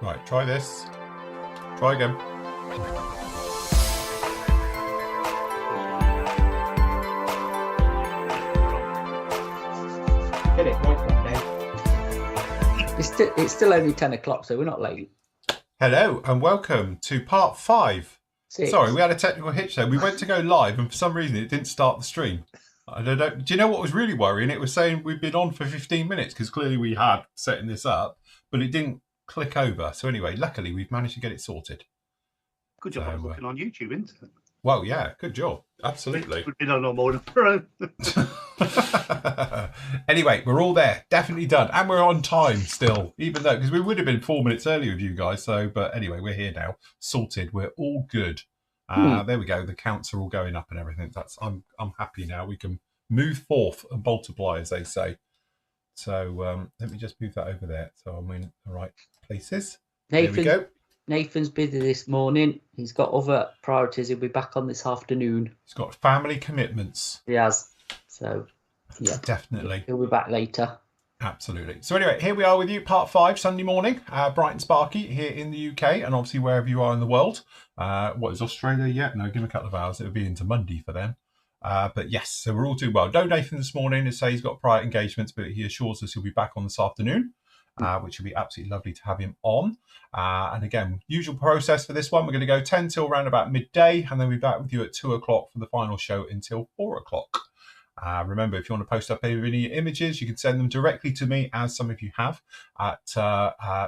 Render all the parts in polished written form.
Right, try this. Try again. Get it right now. It's still only 10 o'clock, so we're not late. Hello and welcome to part 5. Six. Sorry, we had a technical hitch there. We went to go live and for some reason it didn't start the stream. I don't know. Do you know what was really worrying? It was saying we've been on for 15 minutes because clearly we had setting this up, but it didn't click over. So anyway, luckily we've managed to get it sorted. Good job. I was looking on YouTube, isn't it? Well, yeah, good job. Absolutely. We've been on no more than for Anyway, we're all there. Definitely done. And we're on time still, even though, because we would have been 4 minutes earlier with you guys. So, but anyway, we're here now. Sorted. We're all good. There we go. The counts are all going up and everything. I'm happy now. We can move forth and multiply, as they say. So let me just move that over there. So I'm in the right places. There we go. Nathan's busy this morning. He's got other priorities. He'll be back on this afternoon. He's got family commitments. He has. So, yeah. Definitely. He'll be back later. Absolutely. So anyway, here we are with you, part 5, Sunday morning, bright and sparky here in the UK, and obviously wherever you are in the world. What is Australia yet? No, give him a couple of hours. It'll be into Monday for them. But yes, so we're all doing well. No Nathan this morning to say he's got prior engagements, but he assures us he'll be back on this afternoon. Which will be absolutely lovely to have him on. And again, usual process for this one. We're going to go 10 till around about midday, and then we'll be back with you at 2 o'clock for the final show until 4 o'clock. Remember, if you want to post up any images, you can send them directly to me, as some of you have, at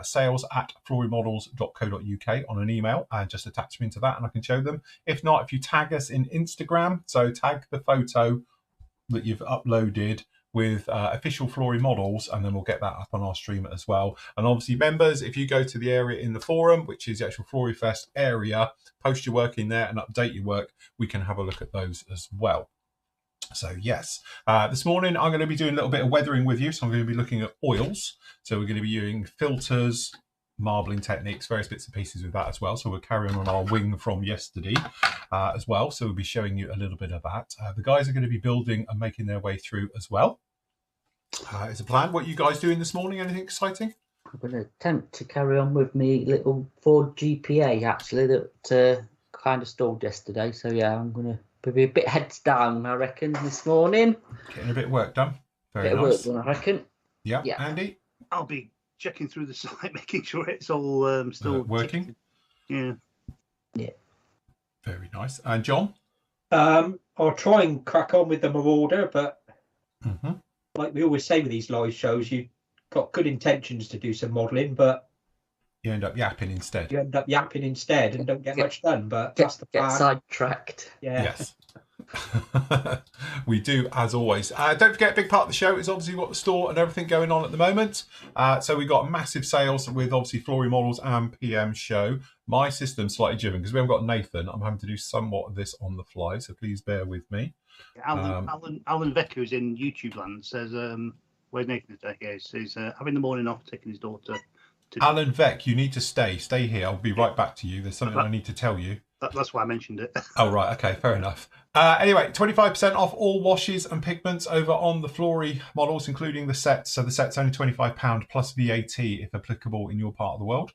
sales@florymodels.co.uk on an email, and just attach me into that and I can show them. If not, if you tag us in Instagram, so tag the photo that you've uploaded with official Flory Models, and then we'll get that up on our stream as well. And obviously, members, if you go to the area in the forum, which is the actual Flory Fest area, post your work in there and update your work, we can have a look at those as well. So yes, this morning I'm going to be doing a little bit of weathering with you. So I'm going to be looking at oils. So we're going to be using filters, marbling techniques, various bits and pieces with that as well. So we're carrying on our wing from yesterday as well. So we'll be showing you a little bit of that. The guys are going to be building and making their way through as well. Is a plan. What are you guys doing this morning? Anything exciting? I'm going to attempt to carry on with me little Ford GPA, actually, that kind of stalled yesterday. So yeah, I'm going to be a bit heads down, I reckon, this morning. Getting a bit of work done. Very nice. Work done, I reckon. Yeah. Andy? I'll be checking through the site, making sure it's all still working. Yeah. Very nice. And John? I'll try and crack on with the Marauder, but like we always say with these live shows, you've got good intentions to do some modelling, but you end up yapping instead. You end up yapping instead and don't get much done. But that's the plan. Get sidetracked. Yeah. Yes. We do, as always. Don't forget, a big part of the show is obviously what the store and everything going on at the moment. So we got massive sales with obviously Flory Models and PM show. My system's slightly driven because we haven't got Nathan. I'm having to do somewhat of this on the fly, so please bear with me. Alan Beck, who's in YouTube land, says, where's Nathan today? Yeah, he's having the morning off, taking his daughter. Alan Beck, you need to stay here. I'll be right back to you. There's something I need to tell you. That's why I mentioned it. Oh, right. Okay, fair enough. Anyway, 25% off all washes and pigments over on the Flory Models, including the sets. So the set's only £25 plus VAT if applicable in your part of the world.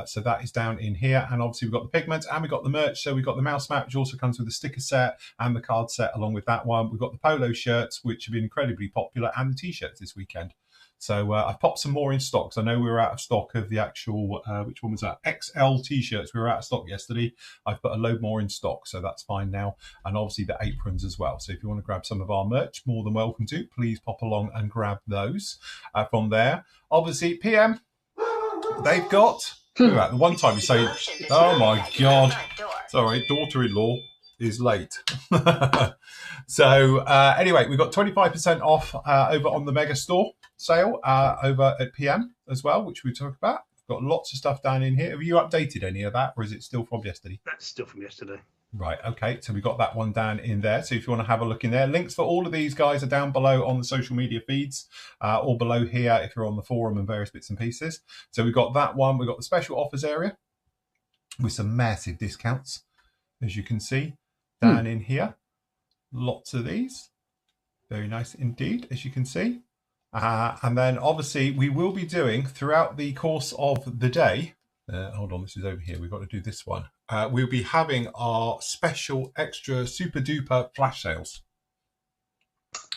So that is down in here. And obviously we've got the pigments and we've got the merch. So we've got the mouse mat, which also comes with the sticker set and the card set along with that one. We've got the polo shirts, which have been incredibly popular, and the T-shirts this weekend. So I've popped some more in stock. So I know we were out of stock of the actual, which one was that? XL T-shirts. We were out of stock yesterday. I've put a load more in stock, so that's fine now. And obviously the aprons as well. So if you want to grab some of our merch, more than welcome to. Please pop along and grab those from there. Obviously, PM, they've got... Look at that. The one time you say, oh my God. Sorry, daughter-in-law is late. So anyway, we've got 25% off over on the Mega Store sale over at PM as well, which we talk about. We've got lots of stuff down in here. Have you updated any of that, or is it still from yesterday? That's still from yesterday. Right, okay. So we got that one down in there. So if you want to have a look in there, links for all of these guys are down below on the social media feeds, or below here if you're on the forum and various bits and pieces. So we've got that one. We've got the special offers area with some massive discounts, as you can see down in here. Lots of these. Very nice indeed, as you can see. And then obviously we will be doing throughout the course of the day, Hold on, this is over here. We've got to do this one. We'll be having our special extra super duper flash sales.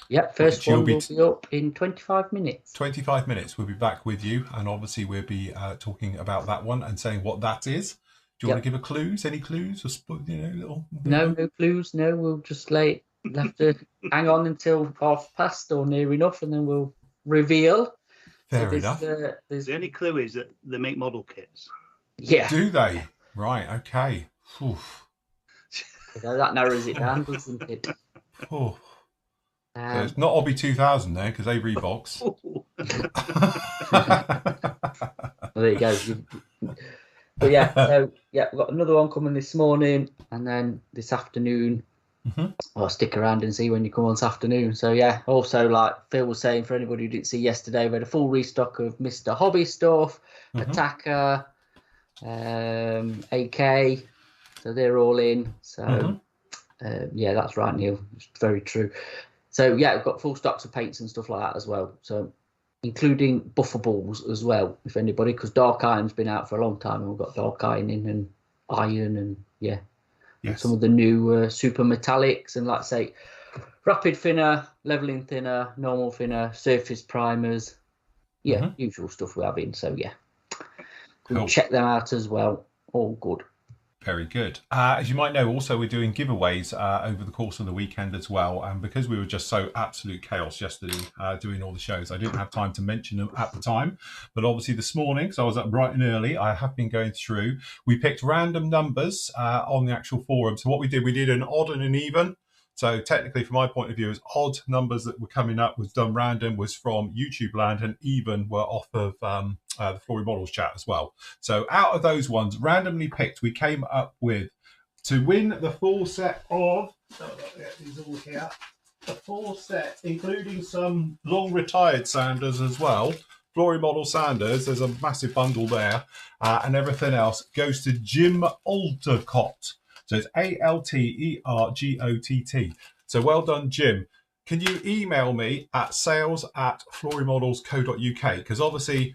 Yep, first one will be up in 25 minutes. 25 minutes. We'll be back with you, and obviously we'll be talking about that one and saying what that is. Do you want to give a clues? Any clues? Or little? No clues. No, we'll just have to hang on until 1:30 or near enough, and then we'll reveal. Fair enough. The only clue is that they make model kits. Yeah. Do they? Right. Okay. That narrows it down, doesn't it? So it's not Obby 2000 there, because they Reeboks. Well, there you go. But yeah, we've got another one coming this morning, and then this afternoon. I'll stick around and see when you come on this afternoon. So yeah, also like Phil was saying, for anybody who didn't see yesterday, we had a full restock of Mr. Hobby stuff, Attacker, AK, so they're all in. So yeah, that's right, Neil. It's very true. So yeah, we've got full stocks of paints and stuff like that as well. So including buffer balls as well, if anybody, because Dark Iron's been out for a long time, and we've got Dark Ironing and Iron and some of the new super metallics, and like I say, rapid thinner, leveling thinner, normal thinner, surface primers, usual stuff we have in. So yeah, cool. Check them out as well. All good. Very good. As you might know, also we're doing giveaways over the course of the weekend as well. And because we were just so absolute chaos yesterday doing all the shows, I didn't have time to mention them at the time. But obviously this morning, so I was up bright and early, I have been going through. We picked random numbers on the actual forum. So what we did an odd and an even. So technically, from my point of view, as odd numbers that were coming up was done random, was from YouTube land, and even were off of the Flory Models chat as well. So out of those ones, randomly picked, we came up with, to win the full set of, these all here, the full set, including some long retired Sanders as well, Flory Model Sanders, there's a massive bundle there, and everything else goes to Jim Aldercott. So it's ALTERGOTT. So well done, Jim. Can you email me at sales@florymodels.co.uk? Because obviously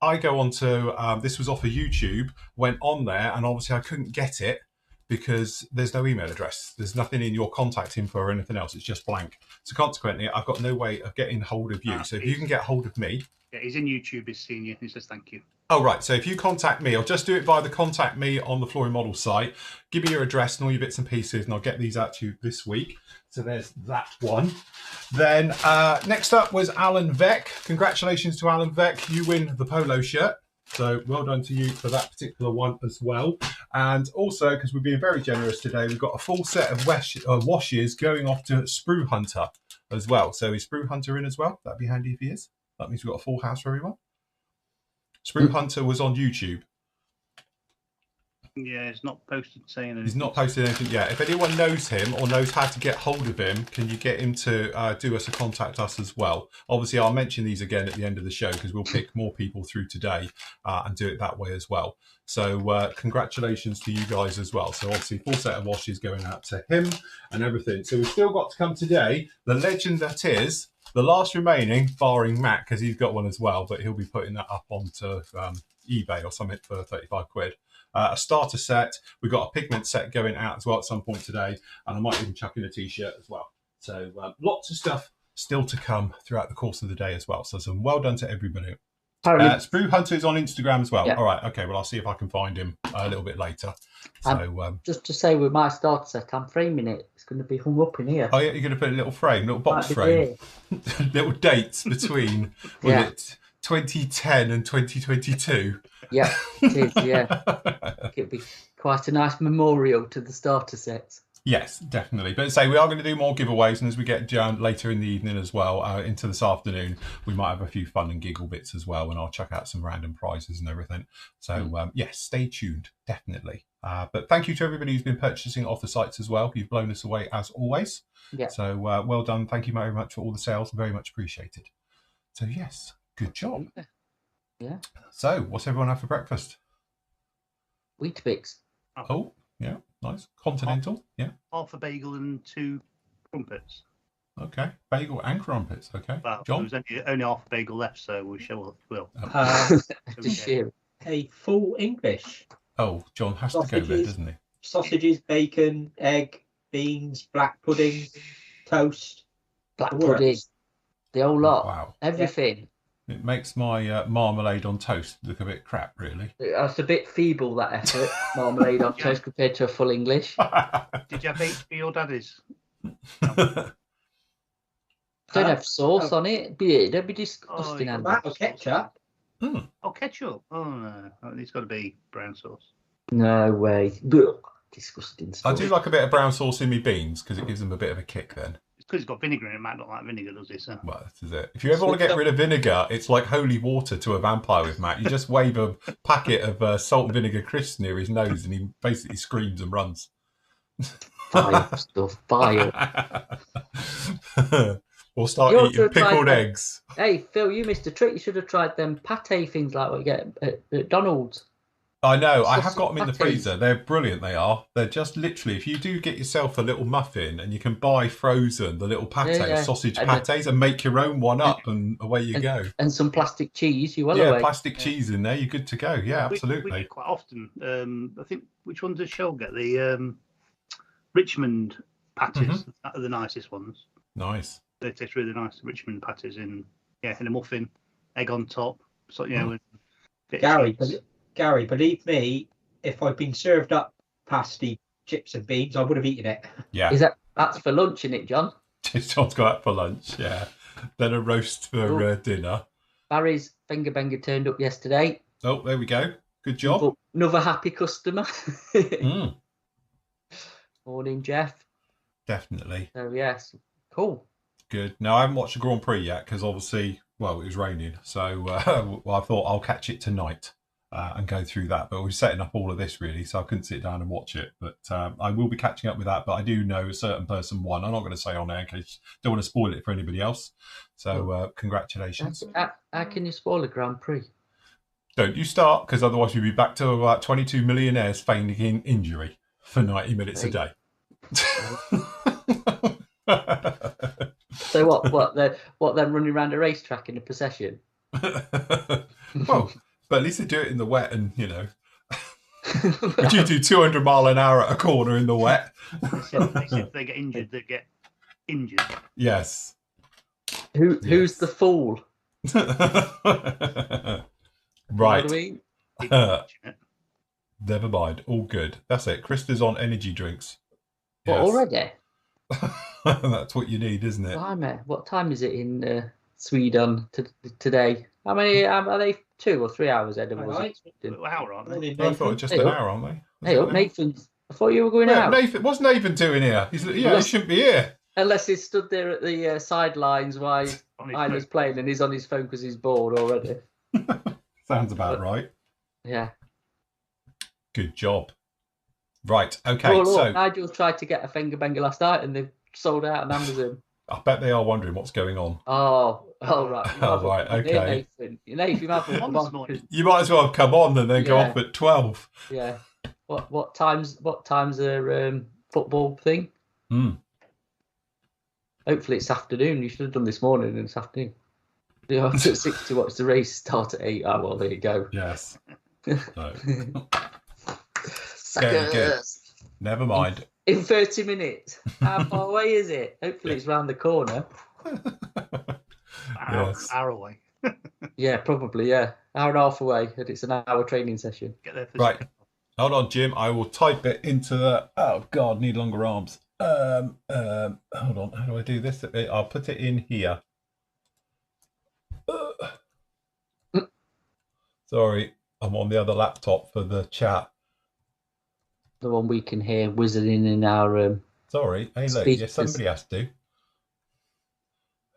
I go on to, this was off of YouTube, went on there, and obviously I couldn't get it because there's no email address. There's nothing in your contact info or anything else. It's just blank. So consequently, I've got no way of getting hold of you. So if you can get hold of me. Yeah, he's in YouTube, he's seen you. He says thank you. Oh, right. So if you contact me, I'll just do it via the contact me on the Flory Model site. Give me your address and all your bits and pieces, and I'll get these out to you this week. So there's that one. Then next up was Alan Veck. Congratulations to Alan Veck. You win the polo shirt. So well done to you for that particular one as well. And also, because we're being very generous today, we've got a full set of washes going off to Sprue Hunter as well. So is Sprue Hunter in as well? That'd be handy if he is. That means we've got a full house for everyone. Sprue Hunter was on YouTube. Yeah, he's not posted saying anything. He's not posted anything yet. If anyone knows him or knows how to get hold of him, can you get him to do us a contact us as well? Obviously, I'll mention these again at the end of the show because we'll pick more people through today and do it that way as well. So congratulations to you guys as well. So obviously, full set of washes going out to him and everything. So we've still got to come today. The legend that is the last remaining, barring Matt, because he's got one as well, but he'll be putting that up onto eBay or something for 35 quid. A starter set. We've got a pigment set going out as well at some point today, and I might even chuck in a t-shirt as well. So lots of stuff still to come throughout the course of the day as well. So some well done to everybody. Sprue Hunter is on Instagram as well. Yeah. All right, okay. Well, I'll see if I can find him a little bit later. So just to say, with my starter set, I'm framing it. It's going to be hung up in here. Oh yeah, you're going to put a little frame, little box frame, little dates between. It 2010 and 2022. Yeah, it is. Yeah, it'd be quite a nice memorial to the starter sets. Yes, definitely. But say we are going to do more giveaways, and as we get down later in the evening as well, into this afternoon, we might have a few fun and giggle bits as well, and I'll chuck out some random prizes and everything. So yes, stay tuned, definitely. But thank you to everybody who's been purchasing off the sites as well. You've blown us away as always. Yeah. So well done. Thank you very much for all the sales. Very much appreciated. So yes, good job. Yeah. So what's everyone have for breakfast? Weetabix. Oh, yeah. Nice. Continental, half a bagel and 2 crumpets. Okay. Bagel and crumpets. Okay. Well, John? there's only half a bagel left, so we shall will. Just share. a full English. Oh, John has to go there, doesn't he? Sausages, bacon, egg, beans, black pudding, toast. Black pudding, the whole lot. Wow. Everything. It makes my marmalade on toast look a bit crap, really. It's a bit feeble, that effort, marmalade on toast compared to a full English. Did you have HP or daddy's? Don't have sauce on it. Don't be disgusting. Tomato ketchup. Oh, ketchup. Oh, no. It's got to be brown sauce. No way. Disgusting stuff. I do like a bit of brown sauce in my beans because it gives them a bit of a kick then. It's because it's got vinegar in it. Matt don't like vinegar, does he? So. Well, this is it. If you ever want to get rid of vinegar, it's like holy water to a vampire with Matt. You just wave a packet of salt and vinegar crisps near his nose and he basically screams and runs. Vile stuff. Vile. Or start eating pickled eggs. Hey, Phil, you missed a trick. You should have tried them pate things like what you get at McDonald's. I know. I have got them in the freezer. They're brilliant. They are. They're just literally, if you do get yourself a little muffin and you can buy frozen the little sausage pates and make your own one up and away you go. And some plastic cheese. Away. Plastic cheese in there. You're good to go. Yeah, absolutely. We quite often. I think, which ones does Shell get? The Richmond patties. That are the nicest ones. Nice. They taste really nice. Richmond patties in a muffin, egg on top. So Gary, believe me, if I'd been served up pasty, chips and beans, I would have eaten it. Yeah. That's for lunch, isn't it, John? John's got that for lunch. Yeah. Then a roast for dinner. Barry's finger banger turned up yesterday. Oh, there we go. Good job. Another happy customer. Morning, Jeff. Definitely. So yes, cool. Good. Now, I haven't watched the Grand Prix yet because obviously, it was raining. So I thought I'll catch it tonight and go through that. But we're setting up all of this, really, so I couldn't sit down and watch it. But I will be catching up with that. But I do know a certain person won. I'm not going to say on air because I don't want to spoil it for anybody else. So congratulations. How can you spoil a Grand Prix? Don't you start, because otherwise we'll be back to about 22 millionaires feigning injury for 90 minutes a day. So what then running around a racetrack in a procession? Well, but at least they do it in the wet, and would you do 200 mile an hour at a corner in the wet? If they get injured, they get injured. Yes. Who's the fool? Right. You know what I mean? Never mind. All good. That's it. Krista's on energy drinks. What, already? That's what you need, isn't it? Blimey. What time is it in Sweden today? How many are they? 2 or 3 hours ahead of us? An hour, aren't they? I thought just an hour, aren't they? Hey, Nathan. I thought you were going out. Nathan, what's Nathan doing here? He shouldn't be here. Unless he's stood there at the sidelines while Isla's playing and he's on his phone because he's bored already. Sounds about right. Yeah. Good job. Right. Okay. So Nigel tried to get a finger banger last night and they've sold out on Amazon. I bet they are wondering what's going on. Oh, right. Oh, right. Okay. Nathan, you might as well have come on and then go off at 12. Yeah. What time's a football thing? Hopefully it's afternoon. You should have done this morning and it's afternoon. You have to 6 to watch the race start at 8. Oh, well, there you go. Yes. No. Good. Never mind. In 30 minutes. How far away is it? Hopefully it's round the corner. Hour away. Yeah, probably, yeah. Hour and a half away, and it's an hour training session. Get there right. Hold on, Jim. I will type it into the... Oh, God, need longer arms. Hold on. How do I do this? I'll put it in here. Sorry, I'm on the other laptop for the chat. The one we can hear wizarding in our... Sorry. Hey, look, yes, somebody has to.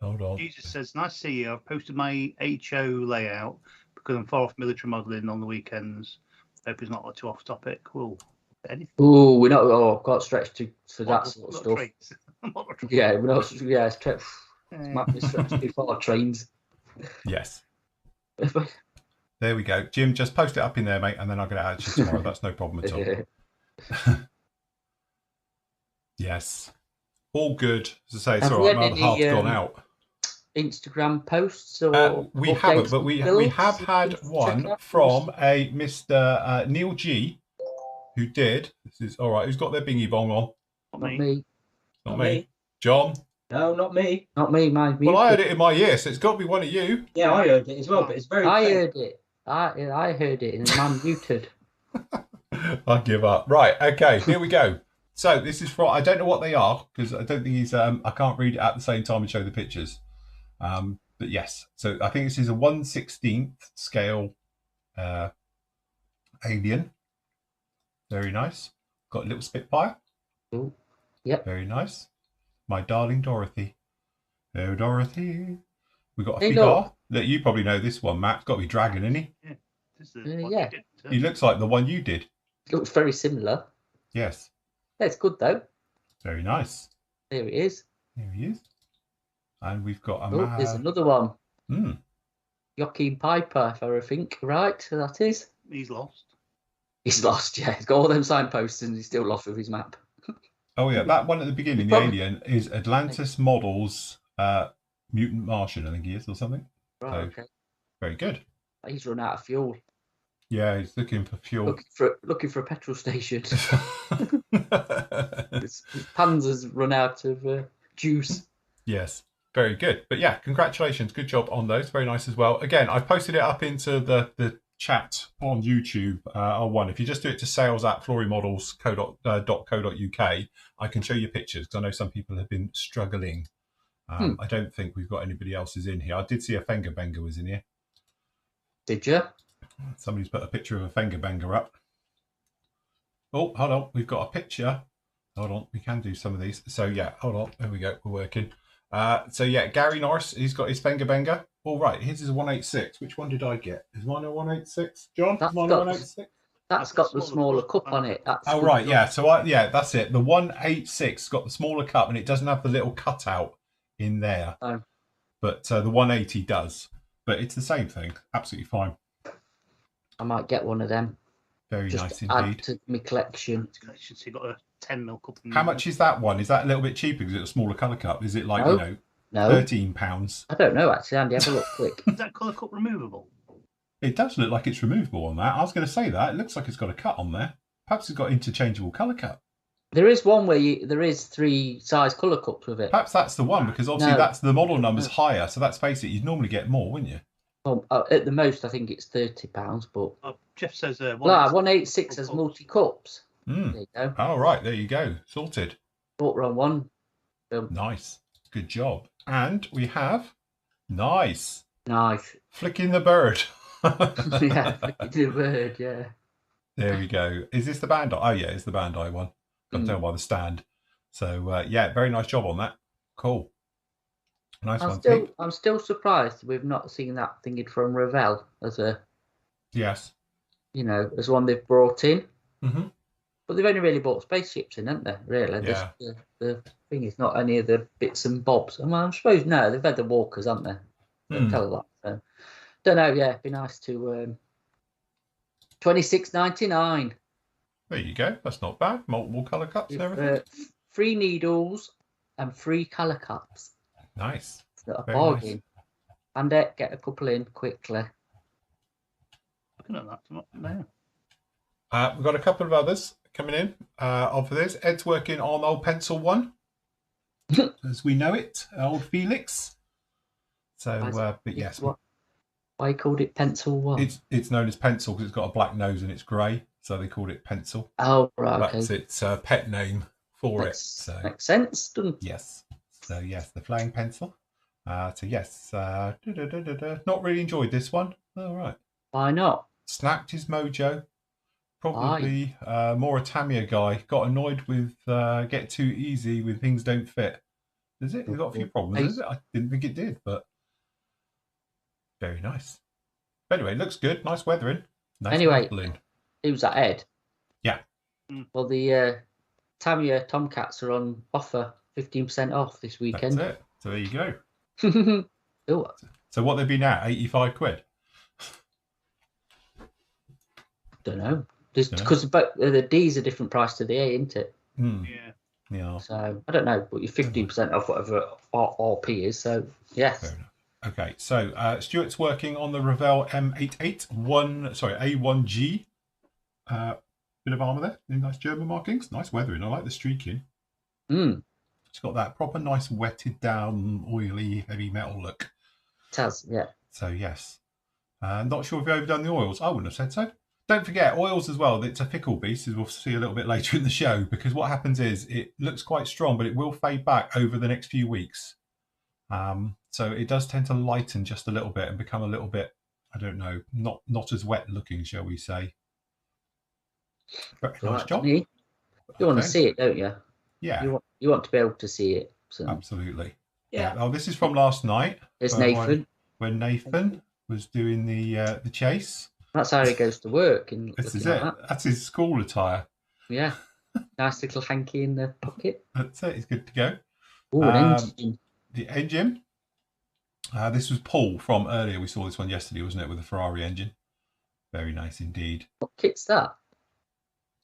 Hold on. Jesus says, nice to see you. I've posted my HO layout because I'm far off military modelling on the weekends. Hope it's not too off topic. Cool. Anything? Oh, we're not... Oh, I've got stretched for that sort of stuff. Yeah, we're not... Yeah, it might be stretched too far. Trains. Yes. There we go. Jim, just post it up in there, mate, and then I'll get it out to you tomorrow. That's no problem at all. Yes. All good. As I say, it's all right. My other half's gone out. Instagram posts or we updates haven't, but and we builds have you had can one check out? from a Mr. Neil G, who did. This is all right. Who's got their bingy bong on? Not me. Not me. John? No, not me. Not me. Mine's Well, I heard muted. it in my ear, so it's got to be one of you. Yeah, I heard it as well, but it's very I faint. heard it. I heard it, and mine muted. I give up. Right. Okay. Here we go. So this is from. I don't know what they are because I don't think he's. I can't read it at the same time and show the pictures. But yes. So I think this is a 1/16 scale alien. Very nice. Got a little Spitfire. Ooh. Yep. Very nice. My darling Dorothy. Oh, Dorothy. We got a Hey, figure. look. That you probably know this one, Matt. It's got to be Dragon, isn't he? Yeah. This is the one Yeah. you did, He looks like the one you did. Looks very similar. Yes. That's good though. Very nice. There it is. Here he is. And we've got a Oh, there's another one. Hmm. Joachim Piper, if I think right. That is. He's lost. He's lost. Yeah, he's got all them signposts and he's still lost with his map. Oh yeah, that one at the beginning, the alien, is Atlantis Models Mutant Martian, I think he is, or something. Right. So, Okay. very good. He's run out of fuel. Yeah, he's looking for fuel. Looking for a petrol station. His pans has run out of juice. Yes, very good. But yeah, congratulations. Good job on those. Very nice as well. Again, I've posted it up into the chat on YouTube. If you just do it to sales@florymodels.co.uk, I can show you pictures because I know some people have been struggling. I don't think we've got anybody else's in here. I did see a Fenger Banger was in here. Did you? Somebody's put a picture of a Fenger Banger up. Oh, hold on. We've got a picture. Hold on. We can do some of these. So yeah, hold on. There we go. We're working. So yeah, Gary Norris, he's got his Fenger Banger. All right, his is a 186. Which one did I get? Is mine a 186? John, is mine a 186? That's got the smaller cup on it. That's oh right, yeah. So that's it. The 186 got the smaller cup, and it doesn't have the little cutout in there. Oh. But the 180 does. But it's the same thing. Absolutely fine. I might get one of them. Very Just nice to indeed. add to my collection. So you got a 10ml cup. How much is that one? Is that a little bit cheaper because it's a smaller colour cup? Is it like, No. No. £13? I don't know actually, Andy. Have a look quick. Is that colour cup removable? It does look like it's removable on that. I was going to say that. It looks like it's got a cut on there. Perhaps it's got interchangeable colour cup. There is one where there is 3 size colour cups with it. Perhaps that's the one because obviously that's the model number's higher. So let's face it, you'd normally get more, wouldn't you? Well, at the most, I think it's £30, but Jeff says 186 has multi cups. There you go. Oh right, there you go, sorted. Bought wrong one. Boom. Nice, good job. And we have nice flicking the bird. Yeah, flicking the bird. Yeah. There we go. Is this the Bandai? Oh yeah, it's the Bandai one. Can tell by the stand. So yeah, very nice job on that. Cool. Nice one. I'm still surprised we've not seen that thingy from Revell as a as one they've brought in. Mm-hmm. But they've only really bought spaceships in, haven't they? Really? Yeah. The thing is not any of the bits and bobs. I suppose no, they've had the walkers, haven't they? Don't tell that. So, don't know. Yeah, it'd be nice to. $26.99. There you go. That's not bad. Multiple colour cups and everything. 3 needles and 3 colour cups. Nice. It's not a Very bargain. nice. And get a couple in quickly. Looking at that now. We've got a couple of others coming in for this. Ed's working on old pencil one, as we know it, old Felix. So, but yes. Why you called it pencil one? It's known as pencil because it's got a black nose and it's grey, so they called it pencil. Oh, right. That's its pet name for it. So makes sense, doesn't it? Yes. So yes, the flying pencil. So yes, not really enjoyed this one. All right. Why not? Snapped his mojo. Probably more a Tamiya guy. Got annoyed with get too easy when things don't fit. Is it? He's got a few problems, is it? I didn't think it did, but very nice. But anyway, it looks good. Nice weathering. Nice anyway, balloon. Who's that, Ed? Yeah. Well, the Tamiya Tomcats are on offer, 15% off this weekend. That's it. So there you go. Ooh. So what they'd be now? £85. Don't know. Because the D's a different price to the A, isn't it? Mm. Yeah. Yeah. So I don't know, but you're 15% off whatever RP is. So yes. Fair enough. Okay, so Stuart's working on the Revell A1G. Bit of armour there. Nice German markings. Nice weathering. I like the streaking. It's got that proper nice wetted down, oily, heavy metal look. It has, yeah. So yes. Not sure if you've overdone the oils. I wouldn't have said so. Don't forget, oils as well. It's a fickle beast, as we'll see a little bit later in the show, because what happens is it looks quite strong, but it will fade back over the next few weeks. So it does tend to lighten just a little bit and become a little bit, I don't know, not as wet looking, shall we say. Very nice job. You want to see it, don't you? Yeah. You want to be able to see it. So. Absolutely. Yeah. Oh, this is from last night. There's Nathan. When Nathan was doing the chase. That's how he goes to work. This is it. That's his school attire. Yeah. Nice little hanky in the pocket. That's it. He's good to go. Oh, an engine. The engine. This was Paul from earlier. We saw this one yesterday, wasn't it, with the Ferrari engine? Very nice indeed. What kit's that?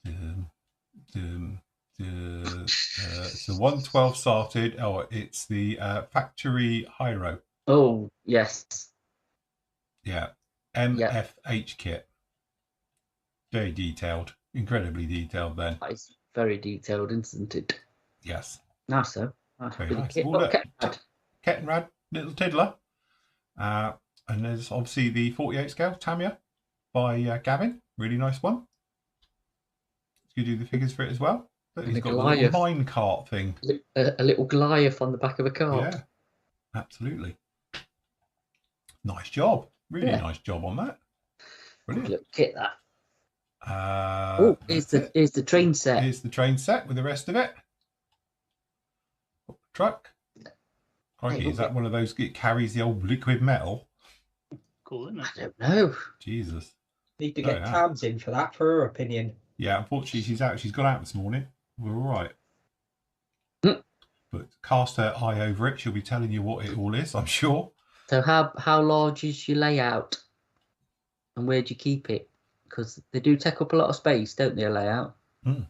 It's the 112 started. Oh, it's the factory Hyro. Oh, yes. Yeah. MFH kit. Very detailed. Incredibly detailed then. That is very detailed, isn't it? Yes. Nice, though. Very nice. Kit. Kettenrad, little tiddler. And there's obviously the 48 scale Tamiya by Gavin. Really nice one. You do the figures for it as well. He's got a little mine cart thing. A little Goliath on the back of a cart. Yeah, absolutely. Nice job. Really nice job on that. Brilliant. Look, kit that. Here's the train set. Here's the train set with the rest of it. Truck. Crikey, is that one of those that carries the old liquid metal? Cool, isn't it? I don't know. Jesus. Need to get Tams in for that, for her opinion. Yeah, unfortunately she's out. She's gone out this morning. We're all right. But cast her eye over it. She'll be telling you what it all is, I'm sure. So how large is your layout? And where do you keep it? Because they do take up a lot of space, don't they, a layout? To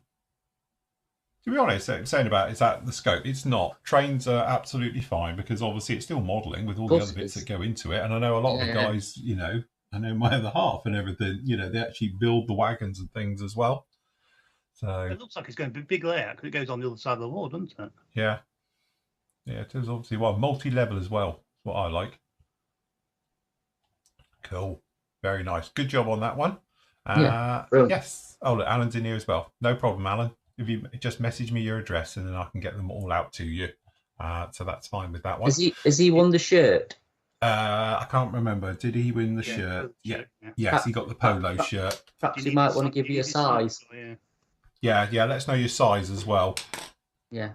be honest, saying about is that the scope? It's not. Trains are absolutely fine because obviously it's still modelling with all the other bits that go into it. And I know a lot of the guys, you know, I know my other half and everything, you know, they actually build the wagons and things as well. So it looks like it's going to be a big layout because it goes on the other side of the wall, doesn't it? Yeah. Yeah, it is obviously multi-level as well. That's what I like. Cool. Very nice. Good job on that one. Yes. Oh, look, Alan's in here as well. No problem, Alan. If you just message me your address and then I can get them all out to you. So that's fine with that one. Has he won the shirt? I can't remember. Did he win the shirt? Yeah. Yes, he got the polo shirt. Perhaps he might want to give you a size. Yeah. Let us know your size as well. Yeah.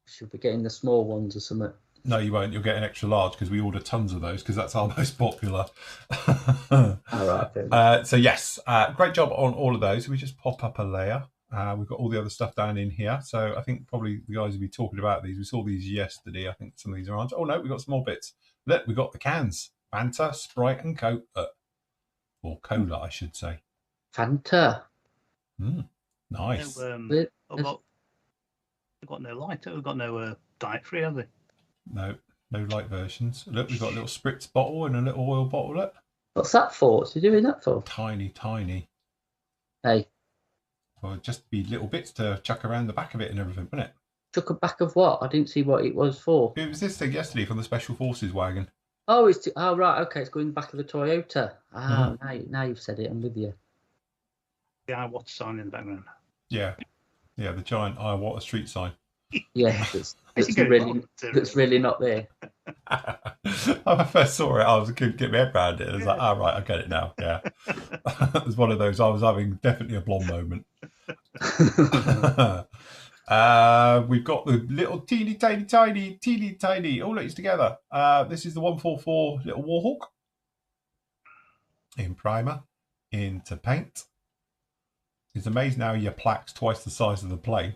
Should be getting the small ones or something. No, you won't. You'll get an extra large because we order tons of those because that's our most popular. All right. So yes, great job on all of those. We just pop up a layer. We've got all the other stuff down in here. So I think probably the guys will be talking about these. We saw these yesterday. I think some of these are on. Oh no, we've got some more bits. Look, we've got the cans. Fanta, Sprite and Coke. Or Cola, I should say. Fanta. Nice. We've got no lighter. We've got no diet free, have they? No light versions. Look, we've got a little spritz bottle and a little oil bottle. Look. What's that for? What's he doing that for? Tiny. Hey. Well, just be little bits to chuck around the back of it and everything, wouldn't it? Chuck a back of what? I didn't see what it was for. It was this thing yesterday from the Special Forces wagon. Oh, right. Okay, it's going back of the Toyota. Now you've said it. I'm with you. The Iwata sign in the background. Yeah, the giant Iwata street sign. Yeah, it's really not there. When I first saw it, I couldn't get my head around it. I was like, right, I get it now. Yeah. It was one of those, I was having definitely a blonde moment. We've got the little teeny tiny, all these together. This is the 144 little Warhawk in primer, into paint. It's amazing how your plaque's twice the size of the plane.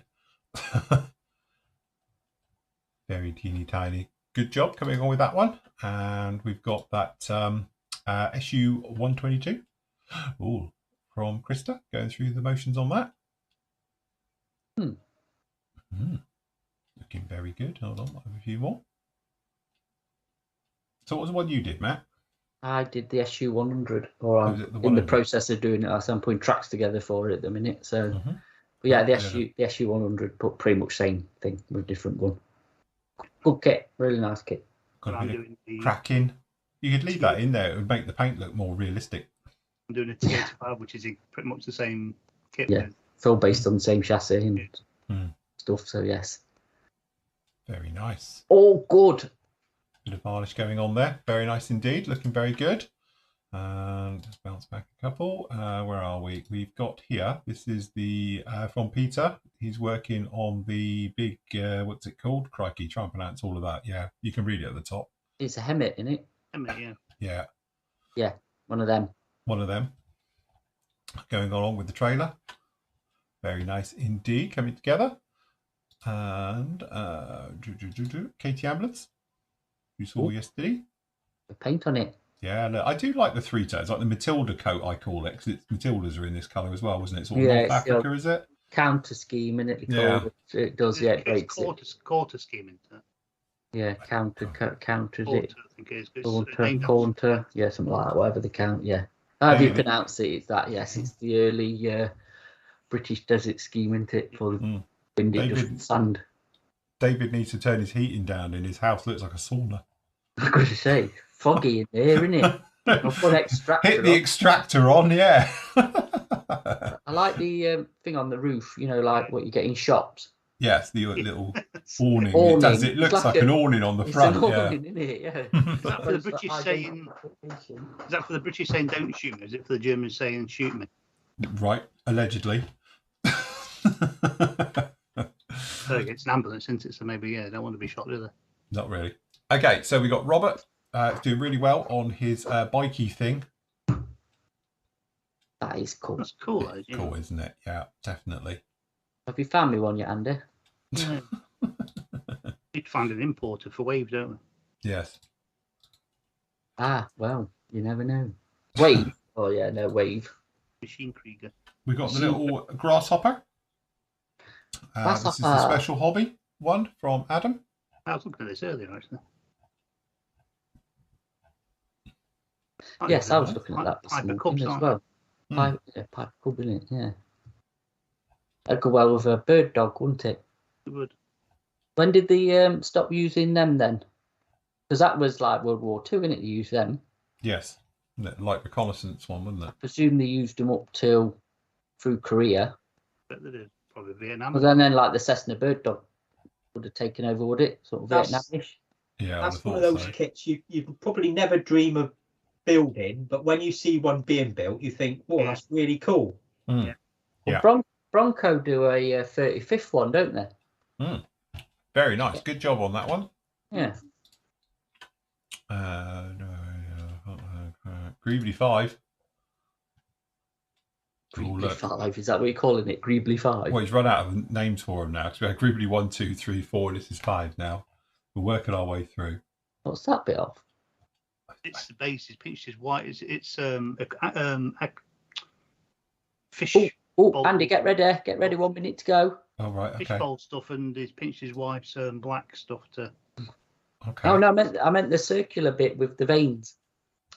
Very teeny tiny. Good job coming on with that one. And we've got that SU 122. From Krista, going through the motions on that. Looking very good. Hold on, I have a few more. So what was the one you did, Matt? I did the SU100, or I'm the in the 100? process of doing it. So I'm putting tracks together for it at the minute. So, but yeah, the SU100, but pretty much same thing with a different gun. Good kit, really nice kit. Got a bit of cracking. You could leave that in there; it would make the paint look more realistic. I'm doing a T85, which is pretty much the same kit. Yeah, it's all based on the same chassis and stuff. So yes, very nice. All good. Bit of varnish going on there. Very nice indeed. Looking very good. Just bounce back a couple. Where are we? We've got here. This is the from Peter. He's working on the big. What's it called? Crikey, try and pronounce all of that. Yeah, you can read it at the top. It's a Hemmet, isn't it? Hemmet, yeah. Yeah. Yeah, one of them. One of them. Going along with the trailer. Very nice indeed. Coming together. And Katie Ambulance. You saw yesterday. The paint on it. Yeah, look, I do like the three tones, like the Matilda coat, I call it, because Matildas are in this colour as well, wasn't it? Sort of North Africa, is it? Counter scheme, isn't it? Yeah. It does, yeah. It's quarter scheme, isn't it? Yeah, counters quarter, it. I think it is. Quarter, yeah, something like that, whatever they count, yeah. However you pronounce it, it's that, yes. It's the early British desert scheme, isn't it? For the wind, it doesn't sand. David needs to turn his heating down in his house. Looks like a sauna. I was going to say, foggy in there, isn't it? I'll put extractor Hit the extractor on, yeah. I like the thing on the roof, you know, like what you get in shops. Yes, the little awning. It looks like an awning on the front. It's an awning, isn't it? Yeah. Is that for the British saying? Is that for the British saying "don't shoot me"? Is it for the Germans saying "shoot me"? Right, allegedly. It's an ambulance, isn't it? So maybe they don't want to be shot, do they? Not really. Okay, so we got Robert doing really well on his bikey thing. That is cool. That's cool, Cool, isn't it? Yeah, definitely. Have you found me one yet, Andy? Yeah. You'd find an importer for Wave, don't we? Yes. Ah, well, you never know. Wave. Oh yeah, no, Wave. Machine Krieger. We got the little grasshopper. This is the special hobby one from Adam. I was looking at this earlier, actually. Yes, I was looking at that Piper Cubs as well. Piper Cub, isn't it? Yeah. That'd go well with a bird dog, wouldn't it? It would. When did they stop using them then? Because that was like World War II, innit? They used them. Yes, like reconnaissance one, wasn't it? I presume they used them up till through Korea. But they did. Probably Vietnam. But then like the Cessna bird dog would have taken over, would it? Sort of Vietnamish. Yeah, that's one of those kits you probably never dream of building, but when you see one being built, you think, "Whoa, that's really cool." Mm. Well, Bronco do a 35th one, don't they? Mm. Very nice. Good job on that one. Yeah. Greebly 5. Greebly 5, is that what you're calling it? Greebly 5? Well, he's run out of names for him now. Because we had Greebly 1, 2, 3, 4, and this is 5 now. We're working our way through. What's that bit of? It's the base. It's pinched as white. It's fish. Oh, Andy, get ready. Get ready. 1 minute to go. Oh, right. Okay. Fishbowl stuff, and he's pinched his wife's black stuff to. Okay. Oh no, I meant the circular bit with the veins.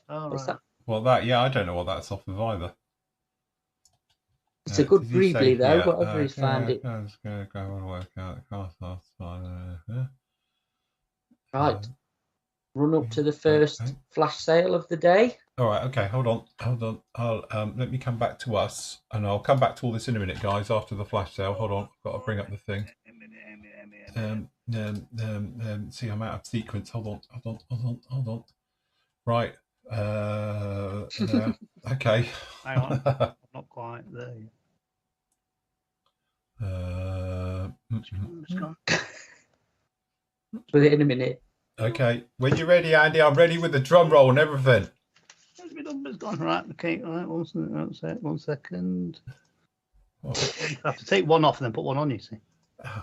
Oh, what's right. that? Well, I don't know what that's off of either. It's a good Greebly though. Whatever he's found it. I'm just going to go and work out the cost. Right. Run up to the first flash sale of the day. All right. Okay. Hold on. I'll let me come back to us, and I'll come back to all this in a minute, guys. After the flash sale. Hold on. I've got to bring up the thing. See, I'm out of sequence. Hold on. Right. Okay. Hang on. I'm not quite there yet. Put it in a minute. Okay. When you're ready, Andy, I'm ready with the drum roll and everything. My number's gone. Right. Okay. All right. One second. I have to take one off and then put one on, you see. Oh,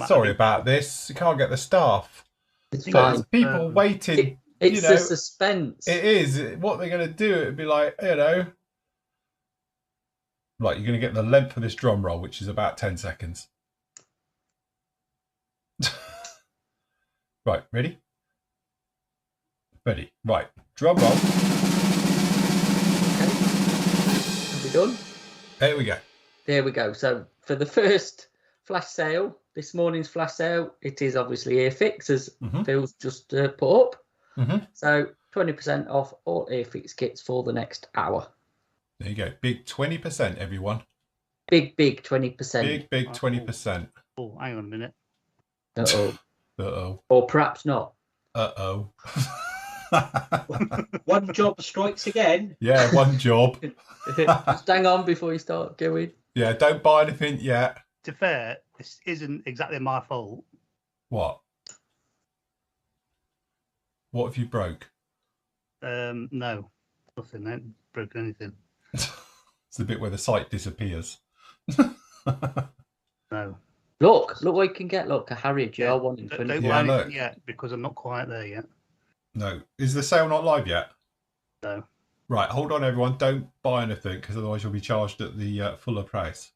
sorry about this. You can't get the staff. It's fine. People waiting. It's the suspense. It is. What they're going to do, it'd be like, like you're going to get the length of this drum roll, which is about 10 seconds. Right, ready? Ready. Right, drum roll. Okay. Are we done? There we go. There we go. So for the first flash sale, this morning's flash sale, it is obviously Airfix, as Phil's just put up. So 20% off all Airfix kits for the next hour. There you go. Big 20%, everyone. Big 20%. Big 20%. Oh, hang on a minute. Uh-oh. Uh-oh. Or perhaps not. Uh-oh. One job strikes again. Yeah, one job. Just hang on before you start going. Yeah, don't buy anything yet. To be fair, this isn't exactly my fault. What? What have you broke? No, nothing. I haven't broken anything. It's the bit where the site disappears. No. Look what you can get. Look, a Harrier GR1 in 20. Don't buy anything yet because I'm not quite there yet. No. Is the sale not live yet? No. Right, hold on, everyone. Don't buy anything because otherwise you'll be charged at the fuller price.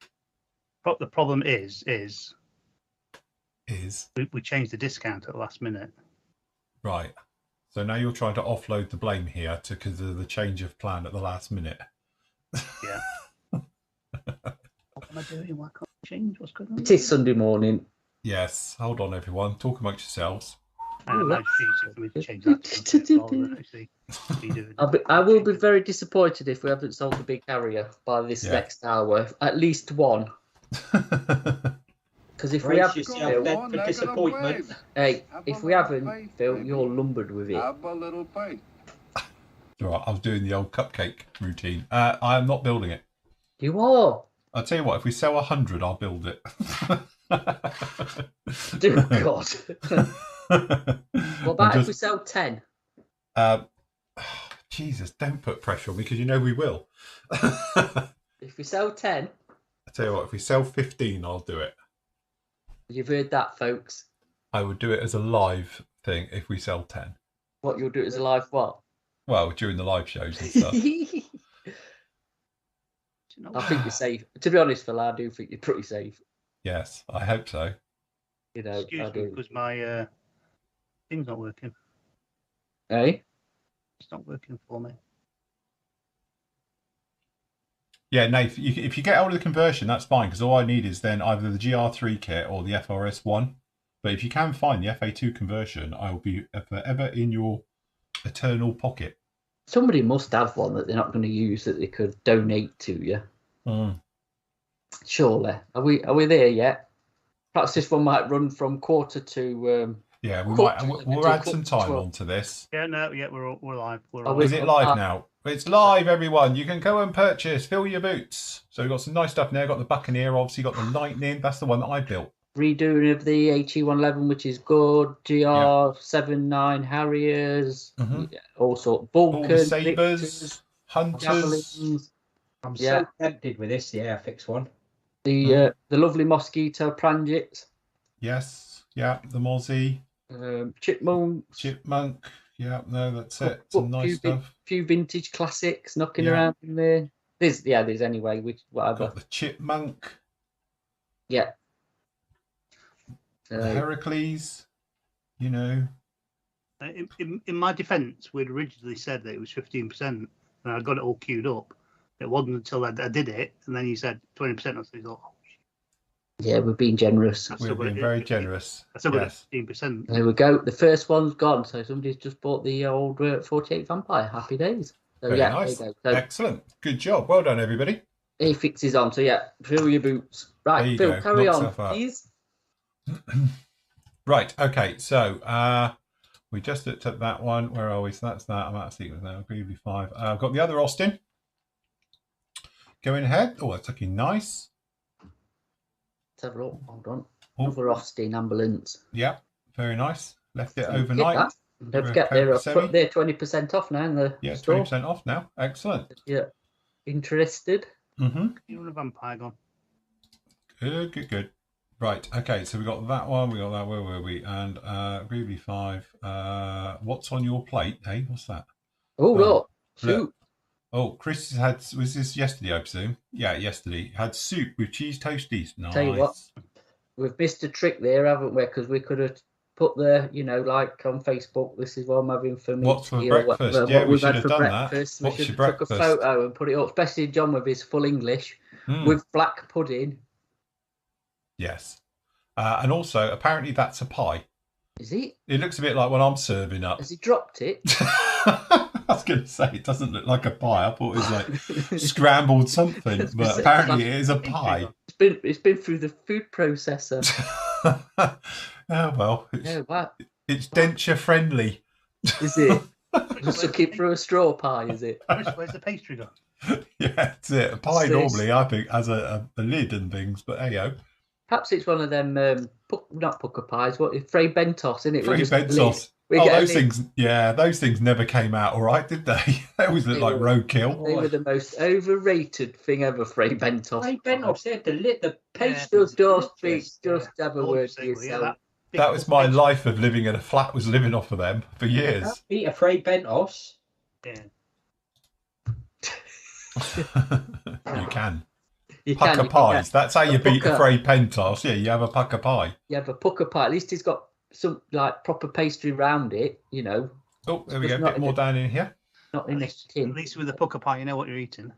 The problem is we changed the discount at the last minute. Right. So now you're trying to offload the blame here because of the change of plan at the last minute. Yeah. What am I doing? Why can't I change? What's going on? It is Sunday morning. Yes. Hold on, everyone. Talk amongst yourselves. I don't know, it's easier for me to change that to actually redo it. I will be very disappointed if we haven't sold the big Harrier by this next hour. At least one. Because if we have, Phil, for disappointment. hey, if we haven't, Phil, you're lumbered with it. Have a little faith. Right, I was doing the old cupcake routine. I am not building it. You are. I'll tell you what, if we sell 100, I'll build it. Dear God. What about if we sell 10? Jesus, don't put pressure on me because you know we will. If we sell 10, I tell you what, if we sell 15, I'll do it. you've heard that, folks. I would do it as a live thing if we sell 10. What you'll do as a live what? Well, during the live shows and stuff. I think you're safe. To be honest, Phil, I do think you're pretty safe. Yes, I hope so. You know, Excuse I me, do. because my thing's not working. Hey? It's not working for me. Yeah, Nate, if you get out of the conversion, that's fine, because all I need is then either the GR3 kit or the FRS1. But if you can find the FA2 conversion, I will be forever in your eternal pocket. Somebody must have one that they're not going to use that they could donate to you. Surely. Are we there yet? Perhaps this one might run from quarter to. Yeah, we'll add some time onto this. Yeah, no, yeah, we're live. Is it live now? It's live, everyone. You can go and purchase Fill Your Boots. So we've got some nice stuff in there. Got the Buccaneer, obviously got the Lightning. That's the one that I built. Redoing of the HE111, which is good. GR79 Harriers, all sorts. Vulcan, all the Sabres, Victors, Hunters. Javelins. I'm so tempted with this. Yeah, fix one. The lovely Mosquito Pranjits. Yes, yeah, the Mozzie. Chipmunk. Yeah, no, that's it. Some nice stuff. Few vintage classics knocking around in there. There's anyway, whatever. Got the Chipmunk. Yeah. The Heracles, you know. In my defence, we'd originally said that it was 15%, and I got it all queued up. It wasn't until I did it, and then you said 20%. I thought, oh, shit. Yeah, we're being generous. We're being very generous. I still got 15%. There we go. The first one's gone, so somebody's just bought the old 48 Vampire. Happy days. So very nice. There you go. So, excellent. Good job. Well done, everybody. Airfix is on. So fill your boots. Right, Phil, carry on, please. Right, okay, so we just looked at that one. Where are we? So that's that. I'm out of sequence now. Previously 5. I've got the other Austin. Going ahead. Oh, that's looking nice. Let's have a look. Hold on. Another Austin ambulance. Yeah, very nice. Left it overnight. Don't forget they're 20% off now in the store. 20% off now. Excellent. Yeah. Interested? You want a vampire gone? Good. Right, okay, so we got that one, we got that, where were we? And Greevy 5, what's on your plate, hey? What's that? Oh, look, soup. Oh, Chris was this yesterday, I presume? Yeah, yesterday. Had soup with cheese toasties. Nice. Tell you what, we've missed a trick there, haven't we? Because we could have put the, like on Facebook, this is what I'm having for me. What's for tea or breakfast? whatever, Yeah, what we we've should had have for done breakfast. that. We What's should your have took a breakfast? photo and put it up, especially John with his full English with black pudding. Yes. And also, apparently that's a pie. Is it? It looks a bit like when I'm serving up. Has he dropped it? I was going to say, it doesn't look like a pie. I thought it was like scrambled something, but apparently it is a pie. It's been through the food processor. Oh, well. It's denture friendly. Is it? Just took it through a straw pie, is it? Where's the pastry gone? Yeah, that's it. A pie normally, I think, has a lid and things, but hey-o. Perhaps it's one of them, not pucker pies, Fray Bentos, isn't it? Fray Bentos. Those things never came out all right, did they? They always looked like roadkill. They were the most overrated thing ever, Fray Bentos. Fray Bentos, they had the lid, the pastry. Just have a word for yourself. That was my life of living in a flat, was living off of them for years. Eat a Fray Bentos. Yeah. You can. Pucker pies. That's how you beat a Fray Bentos. Yeah, you have a pucker pie. You have a pucker pie. At least he's got some like proper pastry round it, Oh, there we go. A bit more down in here. Not in a tin. At least with a pucker pie, you know what you're eating.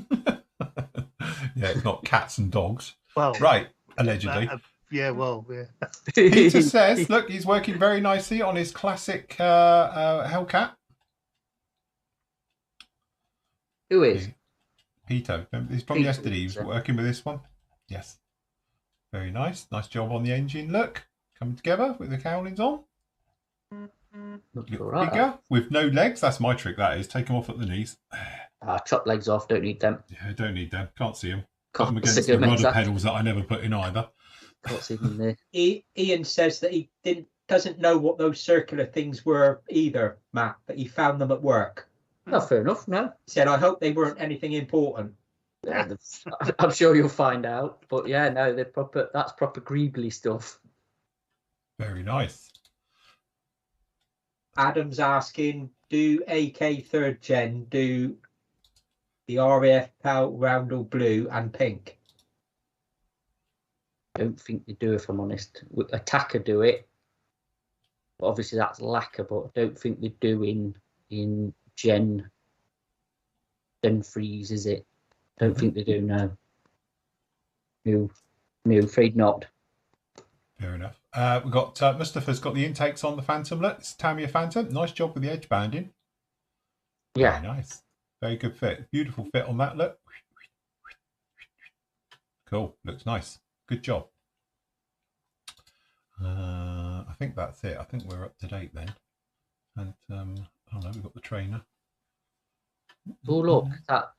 Yeah, it's not cats and dogs. Well, right, allegedly. Yeah. Peter says, look, he's working very nicely on his classic Hellcat. Who is? Peter. He's from yesterday. He was working with this one. Yes. Very nice. Nice job on the engine. Look, coming together with the cowlings on. Right. Bigger with no legs. That's my trick. That is, take them off at the knees. Chop legs off. Don't need them. Yeah, don't need them. Can't see them. Can't Put them against the rudder pedals that I never put in either. Can't see them there. Ian says that he doesn't know what those circular things were either, Matt, but he found them at work. No, fair enough. No. He said, I hope they weren't anything important. Yeah, I'm sure you'll find out. But yeah, no, they're proper. That's proper Greebly stuff. Very nice. Adam's asking, do AK 3rd Gen do the RAF PAL Roundel blue and pink? I don't think they do, if I'm honest. Attacker do it. But obviously that's lacquer, but I don't think they do in Gen Freeze, is it? Don't think they do, no. No, afraid not. Fair enough. We've got Mustafa's got the intakes on the Phantom. Look, it's Tamiya Phantom. Nice job with the edge banding. Yeah. Very nice. Very good fit. Beautiful fit on that. Look. Cool. Looks nice. Good job. I think that's it. I think we're up to date then. And oh no, we've got the trainer. Oh look, that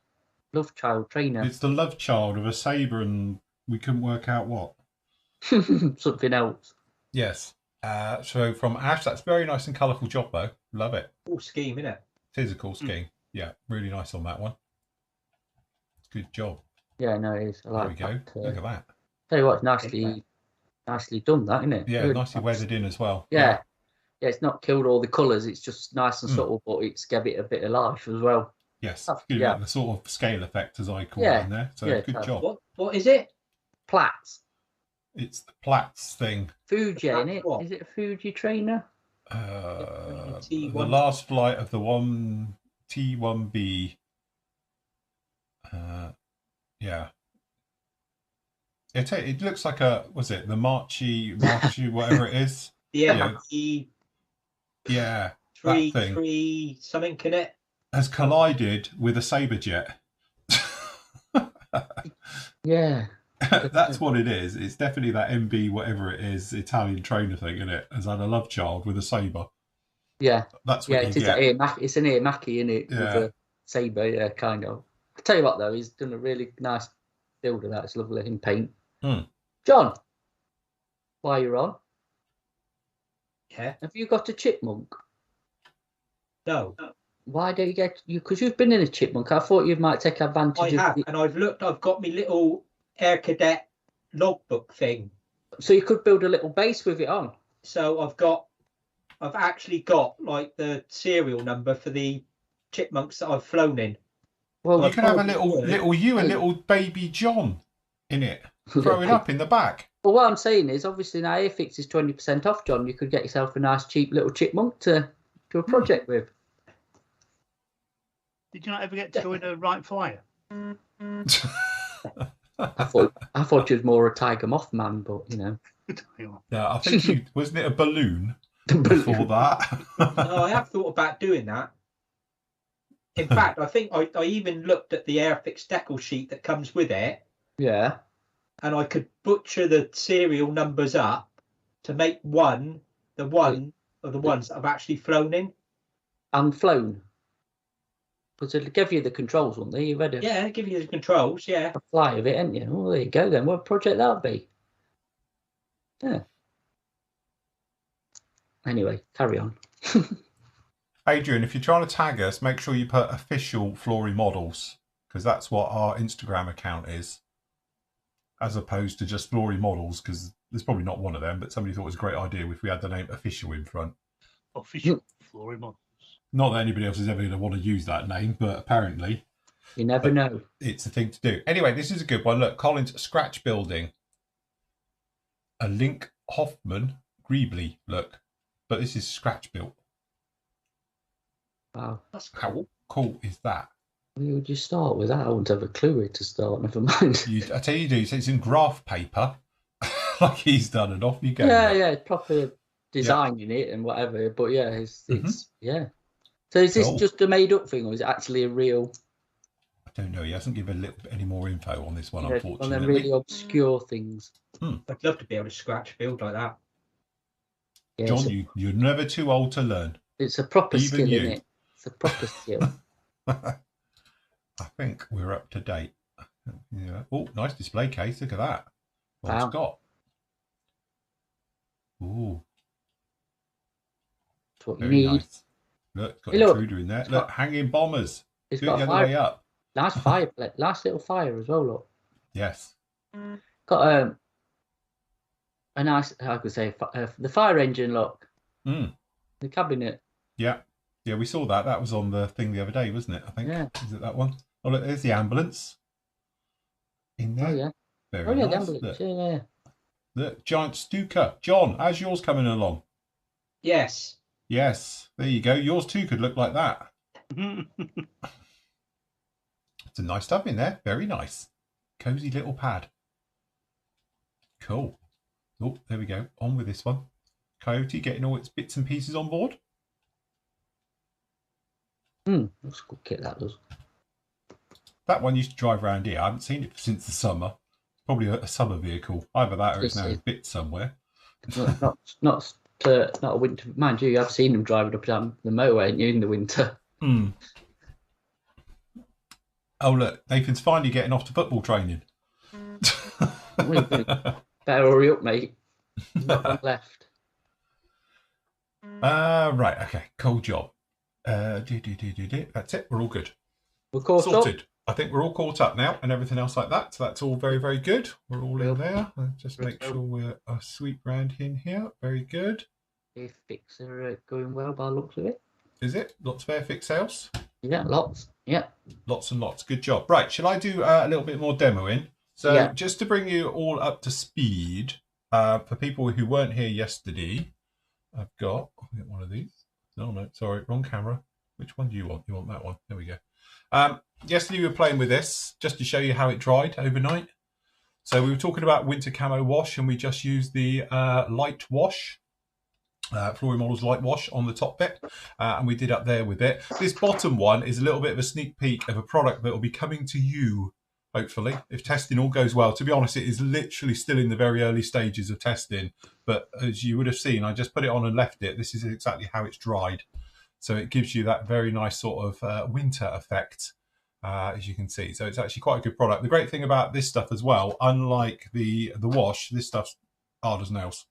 love child trainer. It's the love child of a sabre, and we couldn't work out what. Something else. Yes. So from Ash, that's very nice and colourful job though. Love it. Cool scheme, isn't it? It is a cool scheme. Yeah, really nice on that one. Good job. Yeah, no, it is. I like there we that. go. Look at that. Tell you what, nicely done, that, isn't it? Yeah, really nicely weathered in as well. Yeah. Yeah, it's not killed all the colours. It's just nice and subtle, but it's gave it a bit of life as well. Yes, the sort of scale effect, as I call it in there. So good job. What is it? Platts. It's the Platts thing. Fuji, isn't it? Is it a Fuji trainer? The last flight of the one T1B. Yeah. It looks like the Marchi, whatever it is. Yeah. Yeah. Three something connect. Has collided with a saber jet. Yeah. That's what it is. It's definitely that MB, whatever it is, Italian trainer thing, isn't it? Has had a love child with a saber. Yeah. That's what you get. It's an Aomaki, isn't it? Yeah. With a saber, yeah, kind of. I tell you what, though, he's done a really nice build of that. It's lovely in paint. John, while you're on, yeah, have you got a chipmunk? No. Why don't you get you? Because you've been in a chipmunk. I thought you might take advantage. I have, and I've looked. I've got my little Air Cadet logbook thing. So you could build a little base with it on. So I've actually got like the serial number for the chipmunks that I've flown in. Well, you can have a little you and little baby John in it. throwing up in the back. But what I'm saying is, obviously now Airfix is 20% off, John. You could get yourself a nice cheap little chipmunk to do a project with. Did you not ever get to go in a right flyer? I thought you was more a Tiger Moth man, but you know. Yeah, I think wasn't it a balloon before that? No, I have thought about doing that. In fact, I think I even looked at the Airfix decal sheet that comes with it. Yeah. And I could butcher the serial numbers up to make one of the ones that I've actually flown in. And flown. Because it'll give you the controls, won't they? You've had a Yeah, give you the controls, yeah. fly of it, haven't you? Oh, there you go then. What project that'll be? Yeah. Anyway, carry on. Adrian, if you're trying to tag us, make sure you put official Flory models, because that's what our Instagram account is, as opposed to just Flory models, because there's probably not one of them, but somebody thought it was a great idea if we had the name official in front. Official Flory models. Not that anybody else is ever going to want to use that name, but apparently You never know. it's a thing to do. Anyway, this is a good one. Look, Collins Scratch Building. A Link Hoffman Greebly, look. But this is scratch built. Wow. That's cool. How cool is that? Where would you start with that? I wouldn't have a clue where to start, never mind. I tell you, do. So it's in graph paper, like he's done, and off you go. Yeah, proper design in it and whatever. But yeah, it's yeah. So is this just a made up thing, or is it actually a real? I don't know. He hasn't given any more info on this one, unfortunately. On them really obscure things. I'd love to be able to scratch build like that. Yeah, John, you're never too old to learn. It's a proper Even skill, you. isn't it? It's a proper skill. I think we're up to date. Yeah. Oh, nice display case. Look at that. What's it got? Ooh. That's what you Very need. nice. Look, it's got an intruder in there. Look, hanging bombers. It's Do it got the a other way fire. up. Nice fireplace. Nice little fire as well, look. Yes. Got a nice, I could say, the fire engine, look. The cabinet. Yeah. Yeah, we saw that. That was on the thing the other day, wasn't it? I think. Yeah. Is it that one? Oh, look, there's the ambulance in there. Oh, yeah. Very The nice. ambulance. Look. Yeah. Look, giant Stuka. John, how's yours coming along? Yes. Yes. There you go. Yours too could look like that. It's a nice stuff in there. Very nice. Cozy little pad. Cool. Oh, there we go. On with this one. Coyote getting all its bits and pieces on board. That's a good kit, that does. That one used to drive around here. I haven't seen it since the summer. It's probably a summer vehicle. Either that or it's now in bits somewhere. Not a winter. Mind you, I've seen them driving up and down the motorway, ain't you, in the winter. Oh, look. Nathan's finally getting off to football training. Better hurry up, mate. There's not long left. Right. Okay. Cool job. That's it. We're all good. We're caught Sorted. up. I think we're all caught up now and everything else like that. So that's all very, very good. We're all in there. Let's just make sure we're a sweep round in here. Very good. Airfix are going well by the looks of it. Is it? Lots of Airfix sales? Yeah, lots. Yeah. Lots and lots. Good job. Right. Shall I do a little bit more demoing? So just to bring you all up to speed, for people who weren't here yesterday, I'll get one of these. No, sorry, wrong camera. Which one do you want? You want that one? There we go. Yesterday we were playing with this just to show you how it dried overnight. So we were talking about winter camo wash, and we just used the light wash, Flory Models light wash on the top bit, and we did up there with it. This bottom one is a little bit of a sneak peek of a product that will be coming to you, hopefully, if testing all goes well. To be honest, it is literally still in the very early stages of testing, but as you would have seen, I just put it on and left it. This is exactly how it's dried. So it gives you that very nice sort of winter effect, as you can see. So it's actually quite a good product. The great thing about this stuff as well, unlike the wash, this stuff's hard as nails.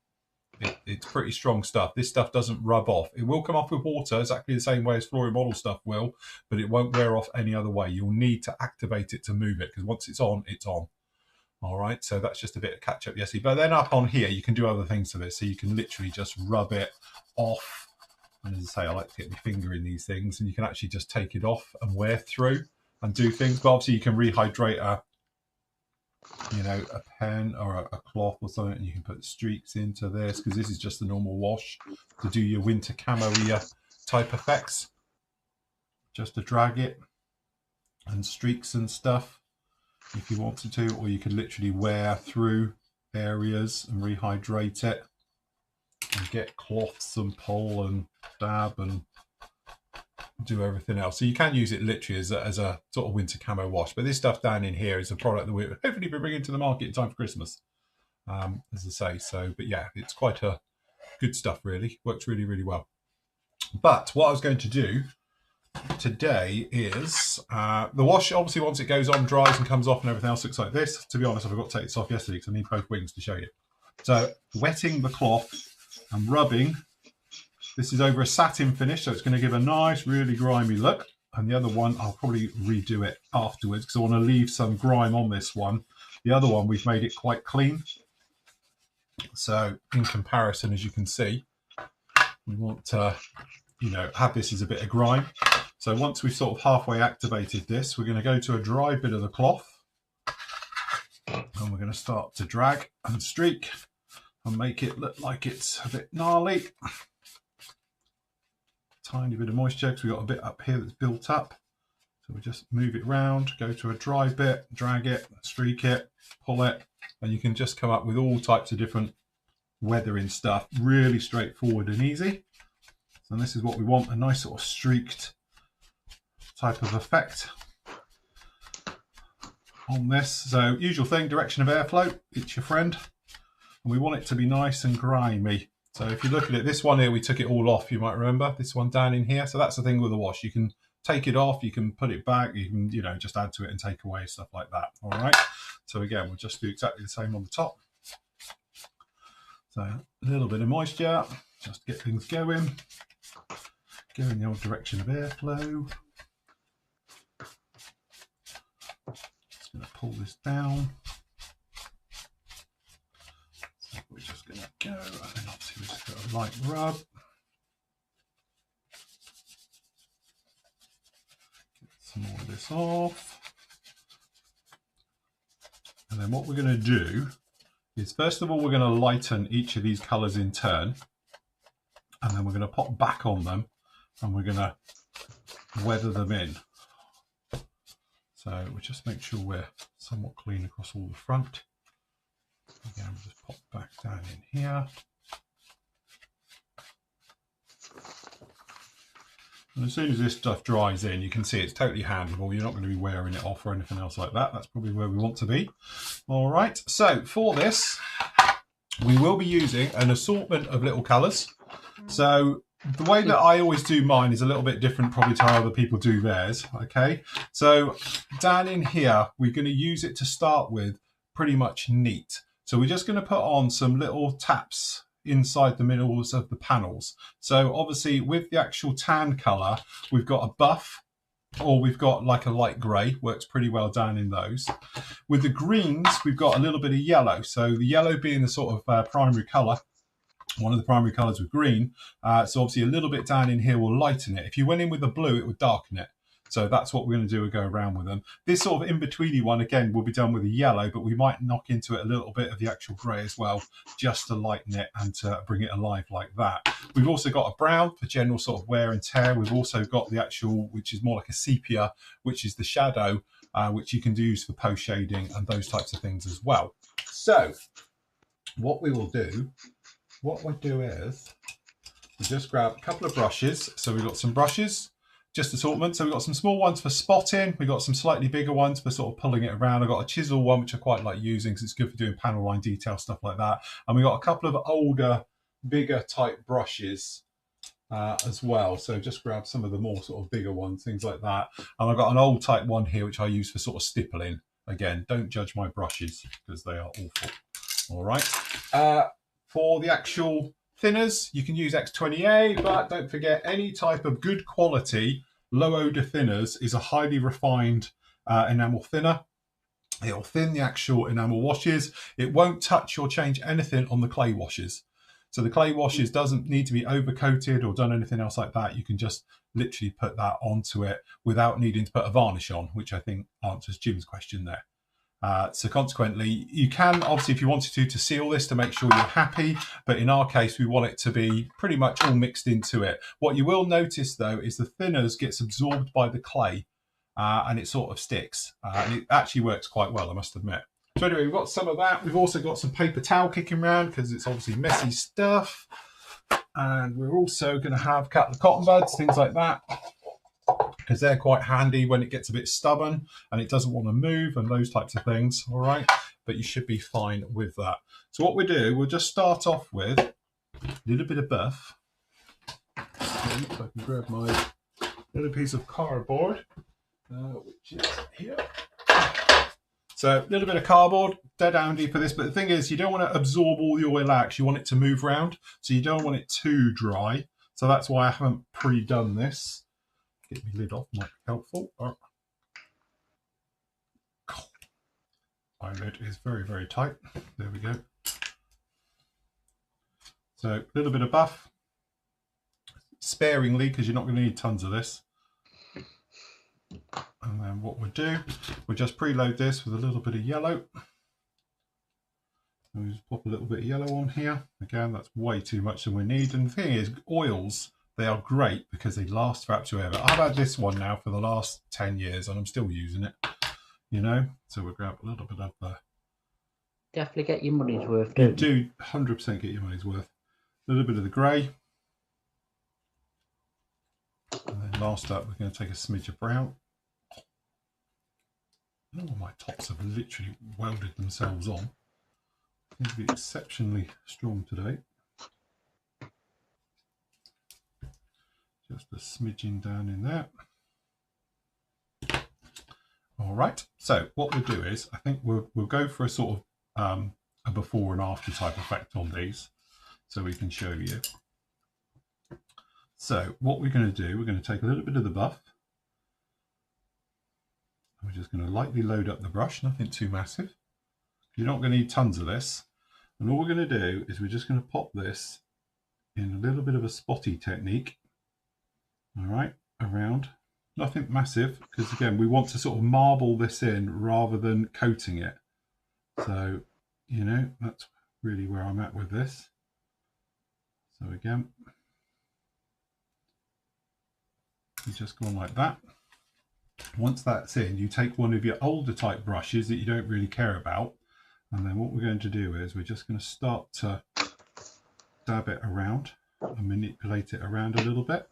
It's pretty strong stuff. This stuff doesn't rub off. It will come off with water exactly the same way as Flory Model stuff will, but it won't wear off any other way. You'll need to activate it to move it, because once it's on, it's on. All right, so that's just a bit of catch up yesterday. But then up on here, you can do other things to this. So you can literally just rub it off. And as I say, I like to get my finger in these things, and you can actually just take it off and wear through and do things. But obviously you can rehydrate you know, a pen or a cloth or something, and you can put streaks into this, because this is just a normal wash to do your winter camo type effects. Just to drag it and streaks and stuff if you wanted to, or you could literally wear through areas and rehydrate it and get cloths and pull and dab and do everything else. So you can use it literally as a sort of winter camo wash, but this stuff down in here is a product that we'll hopefully be bringing to the market in time for Christmas, as I say. So, but yeah, it's quite a good stuff, really. Works really, really well. But what I was going to do today is the wash, obviously once it goes on, dries and comes off and everything else looks like this. To be honest, I forgot to take this off yesterday because I need both wings to show you. So wetting the cloth and rubbing. This is over a satin finish, so it's going to give a nice, really grimy look. And the other one, I'll probably redo it afterwards because I want to leave some grime on this one. The other one, we've made it quite clean. So in comparison, as you can see, we want to, you know, have this as a bit of grime. So once we've sort of halfway activated this, we're going to go to a dry bit of the cloth. And we're going to start to drag and streak and make it look like it's a bit gnarly. Tiny bit of moisture because we've got a bit up here that's built up. So we just move it round, go to a dry bit, drag it, streak it, pull it, and you can just come up with all types of different weathering stuff. Really straightforward and easy. And this is what we want, a nice sort of streaked type of effect on this. So usual thing, direction of airflow, it's your friend. And we want it to be nice and grimy. So if you look at it, this one here, we took it all off, you might remember, this one down in here. So that's the thing with the wash. You can take it off, you can put it back, you can, you know, just add to it and take away, stuff like that. All right. So again, we'll just do exactly the same on the top. So a little bit of moisture, just to get things going. Go in the old direction of airflow. Just going to pull this down. So we're just going to go, and then obviously we just got a light rub. Get some more of this off. And then what we're going to do is, first of all, we're going to lighten each of these colours in turn. And then we're going to pop back on them and we're going to weather them in. So we'll just make sure we're somewhat clean across all the front. Again, we'll just pop back down in here. And as soon as this stuff dries in, you can see it's totally handleable. You're not going to be wearing it off or anything else like that. That's probably where we want to be. All right, so for this, we will be using an assortment of little colours. So the way that I always do mine is a little bit different probably to how other people do theirs, okay? So down in here, we're going to use it to start with pretty much neat. So we're just going to put on some little taps inside the middles of the panels. So obviously with the actual tan colour, we've got a buff, or we've got like a light grey, works pretty well down in those. With the greens, we've got a little bit of yellow. So the yellow being the sort of primary colour, one of the primary colours with green. So obviously a little bit down in here will lighten it. If you went in with the blue, it would darken it. So that's what we're going to do, we'll go around with them. This sort of in-betweeny one, again, will be done with a yellow, but we might knock into it a little bit of the actual grey as well, just to lighten it and to bring it alive like that. We've also got a brown for general sort of wear and tear. We've also got the actual, which is more like a sepia, which is the shadow, which you can use for post shading and those types of things as well. So what we will do, what we'll do is we'll just grab a couple of brushes. So we've got some brushes, just assortment. So we've got some small ones for spotting. We've got some slightly bigger ones for sort of pulling it around. I've got a chisel one, which I quite like using because it's good for doing panel line detail, stuff like that. And we've got a couple of older, bigger type brushes as well. So just grab some of the more sort of bigger ones, things like that. And I've got an old type one here, which I use for sort of stippling. Again, don't judge my brushes because they are awful. All right. For the actual thinners, you can use X20A, but don't forget any type of good quality low odor thinners is a highly refined enamel thinner. It'll thin the actual enamel washes. It won't touch or change anything on the clay washes. So the clay washes doesn't need to be overcoated or done anything else like that. You can just literally put that onto it without needing to put a varnish on, which I think answers Jim's question there. So consequently, you can, obviously, if you wanted to seal this to make sure you're happy, but in our case, we want it to be pretty much all mixed into it. What you will notice, though, is the thinners gets absorbed by the clay, and it sort of sticks. And it actually works quite well, I must admit. So anyway, we've got some of that. We've also got some paper towel kicking around because it's obviously messy stuff. And we're also going to have a couple of cotton buds, things like that, because they're quite handy when it gets a bit stubborn and it doesn't want to move and those types of things. All right, but you should be fine with that. So what we do, we'll just start off with a little bit of buff. If I can grab my little piece of cardboard, which is here. So a little bit of cardboard, dead handy for this. But the thing is, you don't want to absorb all the oil out. You want it to move around. So you don't want it too dry. So that's why I haven't pre-done this. Get my lid off, might be helpful. Oh. My lid is very, very tight. There we go. So a little bit of buff. Sparingly, because you're not going to need tons of this. And then what we'll do, we'll just preload this with a little bit of yellow. And we'll just pop a little bit of yellow on here. Again, that's way too much than we need. And the thing is, oils, they are great because they last for absolutely ever. I've had this one now for the last 10 years and I'm still using it, you know. So we'll grab a little bit of the... Definitely get your money's worth, You don't you? do 100% get your money's worth. A little bit of the grey. And then last up, we're going to take a smidge of brown. Oh, my tops have literally welded themselves on. Seem to be exceptionally strong today. Just a smidgen down in there. All right. So what we'll do is, I think we'll go for a sort of a before and after type effect on these, so we can show you. So what we're going to do, we're going to take a little bit of the buff. We're just going to lightly load up the brush, nothing too massive. You're not going to need tons of this. And all we're going to do is we're just going to pop this in a little bit of a spotty technique. All right, around. Nothing massive, because again, we want to sort of marble this in rather than coating it. So, you know, that's really where I'm at with this. So again, you just go on like that. Once that's in, you take one of your older type brushes that you don't really care about, and then what we're going to do is we're just going to start to dab it around and manipulate it around a little bit.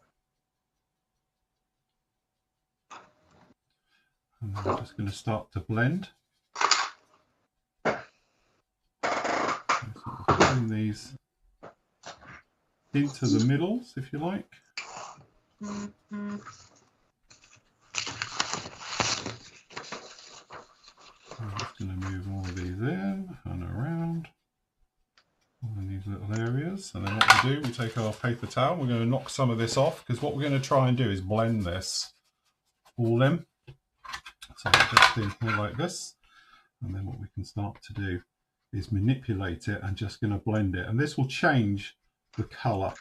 And then we're just going to start to blend. Sort of blend these into the middles, if you like. I'm just going to move all of these in and around all in these little areas. And then what we do, we take our paper towel, we're going to knock some of this off, because what we're going to try and do is blend this all in. So just in here like this. And then what we can start to do is manipulate it and just going to blend it. And this will change the colour.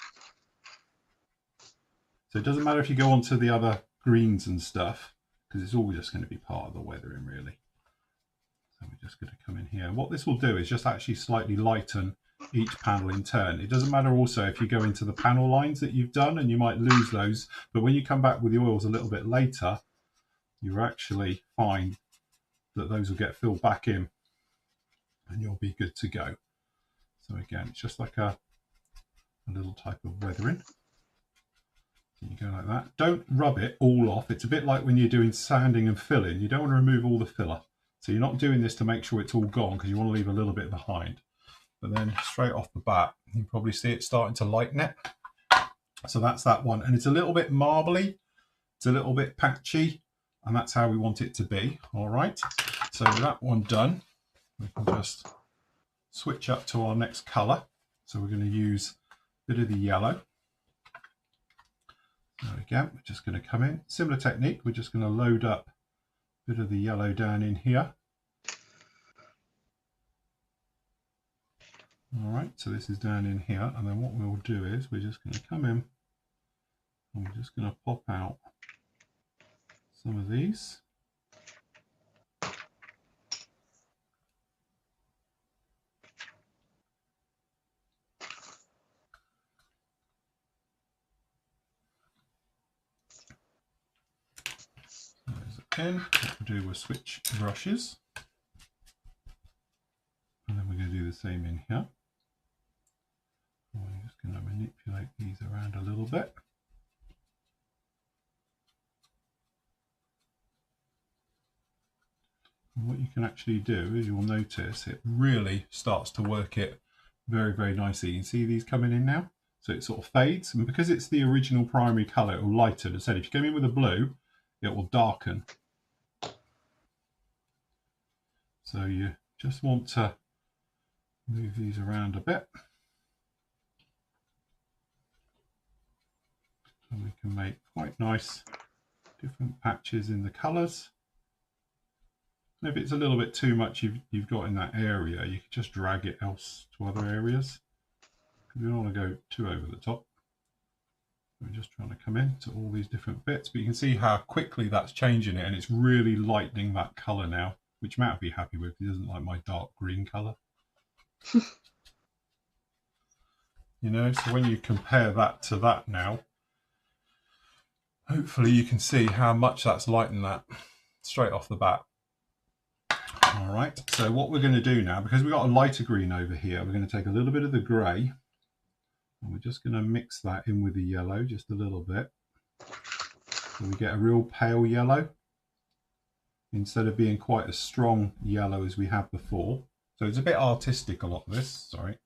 So it doesn't matter if you go on to the other greens and stuff, because it's all just going to be part of the weathering really. So we're just going to come in here. And what this will do is just actually slightly lighten each panel in turn. It doesn't matter also if you go into the panel lines that you've done, and you might lose those, but when you come back with the oils a little bit later, you actually find that those will get filled back in and you'll be good to go. So again, it's just like a little type of weathering. So you go like that. Don't rub it all off. It's a bit like when you're doing sanding and filling. You don't want to remove all the filler. So you're not doing this to make sure it's all gone, because you want to leave a little bit behind. But then straight off the bat, you can probably see it starting to lighten it. So that's that one. And it's a little bit marbly. It's a little bit patchy. And that's how we want it to be. All right. So with that one done, we can just switch up to our next colour. So we're going to use a bit of the yellow. So again, we're just going to come in. Similar technique. We're just going to load up a bit of the yellow down in here. All right. So this is down in here. And then what we'll do is we're just going to come in and we're just going to pop out some of these. in, what we'll do, we'll switch brushes. And then we're going to do the same in here. I'm just going to manipulate these around a little bit. And what you can actually do is you'll notice it really starts to work it very, very nicely. You can see these coming in now. So it sort of fades. And because it's the original primary colour, it will lighten. As I said, if you come in with a blue, it will darken. So you just want to move these around a bit. And we can make quite nice different patches in the colours. And if it's a little bit too much you've got in that area, you can just drag it else to other areas. Because we don't want to go too over the top. We're just trying to come in to all these different bits, but you can see how quickly that's changing it, and it's really lightening that colour now, which Matt will be happy with. He doesn't like my dark green colour. You know, so when you compare that to that now, hopefully you can see how much that's lightened that straight off the bat. All right, so what we're going to do now, because we've got a lighter green over here, we're going to take a little bit of the grey, and we're just going to mix that in with the yellow just a little bit. So we get a real pale yellow, instead of being quite a strong yellow as we had before. So it's a bit artistic, a lot of this, sorry.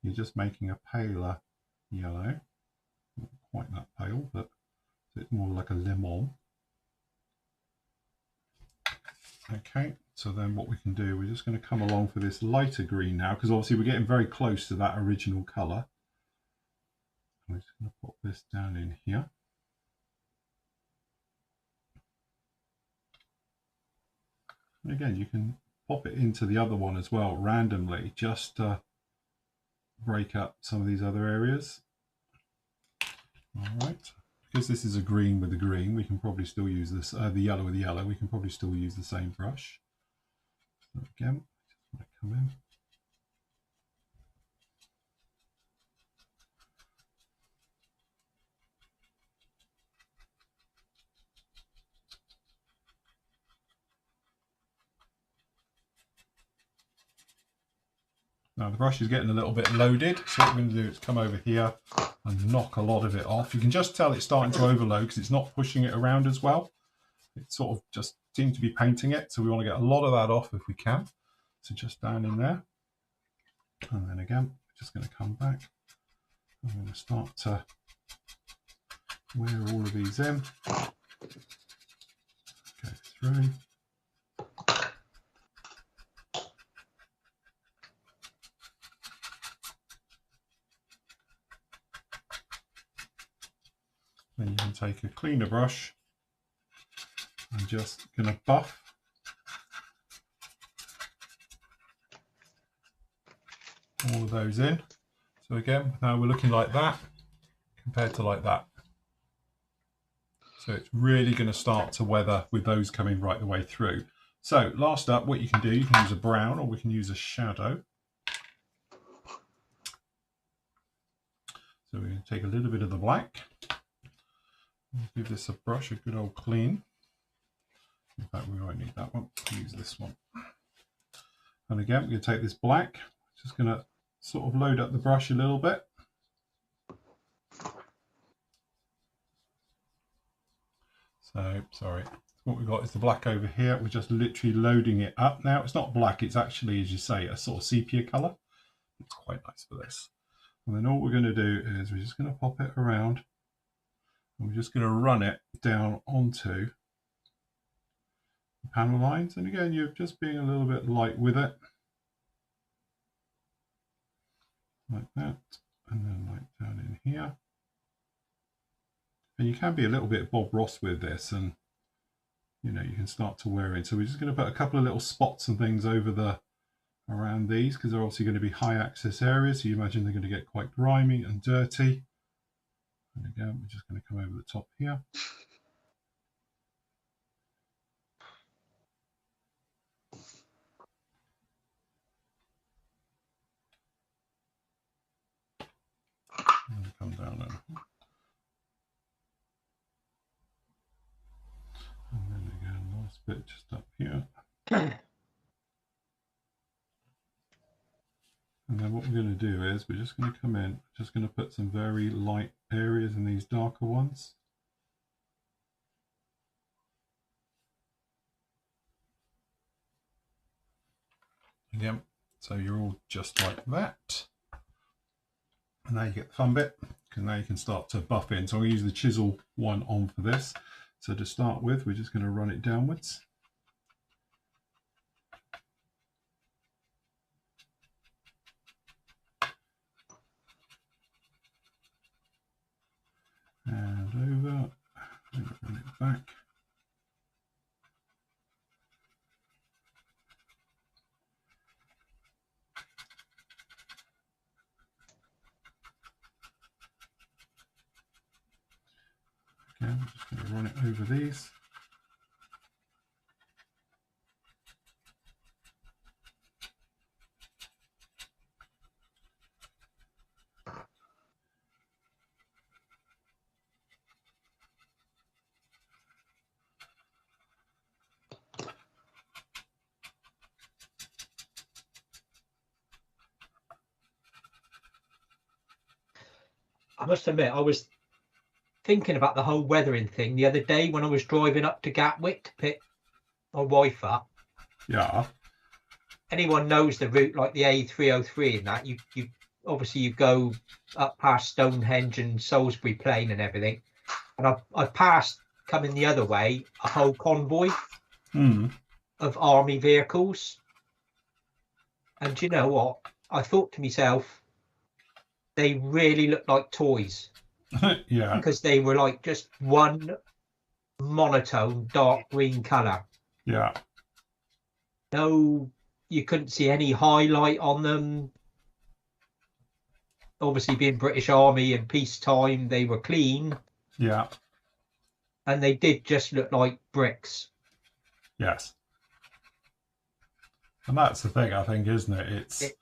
You're just making a paler yellow. Not quite that pale, but it's more like a lemon. Okay, so then what we can do, we're just going to come along for this lighter green now, because obviously we're getting very close to that original colour. I'm just going to put this down in here. And again, you can pop it into the other one as well randomly, just to break up some of these other areas. All right, because this is a green with a green, we can probably still use this, the yellow with the yellow, we can probably still use the same brush. So again, just want to come in. Now the brush is getting a little bit loaded, so what we're going to do is come over here and knock a lot of it off. You can just tell it's starting to overload because it's not pushing it around as well. It sort of just seems to be painting it, so we want to get a lot of that off if we can. So just down in there. And then again, just going to come back. I'm going to start to wear all of these in. Go through. Then you can take a cleaner brush and just going to buff all of those in. So again, now we're looking like that compared to like that. So it's really going to start to weather with those coming right the way through. So last up, what you can do, you can use a brown or we can use a shadow. So we're going to take a little bit of the black. Give this a brush, a good old clean. In fact, we won't need that one. We'll use this one. And again, we're going to take this black. Just going to sort of load up the brush a little bit. So, sorry. What we've got is the black over here. We're just literally loading it up. Now, it's not black. It's actually, as you say, a sort of sepia colour. It's quite nice for this. And then all we're going to do is we're just going to pop it around. And we're just going to run it down onto the panel lines. And again, you're just being a little bit light with it. Like that. And then like down in here. And you can be a little bit Bob Ross with this, and you know, you can start to wear in. So we're just going to put a couple of little spots and things over around these, because they're obviously going to be high access areas. So you imagine they're going to get quite grimy and dirty. And again, we're just going to come over the top here. And come down and then again bit just up here. And then what we're going to do is we're just going to come in, just going to put some very light areas in these darker ones. Again, so you're all just like that. And now you get the fun bit, because now you can start to buff in. So I'm going to use the chisel one on for this. So to start with, we're just going to run it downwards. And over, and run it back. Okay, I'm just going to run it over these. I must admit, I was thinking about the whole weathering thing the other day when I was driving up to Gatwick to pick my wife up. Yeah. Anyone knows the route, like the A303 and that, you obviously you go up past Stonehenge and Salisbury Plain and everything. And I passed, coming the other way, a whole convoy of army vehicles. And do you know what? I thought to myself, they really look like toys. Yeah. Because they were like just one monotone dark green colour. Yeah. No, you couldn't see any highlight on them. Obviously, being British Army and peacetime, they were clean. Yeah. And they did just look like bricks. Yes. And that's the thing, I think, isn't it?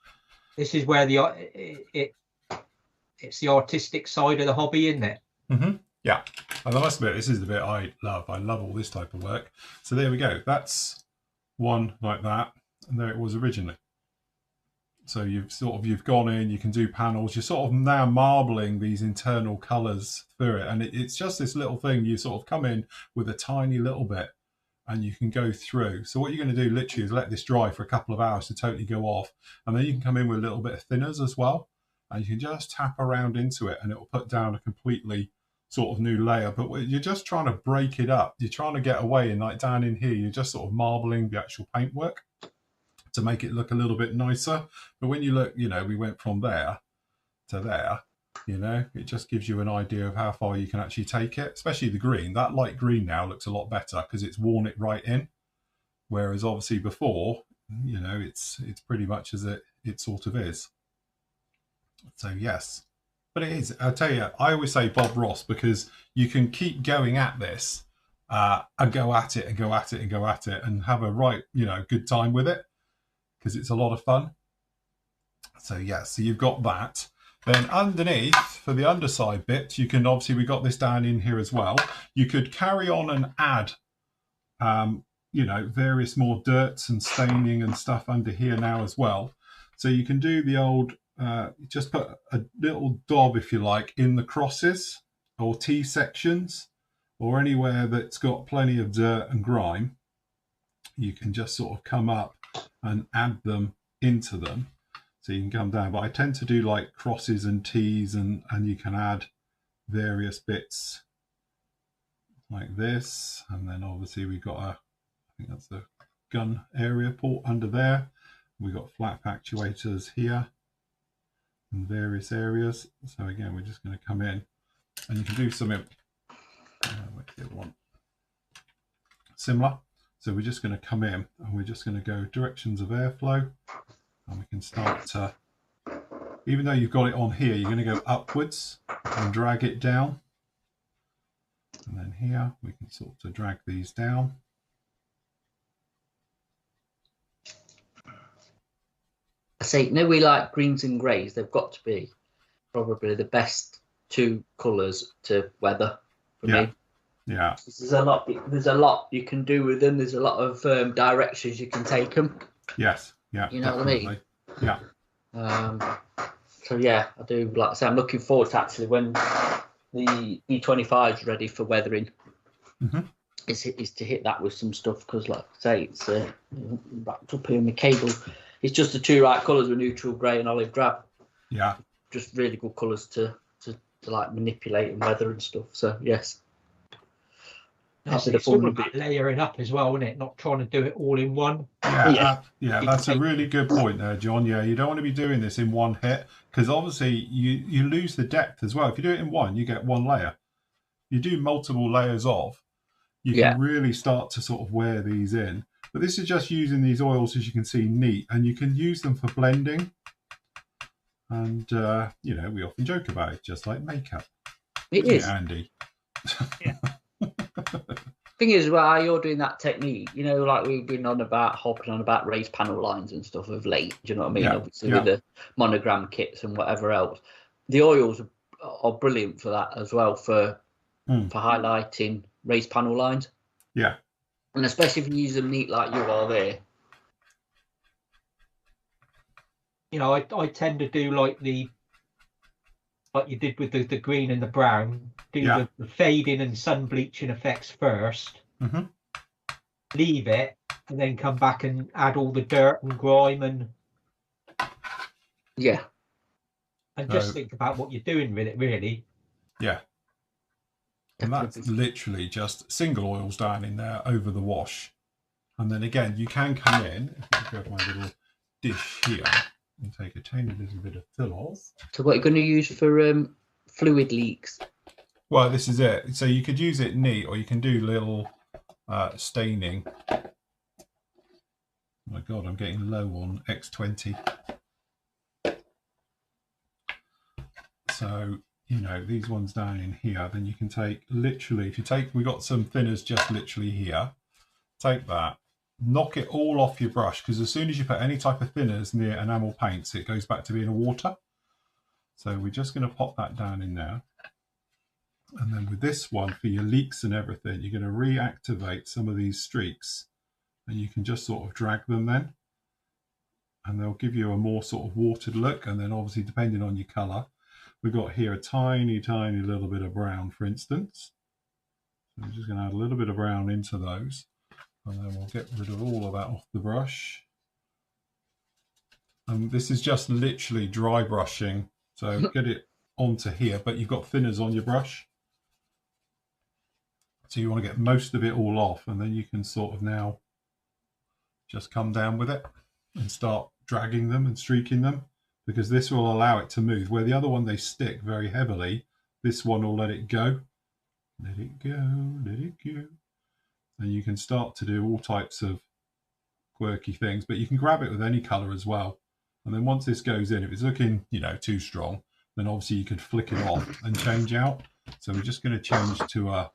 This is where it's the artistic side of the hobby, isn't it? Yeah. And I must admit, this is the bit I love. I love all this type of work. So there we go. That's one like that. And there it was originally. So you've gone in, you can do panels. You're sort of now marbling these internal colours through it. And it's just this little thing. You sort of come in with a tiny little bit and you can go through. So what you're going to do literally is let this dry for a couple of hours to totally go off. And then you can come in with a little bit of thinners as well. And you can just tap around into it and it will put down a completely sort of new layer. But you're just trying to break it up. You're trying to get away, and like down in here, you're just sort of marbling the actual paintwork to make it look a little bit nicer. But when you look, we went from there to there, it just gives you an idea of how far you can actually take it, especially the green. That light green now looks a lot better because it's worn it right in. Whereas obviously before, it's pretty much as it sort of is. So yes, but it is. I'll tell you, I always say Bob Ross because you can keep going at this and go at it and go at it and go at it and have a right, good time with it because it's a lot of fun. So yeah, so you've got that. Then underneath for the underside bit, you can obviously, we got this down in here as well. You could carry on and add, various more dirts and staining and stuff under here now as well. So you can do the old. Just put a little daub, if you like, in the crosses or T sections or anywhere that's got plenty of dirt and grime. You can just sort of come up and add them into them. So you can come down. But I tend to do like crosses and T's and you can add various bits like this. And then obviously we've got I think that's the gun area port under there. We've got flap actuators here. In various areas. So again, we're just going to come in and you can do something similar. So we're just going to come in and we're just going to go directions of airflow and we can start to, even though you've got it on here, you're going to go upwards and drag it down. And then here we can sort of drag these down. I say, we like greens and greys. They've got to be probably the best two colours to weather for me. Yeah. There's a lot. There's a lot you can do with them. There's a lot of directions you can take them. Yes. Yeah. You know definitely. what I mean? Yeah. So yeah, I do. Like I say, I'm looking forward to actually when the E25 is ready for weathering. Mm-hmm. Is to hit that with some stuff, because like I say, it's wrapped up here in the cable. It's just the two right colours with neutral grey and olive drab. Yeah. Just really good colours to like manipulate and weather and stuff. So yes. It's all about layering up as well, isn't it? Not trying to do it all in one. Yeah, that's a really good point there, John. Yeah, you don't want to be doing this in one hit, because obviously you lose the depth as well. If you do it in one, you get one layer. You do multiple layers of, you can really start to sort of wear these in. But this is just using these oils, as you can see, neat, and you can use them for blending. And you know, we often joke about it, just like makeup. It is, Andy. Yeah. Thing is, while you're doing that technique, you know, like we've been hopping on about raised panel lines and stuff of late. Do you know what I mean? Obviously, with the monogram kits and whatever else, the oils are brilliant for that as well, for highlighting raised panel lines. Yeah, and especially if you use them neat like you are there. You know, I tend to do like you did with the green and the brown. Do the fading and sun bleaching effects first. Mm-hmm. Leave it, and then come back and add all the dirt and grime and just think about what you're doing with it, really. Yeah. And that's literally just single oils down in there over the wash. And then again, you can come in, if I grab my little dish here, and take a tiny little bit of fill-off. So what are you going to use for fluid leaks? Well, this is it. So you could use it neat, or you can do little staining. Oh my God, I'm getting low on X20. So, you know, these ones down in here, then you can take literally, we got some thinners just literally here. Take that, knock it all off your brush, because as soon as you put any type of thinners near enamel paints, it goes back to being a water. So we're just going to pop that down in there. And then with this one, for your leaks and everything, you're going to reactivate some of these streaks, and you can just sort of drag them then. And they'll give you a more sort of watered look. And then obviously, depending on your colour, we've got here a tiny, tiny little bit of brown, for instance. So I'm just going to add a little bit of brown into those. And then we'll get rid of all of that off the brush. And this is just literally dry brushing. So get it onto here, but you've got thinners on your brush. So you want to get most of it all off, and then you can sort of now just come down with it and start dragging them and streaking them, because this will allow it to move. Where the other one, they stick very heavily, this one will let it go. Let it go, let it go. And you can start to do all types of quirky things, but you can grab it with any colour as well. And then once this goes in, if it's looking, you know, too strong, then obviously you could flick it off and change out. So we're just going to change to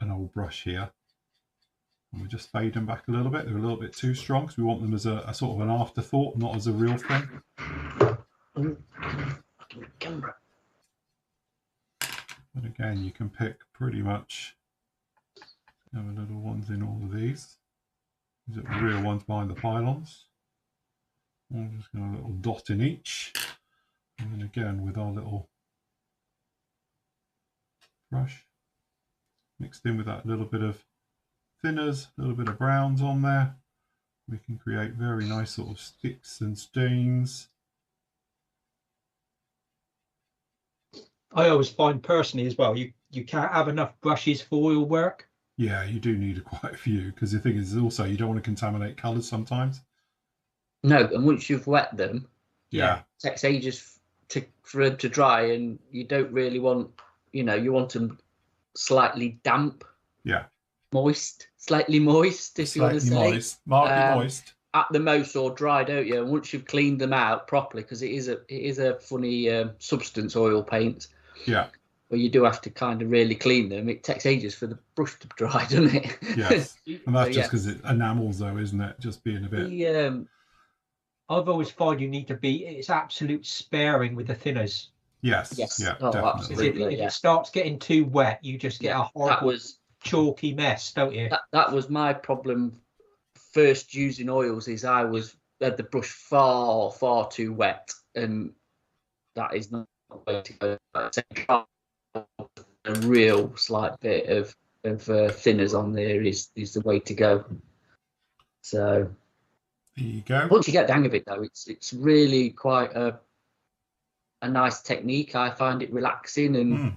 an old brush here. And we'll just fade them back a little bit. They're a little bit too strong, because we want them as a sort of an afterthought, not as a real thing. But again, you can pick pretty much the little ones in all of these. These are the real ones behind the pylons. I'm just going to a little dot in each. And then again, with our little brush, mixed in with that little bit of thinners, a little bit of browns on there, we can create very nice sort of sticks and stains. I always find personally as well, you can't have enough brushes for oil work. Yeah, you do need quite a few, because the thing is also you don't want to contaminate colours sometimes. No, and once you've wet them, it takes ages for them to dry, and you don't really want, you know, you want them slightly damp. Yeah. Moist, slightly moist, if slightly you want to say. Moist, mildly moist. At the most, or dry, don't you? And once you've cleaned them out properly, because it is a funny substance, oil paint. Yeah. But you do have to kind of really clean them. It takes ages for the brush to dry, doesn't it? Yes. And that's just because it enamels, though, isn't it? Just being a bit. I've always found you need to be, it's absolute sparing with the thinners. Yes. Yes. Yeah, Oh, definitely. absolutely. If it starts getting too wet, you just get a That horrible was chalky mess, don't you? that was my problem first using oils. Is I had the brush far too wet, and that is not the way to go. A real slight bit of thinners on there is the way to go. So There you go. once you get the hang of it, though, it's really quite a nice technique. I find it relaxing and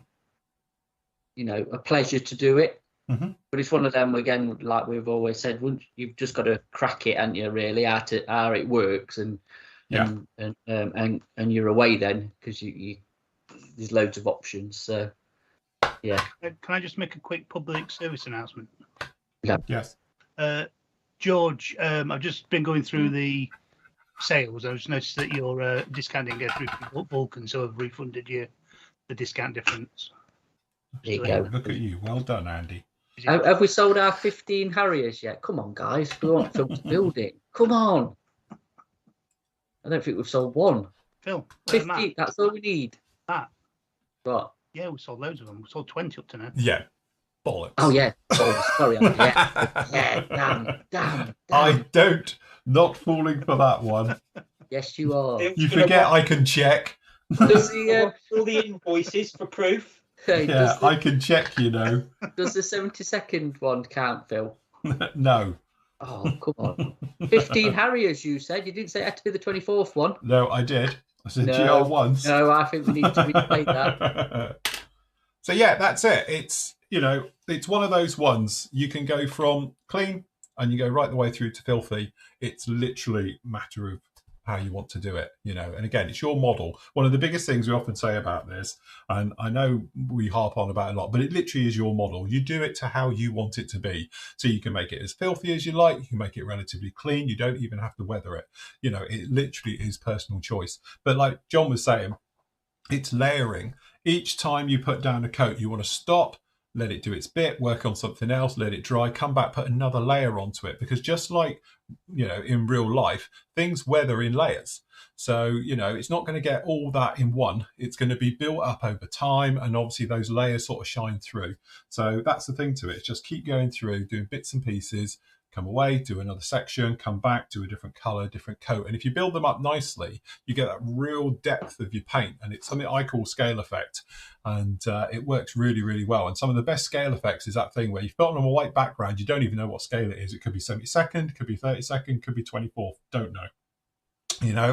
a pleasure to do it. Mm-hmm. But it's one of them, again, like we've always said, you've just got to crack it, haven't you, really, how it works, and you're away then, because you there's loads of options. So yeah. Can I just make a quick public service announcement? Yeah. Yes. George, I've just been going through the sales. I just noticed that your discount didn't go through to Vulcan, so I've refunded you the discount difference. There you go. Look at you. Well done, Andy. Have we sold our 15 Harriers yet? Come on, guys. We want Phil to build it. Come on. I don't think we've sold one. Phil, 50, that's all we need. Matt. What? Yeah, we sold loads of them. We sold 20 up to now. Yeah. Bollocks. Oh, yeah. Oh, sorry. Yeah. Damn. I don't. Not falling for that one. Yes, you are. You forget I can check. Does the, all the invoices for proof. Yeah, I can check, Does the 72nd one count, Phil? No. Oh, come on. 15 Harriers, you said. You didn't say it had to be the 24th one. No, I did. I said No. GR once. No, I think we need to replay that. So yeah, that's it. It's it's one of those ones you can go from clean and you go right the way through to filthy. It's literally a matter of how you want to do it, and again, it's your model. One of the biggest things we often say about this, and I know we harp on about it a lot, but it literally is your model. You do it to how you want it to be. So you can make it as filthy as you like, you can make it relatively clean, you don't even have to weather it. It literally is personal choice. But like John was saying, it's layering. Each time you put down a coat, you want to stop, let it do its bit, work on something else, let it dry, come back, put another layer onto it. Because just like, in real life, things weather in layers. So, it's not going to get all that in one. It's going to be built up over time. And obviously those layers sort of shine through. So that's the thing to it. It's just keep going through, doing bits and pieces, come away, do another section, come back, do a different color, different coat. And if you build them up nicely, you get that real depth of your paint. And it's something I call scale effect. And it works really, really well. And some of the best scale effects is that thing where you've got on a white background, you don't even know what scale it is. It could be 72nd, could be 32nd, could be 24th, don't know.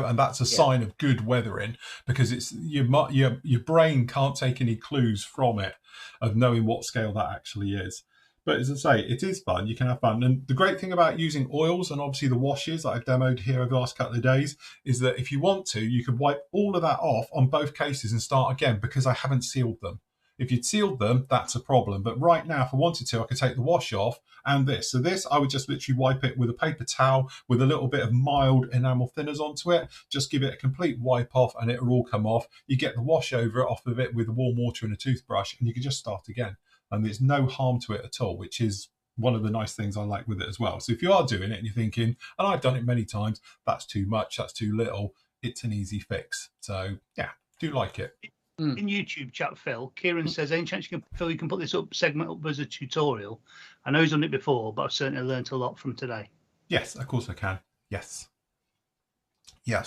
And that's a sign of good weathering, because it's your brain can't take any clues from it of knowing what scale that actually is. But as I say, it is fun. You can have fun. And the great thing about using oils and obviously the washes that I've demoed here over the last couple of days is that if you want to, you could wipe all of that off on both cases and start again, because I haven't sealed them. If you'd sealed them, that's a problem. But right now, if I wanted to, I could take the wash off and this. So this, I would just literally wipe it with a paper towel with a little bit of mild enamel thinners onto it. Just give it a complete wipe off and it'll all come off. You get the wash over it off of it with warm water and a toothbrush, and you can just start again. And there's no harm to it at all, which is one of the nice things I like with it as well. So if you are doing it and you're thinking, and I've done it many times, that's too much, that's too little, it's an easy fix. So yeah, do like it. In YouTube chat, Phil, Kieran says, any chance you can put this segment up as a tutorial? I know he's done it before, but I've certainly learned a lot from today. Yes, of course I can. Yes,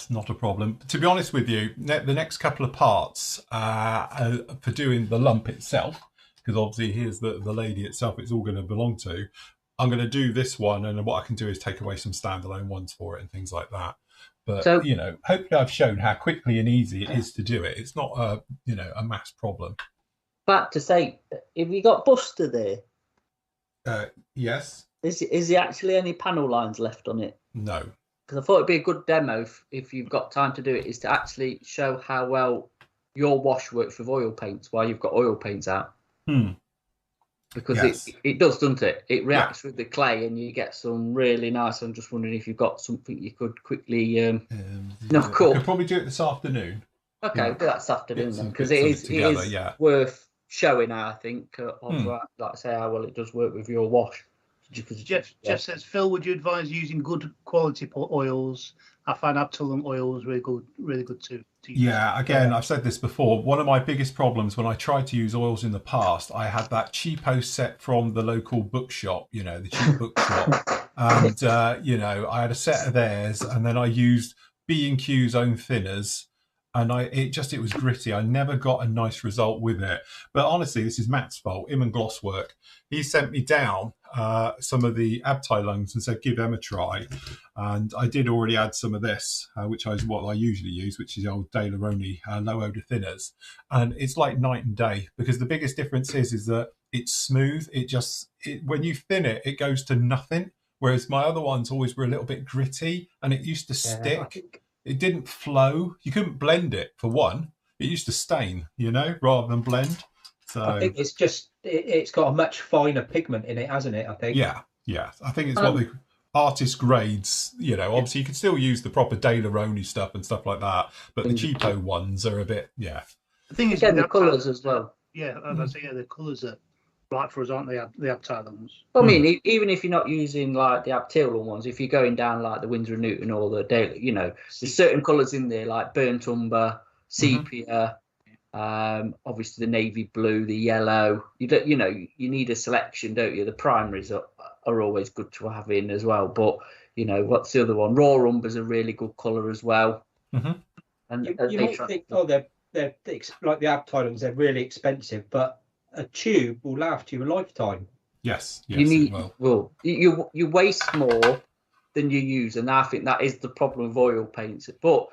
not a problem. To be honest with you, the next couple of parts for doing the lump itself, because obviously here's the lady itself it's all going to belong to. I'm going to do this one, and what I can do is take away some standalone ones for it and things like that. But, hopefully I've shown how quickly and easy it is to do it. It's not a mass problem. But to say, have you got Buster there? Yes. Is there actually any panel lines left on it? No. Because I thought it'd be a good demo, if you've got time to do it, is to actually show how well your wash works with oil paints while you've got oil paints out. Because it does, doesn't it? It reacts with the clay and you get some really nice. I'm just wondering if you've got something you could quickly knock up. I could probably do it this afternoon. Okay, we'll do that this afternoon then, because it is worth showing, I think, like I say, how well it does work with your wash. Jeff says, Phil, would you advise using good quality oils I find Absalom oils really good to use. Yeah, again, I've said this before. One of my biggest problems when I tried to use oils in the past, I had that cheapo set from the local bookshop, the cheap bookshop. And, I had a set of theirs, and then I used B&Q's own thinners, and it was gritty. I never got a nice result with it. But honestly, this is Matt's fault, him and Glosswork. He sent me down some of the Abteilungs and said, give them a try. And I did already add some of this, which is what I usually use, which is the old De Laroni low odor thinners. And it's like night and day, because the biggest difference is that it's smooth. When you thin it, it goes to nothing. Whereas my other ones always were a little bit gritty, and it used to stick. It didn't flow. You couldn't blend it, for one. It used to stain, rather than blend. So I think it's got a much finer pigment in it, hasn't it? I think. Yeah. I think it's what the artist grades. Obviously you can still use the proper De Laroni stuff and stuff like that, but the cheapo ones are a bit. Yeah. The thing is, again, the colours as well. Yeah, as I say, the colours are right for us, aren't they? The Abteilungs. I mean, even if you're not using like the Abteilung ones, if you're going down like the Windsor and Newton or the daily, there's certain colours in there like burnt umber, sepia, obviously the navy blue, the yellow. You need a selection, don't you? The primaries are always good to have in as well. But what's the other one? Raw umber's a really good colour as well. Mm-hmm. And you might think, they're like the Abteilungs, they're really expensive, but a tube will last you a lifetime. Yes, you waste more than you use, and I think that is the problem with oil paints. But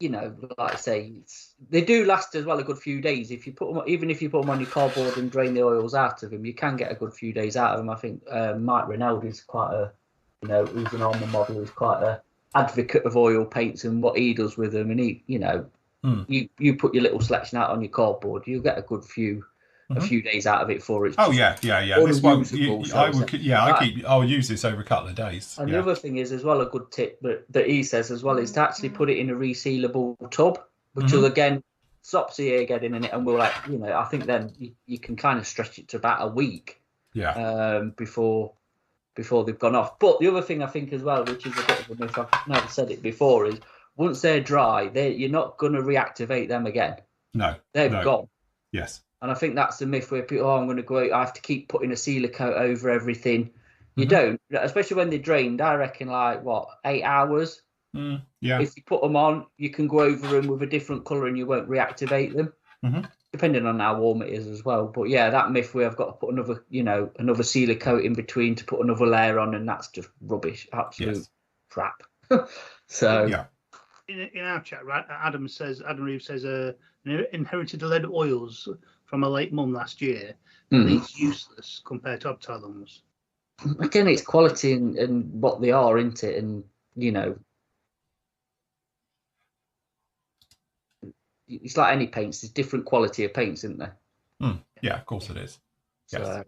like I say, they do last as well a good few days. If you put them, even if you put them on your cardboard and drain the oils out of them, you can get a good few days out of them. I think Mike Rinaldi is quite a, who's an armour model, who's quite a advocate of oil paints and what he does with them, and he, you put your little selection out on your cardboard, you'll get a good few days out of it for it. Yeah. This one, I'll use this over a couple of days. And the other thing is as well, a good tip that he says as well is to actually put it in a resealable tub, which will again stops the air getting in it, and will I think then you can kind of stretch it to about a week. Before they've gone off. But the other thing I think as well, which is a bit of a myth, I've never said it before, is once they're dry, you're not going to reactivate them again. No. They've gone. Yes. And I think that's the myth where people, I'm going to go out, I have to keep putting a sealer coat over everything. You don't, especially when they're drained. I reckon 8 hours. If you put them on, you can go over them with a different colour and you won't reactivate them. Depending on how warm it is as well. But yeah, that myth where I've got to put another sealer coat in between to put another layer on, and that's just rubbish, absolute crap. So in our chat, right, Adam Reeves says inherited lead oils from a late mum last year, and it's useless compared to Abteilungs. Again, it's quality and what they are, isn't it? And it's like any paints. There's different quality of paints, isn't there? Yeah, of course it is. Yes. So,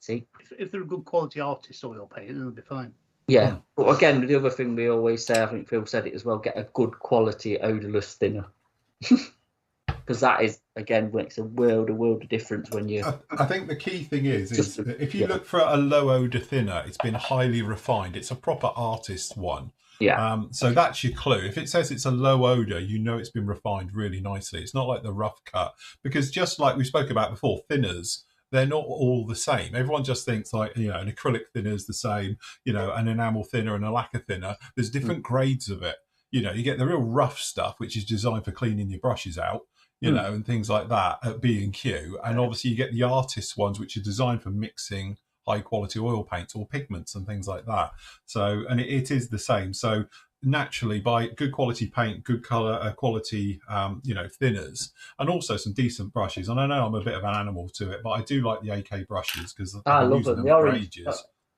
see, if they're a good quality artist oil paint, then they'll be fine. Yeah, but again, the other thing we always say, I think Phil said it as well, get a good quality odourless thinner. Because that is, again, makes a world of difference when you... I think the key thing is if you look for a low odour thinner, it's been highly refined. It's a proper artist one. Yeah. So that's your clue. If it says it's a low odour, it's been refined really nicely. It's not like the rough cut. Because just like we spoke about before, thinners, they're not all the same. Everyone just thinks an acrylic thinner is the same, an enamel thinner and a lacquer thinner. There's different grades of it. You get the real rough stuff, which is designed for cleaning your brushes out, and things like that at B&Q. And obviously you get the artist ones, which are designed for mixing high quality oil paints or pigments and things like that. So, and it is the same. So naturally, by good quality paint, good color quality, thinners, and also some decent brushes. And I know I'm a bit of an animal to it, but I do like the AK brushes because I love them. The orange,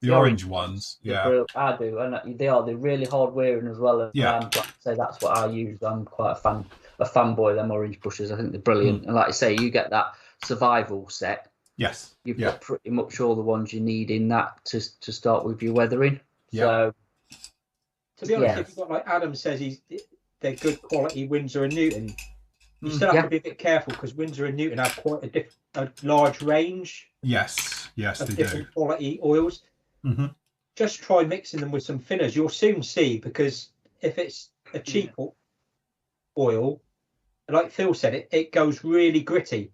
the orange ones, I do, and they're really hard wearing as well. Like I say, that's what I use. I'm quite a fanboy of them orange brushes. I think they're brilliant. And like I say, you get that survival set. Yes, you've got pretty much all the ones you need in that to start with your weathering. So, to be honest, if you've got, like Adam says, they're good quality Windsor and Newton, you still have to be a bit careful because Windsor and Newton have quite a large range. Yes, of they different do. quality oils. just try mixing them with some thinners. You'll soon see, because if it's a cheap oil, like Phil said, it goes really gritty.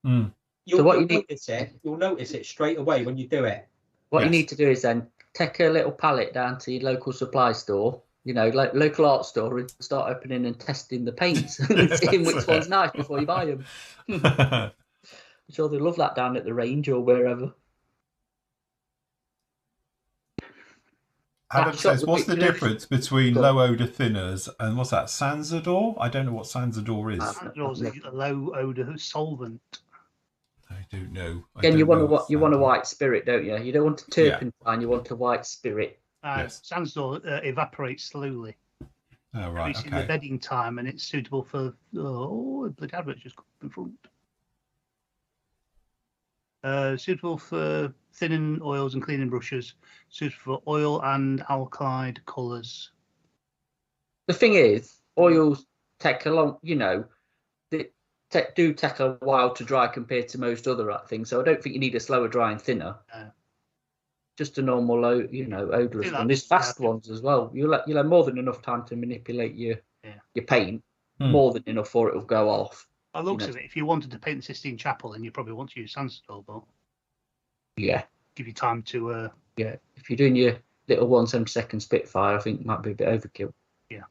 So You'll notice it straight away when you do it. What you need to do is then take a little pallet down to your local supply store, like local art store, and start opening and testing the paints and seeing which one's nice before you buy them. I'm sure they love that down at the range or wherever. Adam says, what's the difference between low odour thinners and what's that, Sansador? I don't know what Sansador is. Sansador is a low odour solvent. I don't know. Again, you want a white spirit, don't you? You don't want a turpentine. You want a white spirit. Yes. Sansador evaporates slowly. Oh, right. Increasing the bedding time, and it's suitable for. Oh, the advert's just come in front. Suitable for thinning oils and cleaning brushes. Suitable for oil and alkyd colours. The thing is, oils take a long, do take a while to dry compared to most other things. So I don't think you need a slower drying thinner. Just a normal, odorless one. There's fast ones as well. You'll have more than enough time to manipulate your paint. More than enough for it will go off. By the looks of it, if you wanted to paint the Sistine Chapel, then you probably want to use Sansador, but give you time to. If you're doing your little 1/72 Spitfire, I think it might be a bit overkill. Yeah.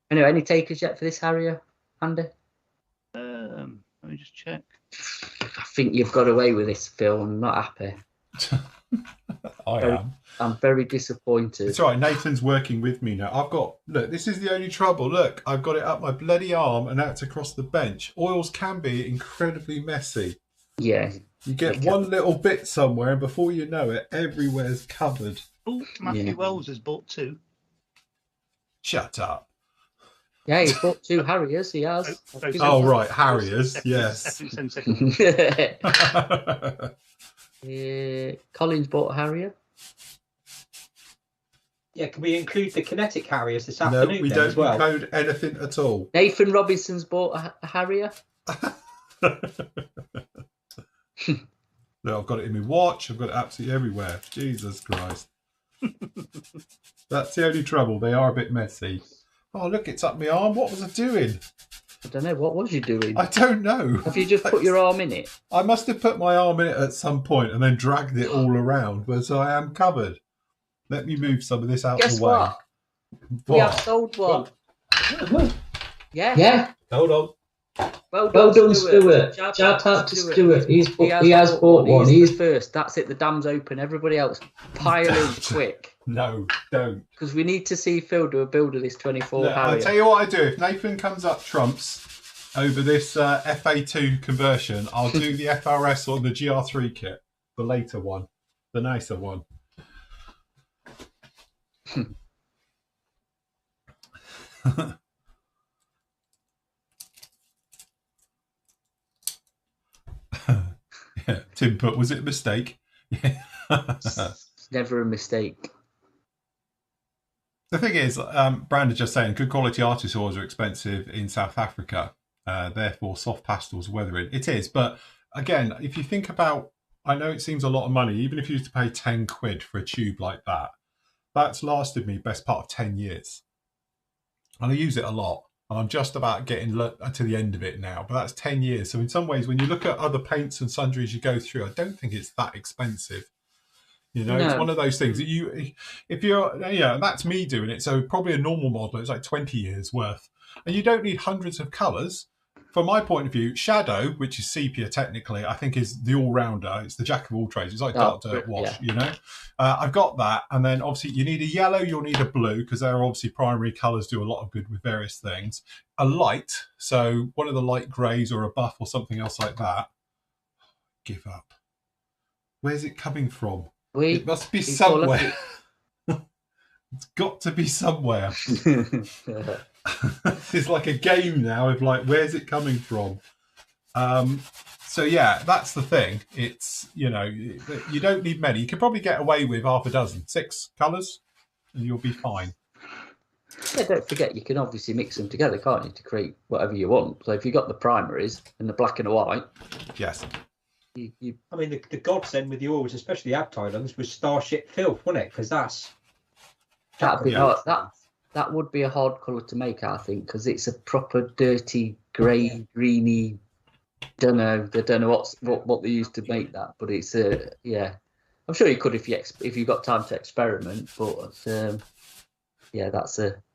Anyway, any takers yet for this Harrier, Andy? Let me just check. I think you've got away with this, Phil. I'm not happy. I'm very disappointed. It's all right. Nathan's working with me now. Look, this is the only trouble. Look, I've got it up my bloody arm and now it's across the bench. Oils can be incredibly messy. Yeah. You get one little bit somewhere and before you know it, everywhere's covered. Oh, Matthew Wells has bought 2. Shut up. Yeah, he's bought 2 Harriers. He has. Oh, right. Harriers. Yes. Colin's bought a Harrier. Yeah, can we include the kinetic Harriers this afternoon? No, we don't code anything at all. Nathan Robinson's bought a Harrier. No, I've got it in my watch. I've got it absolutely everywhere. Jesus Christ. That's the only trouble. They are a bit messy. Oh, look, it's up my arm. What was I doing? I don't know. What was you doing? I don't know. Have you just put your arm in it? I must have put my arm in it at some point and then dragged it all around, but I am covered. Let me move some of this out of the way. Guess what? We have sold one. Yeah. Hold on. Well done, Stuart. Shout out to Stuart. He has bought one. He's the first. That's it. The dam's open. Everybody else pile in quick. No, don't. Because we need to see Phil do a build of this 24 Harrier. I'll tell you what I do. If Nathan comes up trumps over this FA2 conversion, I'll do the FRS or the GR3 kit. The later one. The nicer one. Yeah, Tim put, was it a mistake? Yeah. It's never a mistake. The thing is, Brandon just saying, good quality artist oils are expensive in South Africa. Therefore, soft pastels weathering. It is, but again, if you think about, I know it seems a lot of money, even if you used to pay 10 quid for a tube like that, that's lasted me best part of 10 years. And I use it a lot. And I'm just about getting to the end of it now, but that's 10 years. So in some ways, when you look at other paints and sundries you go through, I don't think it's that expensive. You know, It's one of those things that that's me doing it. So probably a normal model, it's like 20 years worth. And you don't need hundreds of colours. From my point of view, Shadow, which is sepia technically, I think is the all-rounder. It's the jack of all trades. It's like dark dirt wash, you know. I've got that. And then obviously you need a yellow, you'll need a blue, because they're obviously primary colours do a lot of good with various things. A light, so one of the light greys or a buff or something else like that. Give up. Where's it coming from? It must be somewhere. It's got to be somewhere. It's like a game now of like, where's it coming from? So yeah, that's the thing. It's, you don't need many. You can probably get away with half a dozen, 6 colours, and you'll be fine. Yeah, don't forget, you can obviously mix them together, can't you, to create whatever you want. So if you've got the primaries and the black and the white. Yes. I mean, the godsend with the oils, especially the Abteilungs, was Starship Filth, wasn't it? Because that'd be Yeah. that would be a hard colour to make, I think, because it's a proper dirty grey, greeny. Don't know what they used to make that, but it's yeah. I'm sure you could if you got time to experiment, but yeah,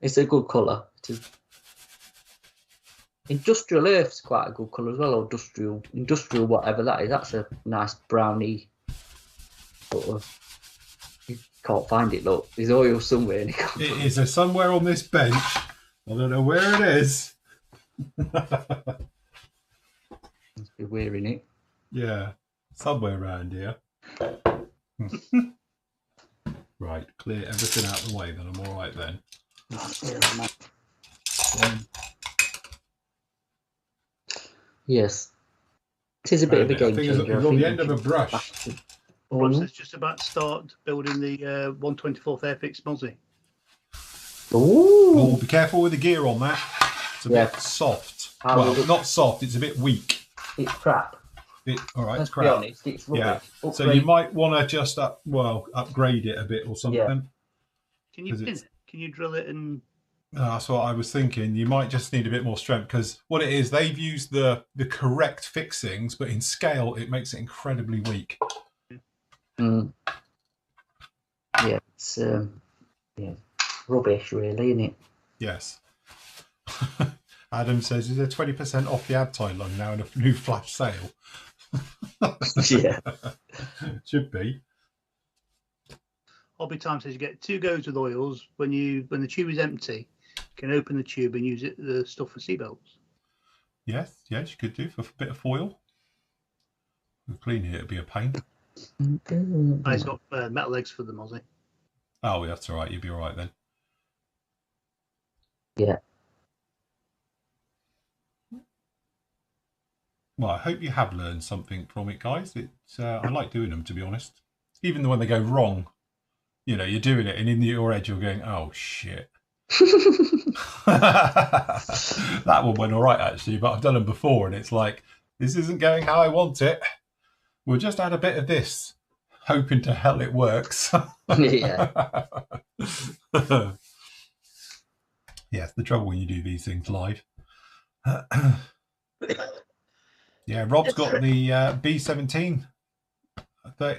it's a good colour. Industrial Earth's quite a good colour as well, or industrial whatever that is. That's a nice browny sort of. You can't find it. Look, there's oil somewhere. And It is somewhere on this bench. I don't know where it is. Must be wearing it. Yeah, somewhere around here. Right, clear everything out of the way, then I'm all right then. Yes, it is a bit of a game changer. It's on the end of a brush. Ross is just about to start building the 124th Airfix Mozzie. Ooh. Oh, be careful with the gear on that. It's a bit soft. Well, not soft. It's a bit weak. It's crap. All right, Let's crap. be honest, it's rubbish. Yeah. Upgrade. So you might want to just upgrade it a bit or something. Yeah. Can you pin it? Can you drill it and? That's what I was thinking. You might just need a bit more strength because what it is, they've used the correct fixings, but in scale, it makes it incredibly weak. Yeah, it's rubbish, really, isn't it? Yes. Adam says, is there 20% off the Abteilung now in a new flash sale? Yeah. Should be. Hobby Time says you get 2 goes with oils. When the tube is empty, you can open the tube and use the stuff for seatbelts. Yes, you could do for a bit of foil. Cleaning it would be a pain. It's got metal legs for the Mozzie. Oh, that's all right. You'd be all right then. Yeah. Well, I hope you have learned something from it, guys. I like doing them, to be honest. Even when they go wrong, you're doing it, and in your head you're going, "Oh shit." That one went all right actually, but I've done them before, and it's like, this isn't going how I want it. We'll just add a bit of this, hoping to hell it works. Yeah. Yes, the trouble when you do these things live. Yeah, Rob's got the B17.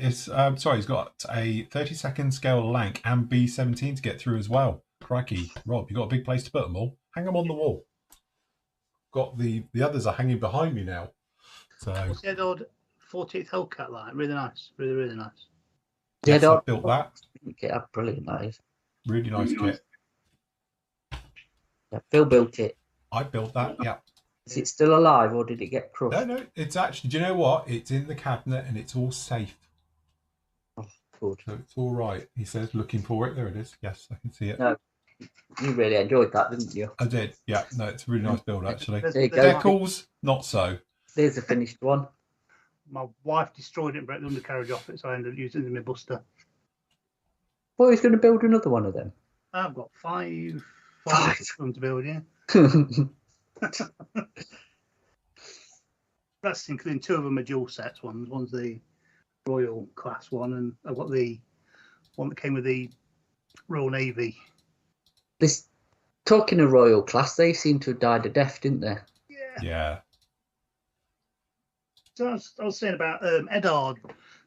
He's got a 30-second scale Lank and B17 to get through as well. Crikey, Rob, you got a big place to put them all. Hang them on the wall. Got the others are hanging behind me now. So What's the old 48th Hellcat like? Really nice, really really nice. yes, I built that. Yeah, brilliant that is. Really nice kit. Yeah, Phil built it. I built that. Yeah. Is it still alive or did it get crushed? No, it's actually. Do you know what? It's in the cabinet and it's all safe. Oh, good. So it's all right. He says, looking for it. There it is. Yes, I can see it. No, you really enjoyed that, didn't you? I did. Yeah. No, it's a really nice build actually. There you go. Decals, not so. There's a finished one. My wife destroyed it and broke the undercarriage off it, so I ended up using it in my buster. Well, he's going to build another one of them. I've got five to build, yeah. That's including 2 of them are dual sets. One's the Royal Class one, and I've got the one that came with the Royal Navy. This talking of Royal Class, they seem to have died a death, didn't they? Yeah. So I was saying about Eddard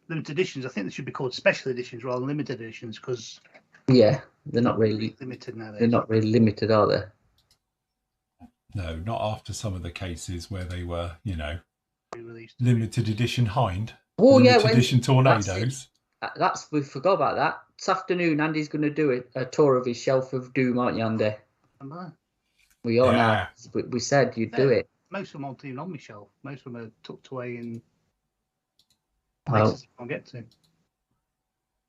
limited editions. I think they should be called special editions rather than limited editions because yeah, they're not really limited nowadays. They're not really limited, are they? No, not after some of the cases where they were, Released. limited edition Hind. Oh yeah, limited edition Tornadoes. That's we forgot about that. This afternoon, Andy's going to do a tour of his Shelf of Doom, aren't you, Andy? Am I? We are Yeah. now. We said you'd do it. Most of them aren't even on my shelf. Most of them are tucked away in Well, places I can't get to.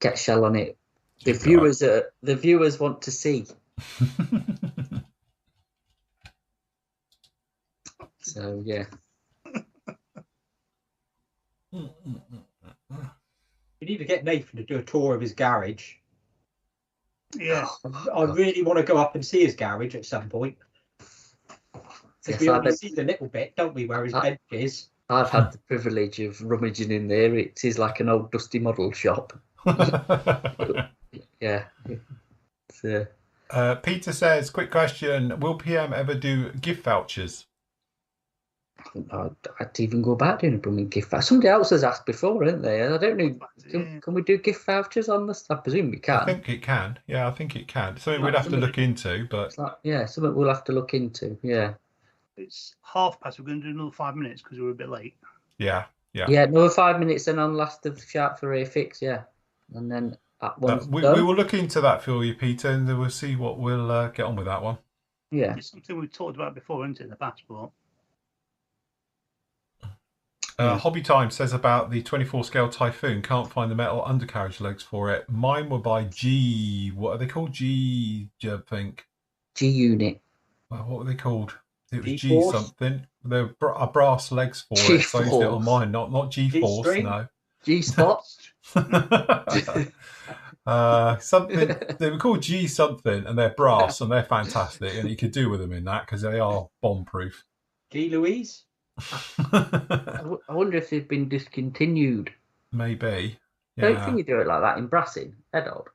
get shell on it. The viewers want to see. So yeah. You need to get Nathan to do a tour of his garage. Yeah. I really want to go up and see his garage at some point. Yes, We only see the little bit, don't we, where his bench is. I've had the privilege of rummaging in there. It is like an old dusty model shop. Yeah. It's, Peter says, quick question, will PM ever do gift vouchers? I'd even go back doing a blooming gift voucher. Somebody else has asked before, haven't they? I don't know. Can we do gift vouchers on this? I presume we can. I think it can. Yeah, I think it can. Something we'd have to look into, but it's like, yeah, something we'll have to look into. Yeah. It's past. We're going to do another 5 minutes because we were a bit late. yeah. Yeah, another 5 minutes then on last of the Shark for a fix, yeah. And then at once We will look into that for you, Peter, and we'll see what we'll get on with that one. Yeah. It's something we've talked about before, isn't it, in the past, but Hobby Time says about the 24 scale Typhoon, can't find the metal undercarriage legs for it. Mine were by G, what are they called? G, I think. G Unit. Well, what were they called? It was G G-Force? something. There were brass legs for it, so I used it on mine, not G-Force, G-string? no. G-Spot. Something they were called G something, and they're brass and they're fantastic, and you could do with them in that because they are bomb proof. G. Louise? I wonder if they've been discontinued. Maybe. Yeah. Don't think you do it like that in Brassing, head odd.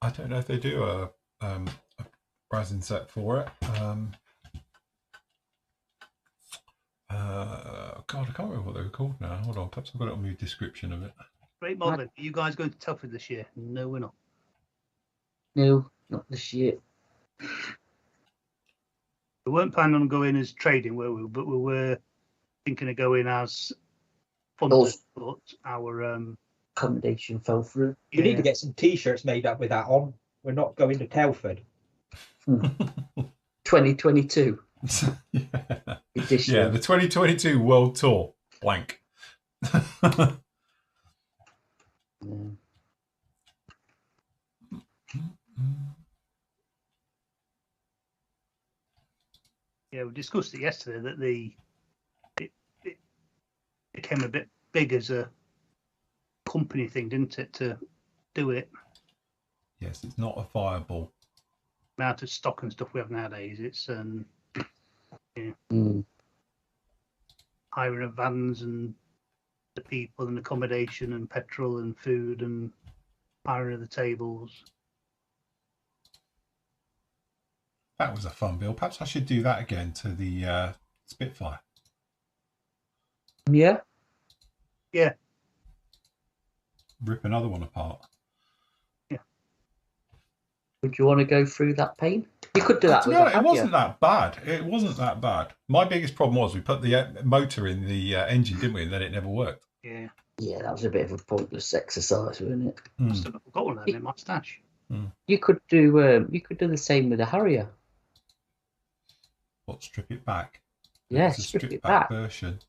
I don't know if they do a resin set for it. God, I can't remember what they were called now. Hold on, perhaps I've got it on the description of it. great modelling. Are you guys going to Telford this year? No, we're not. No, not this year. We weren't planning on going as trading, were we? But we were thinking of going as funders, but our accommodation fell through. We need to get some T-shirts made up with that on. We're not going to Telford. 2022 edition. Yeah, the 2022 World Tour. Blank. Yeah, we discussed it yesterday that it became a bit big as a company thing, didn't it, to do it? Yes, it's not a viable Amount of stock and stuff we have nowadays. It's hiring of vans and the people and accommodation and petrol and food and hiring of the tables. That was a fun build. Perhaps I should do that again to the Spitfire. Yeah. Rip another one apart. Yeah. Would you want to go through that pain? You could do that. It wasn't that bad. It wasn't that bad. My biggest problem was we put the motor in the engine, didn't we? And then it never worked. Yeah. Yeah, that was a bit of a pointless exercise, wasn't it? I still haven't got one of them in my stash. You could do the same with a Harrier. What, strip it back? Yeah, it's a strip it back. Version.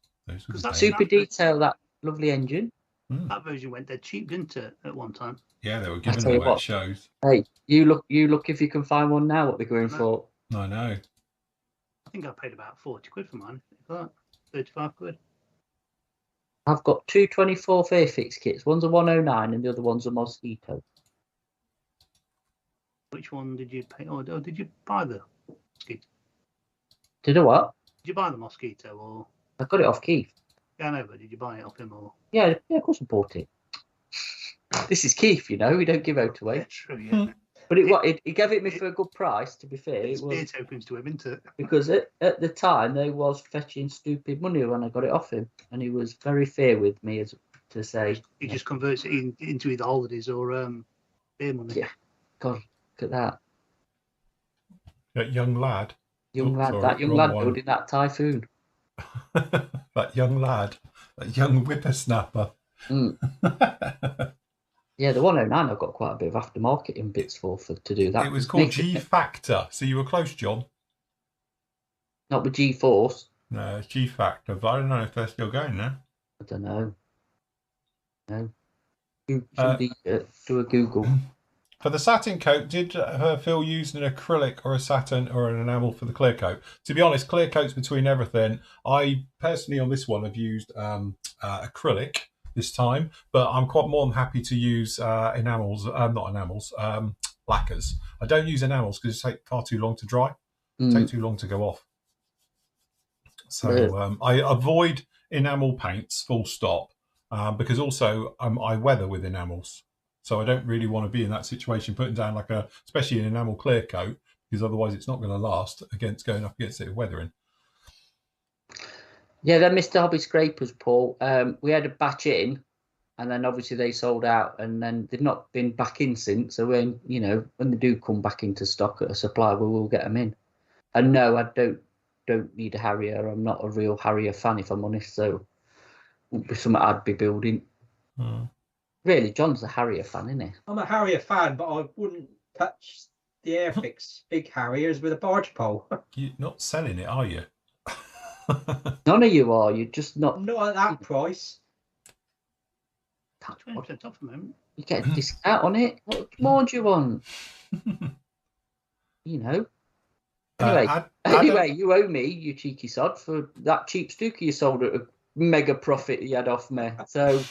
Super detail, that lovely engine. That version went dead cheap, didn't it, at one time? Yeah, they were giving them away at shows. Hey, you look if you can find one now. What they're going for? I know. I think I paid about 40 quid for mine. 35 quid. I've got two 24 Fairfix kits. One's a 109 and the other one's a Mosquito. Which one did you pay? Oh, did you buy the Mosquito? Did I what? Did you buy the Mosquito or? I got it off Keith. Yeah, I know, but did you buy it off him or? Yeah, of course I bought it. This is Keith, you know. We don't give out away. Yeah, true, yeah. But he gave it me for a good price. To be fair, It's beer tokens to him, isn't it? Because at the time they was fetching stupid money when I got it off him, and he was very fair with me, as to say. He just converts it into either holidays or beer money. Yeah, God, look at that. That young lad. That young lad building that Typhoon. That young lad, that young whippersnapper. Yeah, the 109 I've got quite a bit of aftermarket in bits for to do that. It was called G Factor, so you were close, John. Not with G-Force. No, it's G Factor, but I don't know if they're still going now. I don't know. No. Somebody do a Google. For the satin coat, did Phil use an acrylic or a satin or an enamel for the clear coat? To be honest, clear coats between everything. I personally on this one have used acrylic this time, but I'm quite more than happy to use lacquers. I don't use enamels because it takes far too long to dry. Take too long to go off. So I avoid enamel paints, full stop, because also I weather with enamels. So I don't really want to be in that situation, putting down like especially an enamel clear coat, because otherwise it's not going to last against going up against it with weathering. Yeah, they're Mr. Hobby Scrapers, Paul. We had a batch in, and then obviously they sold out, and then they've not been back in since. So when they do come back into stock at a supply, we will get them in. And no, I don't need a Harrier. I'm not a real Harrier fan, if I'm honest. So wouldn't be something I'd be building. Really, John's a Harrier fan, isn't he? I'm a Harrier fan, but I wouldn't touch the Airfix big Harriers with a barge pole. You're not selling it, are you? None of you are. You're just not. Not at that price. 20% off a moment. You get a discount on it. What more do you want? Anyway, you owe me, you cheeky sod, for that cheap Stuka you sold at a mega profit you had off me. So.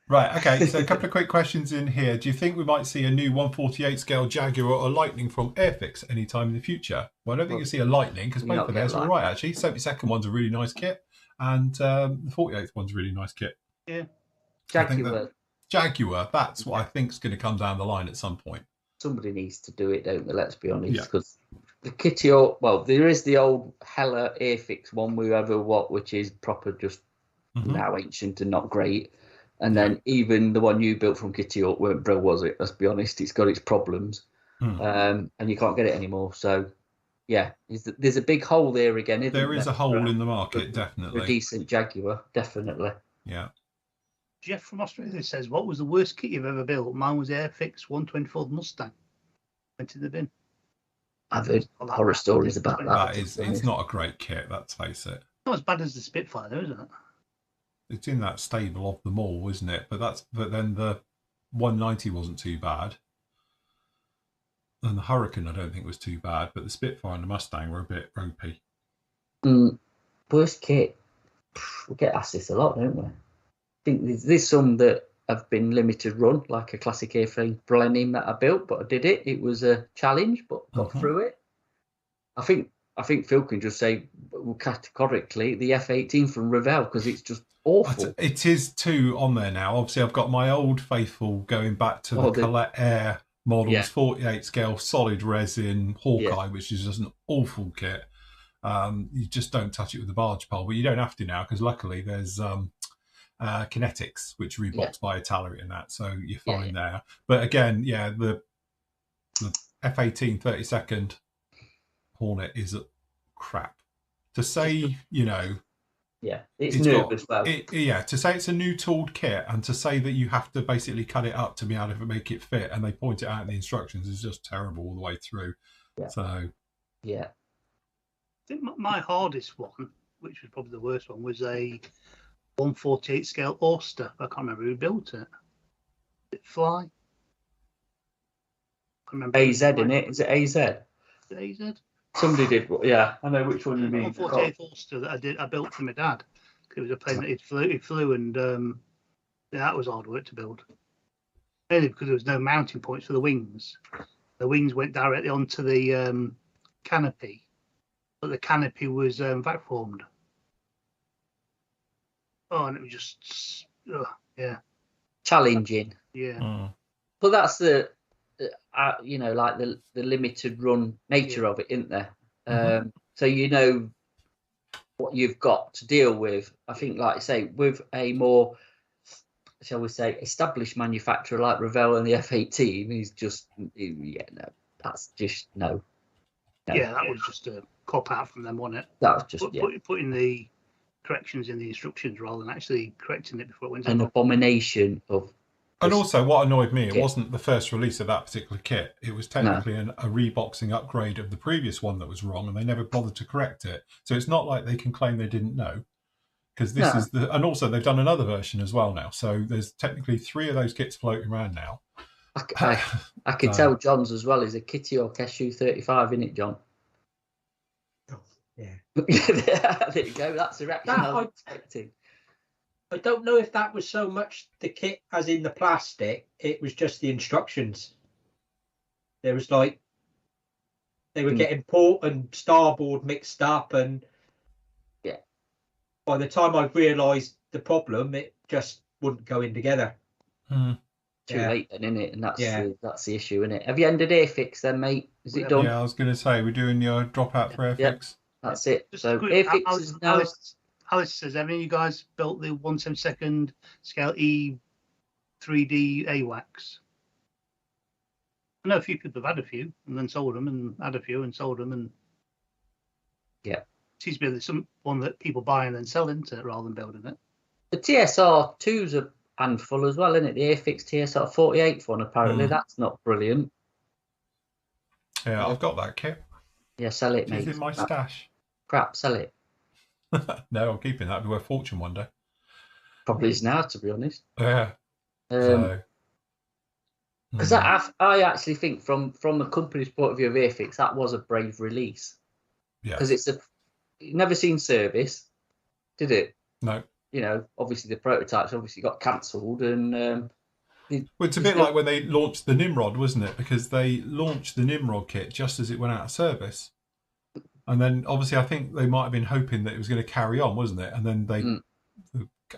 Right, okay, so a couple of quick questions in here. Do you think we might see a new 148 scale Jaguar or Lightning from Airfix anytime in the future? Well, I don't think you'll see a Lightning, because both of theirs are all right, actually. 72nd one's a really nice kit, and the 48th one's a really nice kit. Yeah. Jaguar, that's what I think is going to come down the line at some point. Somebody needs to do it, don't they? Let's be honest, because the kitty, there is the old Hella Airfix one, which is proper, just now ancient and not great. And then even the one you built from Kitty Hawk weren't bro, was it? Let's be honest, it's got its problems, and you can't get it anymore. So, yeah, there's a big hole there again. There is a hole in the market, definitely. For a decent Jaguar, definitely. Yeah. Jeff from Australia says, "What was the worst kit you've ever built?" Mine was Airfix 124 Mustang. Went in the bin. I've heard horror stories about that. It's not a great kit, let's face it. Not as bad as the Spitfire, though, isn't it? It's in that stable of them all, isn't it? But then the 190 wasn't too bad, and the Hurricane I don't think was too bad, but the Spitfire and the Mustang were a bit ropey. Worst kit, we get asked this a lot, don't we? I think there's some that have been limited run, like a classic airframe Blenheim that I built, but I did it. It was a challenge, but got through it. I think Phil can just say categorically the F18 from Revell, because it's just awful. It is two on there now. Obviously, I've got my old faithful going back to the Colette Air models, 48 scale solid resin Hawkeye, which is just an awful kit. You just don't touch it with the barge pole, but you don't have to now, because luckily there's Kinetics, which rebox by Italia and that, so you're fine there. But again, the F18 32nd Hornet is crap. To say, it's new as well. To say it's a new tooled kit, and to say that you have to basically cut it up to be able to make it fit, and they point it out in the instructions, is just terrible all the way through. So I think my hardest one, which was probably the worst one, was a 148 scale Oyster. I can't remember who built it. Did it Fly? I remember AZ, in it? Is it AZ? AZ? Somebody did. Yeah, I know which one you mean. 148 Oyster that I built for my dad. It was a plane that he flew, and that was hard work to build. Mainly because there was no mounting points for the wings. The wings went directly onto the canopy, but the canopy was vac formed. Oh, and it was just, challenging. Yeah. But that's the, like the limited run nature of it, isn't there? So what you've got to deal with. I think, like I say, with a more, shall we say, established manufacturer like Revell and the F18, he's just, that's just no. Yeah, that was just a cop out from them, wasn't it? That was just putting the corrections in the instructions rather than actually correcting it before it went in. An abomination of. And also, what annoyed me, it wasn't the first release of that particular kit. It was technically a reboxing upgrade of the previous one that was wrong, and they never bothered to correct it. So it's not like they can claim they didn't know, because this is and also they've done another version as well now. So there's technically 3 of those kits floating around now. I can tell John's as well is a Kitty Hawk SU35, isn't it, John? Yeah. There you go. That's the reaction I was expecting. I don't know if that was so much the kit as in the plastic. It was just the instructions. There was they were getting port and starboard mixed up, and by the time I realised the problem, it just wouldn't go in together. Too late then, isn't it? And that's Yeah. that's the issue, isn't it? Have you ended Airfix then, mate? Is it done? Yeah, I was going to say, we're doing your dropout for Airfix. Yep. That's it. Just So quick, Airfix is now. Alice says, have any of you guys built the 1/72 scale E3D AWACS? I know a few people have had a few and then sold them, and had a few and sold them, and Yeah. seems to be some one that people buy and then sell into it rather than building it. The TSR2's a handful as well, isn't it? The Airfix TSR 48 one, apparently. That's not brilliant. Yeah, I've got that kit. Yeah, sell it, mate. It's in my stash. Crap, sell it. No, I'm keeping that. It'll be worth a fortune one day. Probably is now, to be honest. Yeah. Because I actually think from the company's point of view of Airfix, that was a brave release. Yeah. Because it's never seen service, did it? No. You know, obviously the prototypes obviously got cancelled, and well, it's a bit like when they launched the Nimrod, wasn't it? Because they launched the Nimrod kit just as it went out of service, and then obviously I think they might have been hoping that it was going to carry on, wasn't it? And then the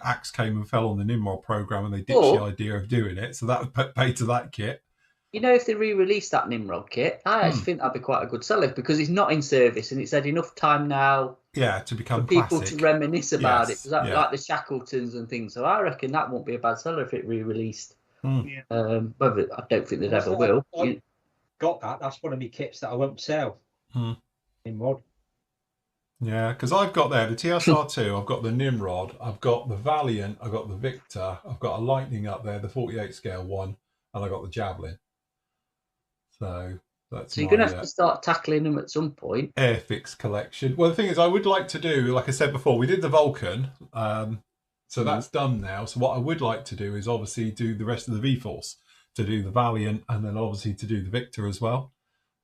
axe came and fell on the Nimrod program, and they ditched the idea of doing it, so that would pay to that kit. You know, if they re-released that Nimrod kit, I actually think that'd be quite a good seller, because it's not in service and it's had enough time now. Yeah, to become for people classic. to reminisce about it, Yeah. like the Shackletons and things. So I reckon that won't be a bad seller if it re-released. Yeah. Whether I don't think they'd ever will. I got that. That's one of my kits that I won't sell. Nimrod. Yeah, because I've got there the TSR2, I've got the Nimrod, I've got the Valiant, I've got the Victor, I've got a Lightning up there, the 48 scale one, and I've got the Javelin. So that's you're going to have to start tackling them at some point. Airfix collection. Well, the thing is, I would like to do, like I said before, we did the Vulcan, so that's done now. So what I would like to do is obviously do the rest of the V-Force, to do the Valiant, and then obviously to do the Victor as well.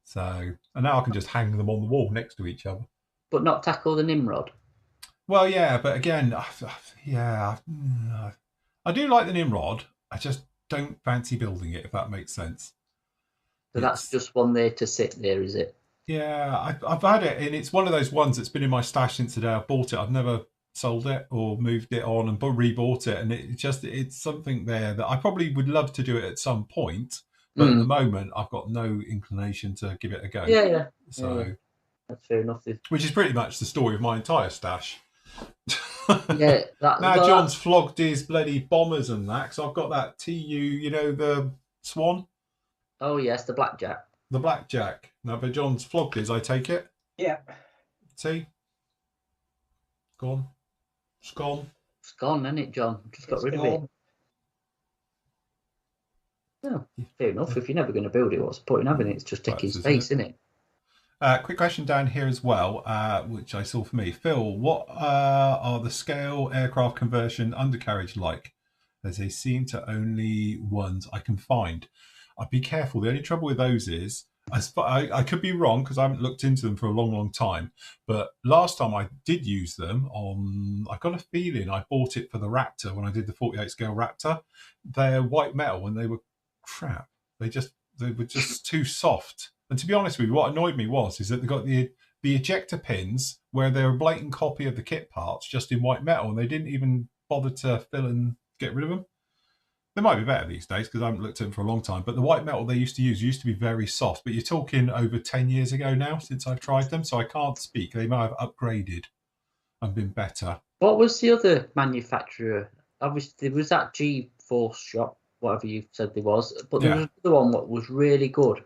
So, and now I can just hang them on the wall next to each other. But not tackle the Nimrod. Well, yeah, but again, yeah, I do like the Nimrod. I just don't fancy building it, if that makes sense. So that's just one there to sit there, is it? Yeah, I've had it, and it's one of those ones that's been in my stash since the day I bought it. I've never sold it or moved it on and rebought it, and it's something there that I probably would love to do it at some point, but at the moment I've got no inclination to give it a go. Yeah. So that's fair enough. Which is pretty much the story of my entire stash. Yeah. John's flogged his bloody bombers and that, because I've got that TU, you know, the Swan. Oh yes, the Blackjack. The Blackjack. Now, but John's flogged his, I take it. Yeah. See? Gone. It's gone. It's gone, isn't it, John? Just got rid of it. No, fair enough. If you're never going to build it, what's the point in having it? It's just taking space, isn't it? Quick question down here as well, which I saw for me. Phil, what are the scale aircraft conversion undercarriage like? As they seem to only ones I can find. I'd be careful. The only trouble with those is, I could be wrong because I haven't looked into them for a long, long time. But last time I did use them I got a feeling I bought it for the Raptor when I did the 48 scale Raptor. They're white metal and they were crap. They were just too soft. And to be honest with you, what annoyed me is that they got the ejector pins where they're a blatant copy of the kit parts just in white metal, and they didn't even bother to fill and get rid of them. They might be better these days because I haven't looked at them for a long time, but the white metal they used to use used to be very soft. But you're talking over 10 years ago now since I've tried them, so I can't speak. They might have upgraded and been better. What was the other manufacturer? Obviously, there was that G-Force shop, whatever you said there was, but there was another one that was really good.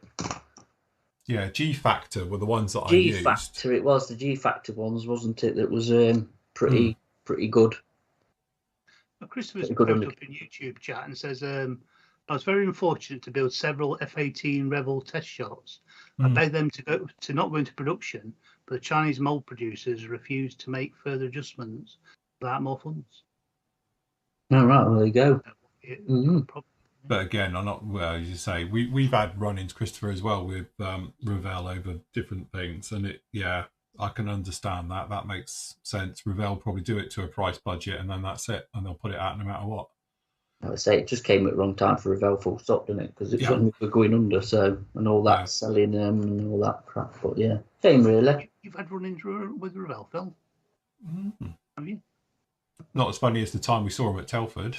Yeah, G-Factor were the ones that I used. G-Factor, it was the G-Factor ones, wasn't it? That was pretty good. Well, Christopher's put up in YouTube chat and says, I was very unfortunate to build several F-18 Rebel test shots. I begged them to not go into production, but the Chinese mold producers refused to make further adjustments without more funds. All right, well, there you go. But again, I'm not, well, as you say, we've had run-ins, Christopher, as well with Revell over different things. And I can understand that. That makes sense. Revell probably do it to a price budget and then that's it. And they'll put it out no matter what. I would say it just came at the wrong time for Revell, full stop, didn't it? Because it's when we were going under, and all that selling and all that crap. But shame really. You've had run-ins with Revell, Phil? Mm-hmm. Have you? Not as funny as the time we saw him at Telford.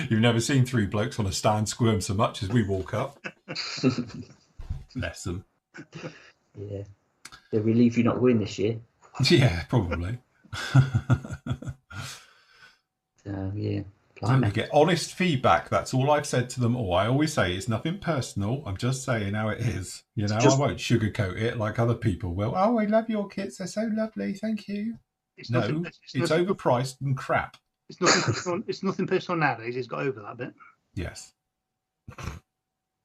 You've never seen three blokes on a stand squirm so much as we walk up. Bless them. Yeah. The relief you're not going this year. Yeah, probably. So, yeah. So they get honest feedback. That's all I've said to them all. I always say it's nothing personal. I'm just saying how it is. You know, I won't sugarcoat it like other people will. Oh, I love your kits. They're so lovely. Thank you. It's overpriced and crap. It's nothing personal nowadays. It's got over that bit. Yes.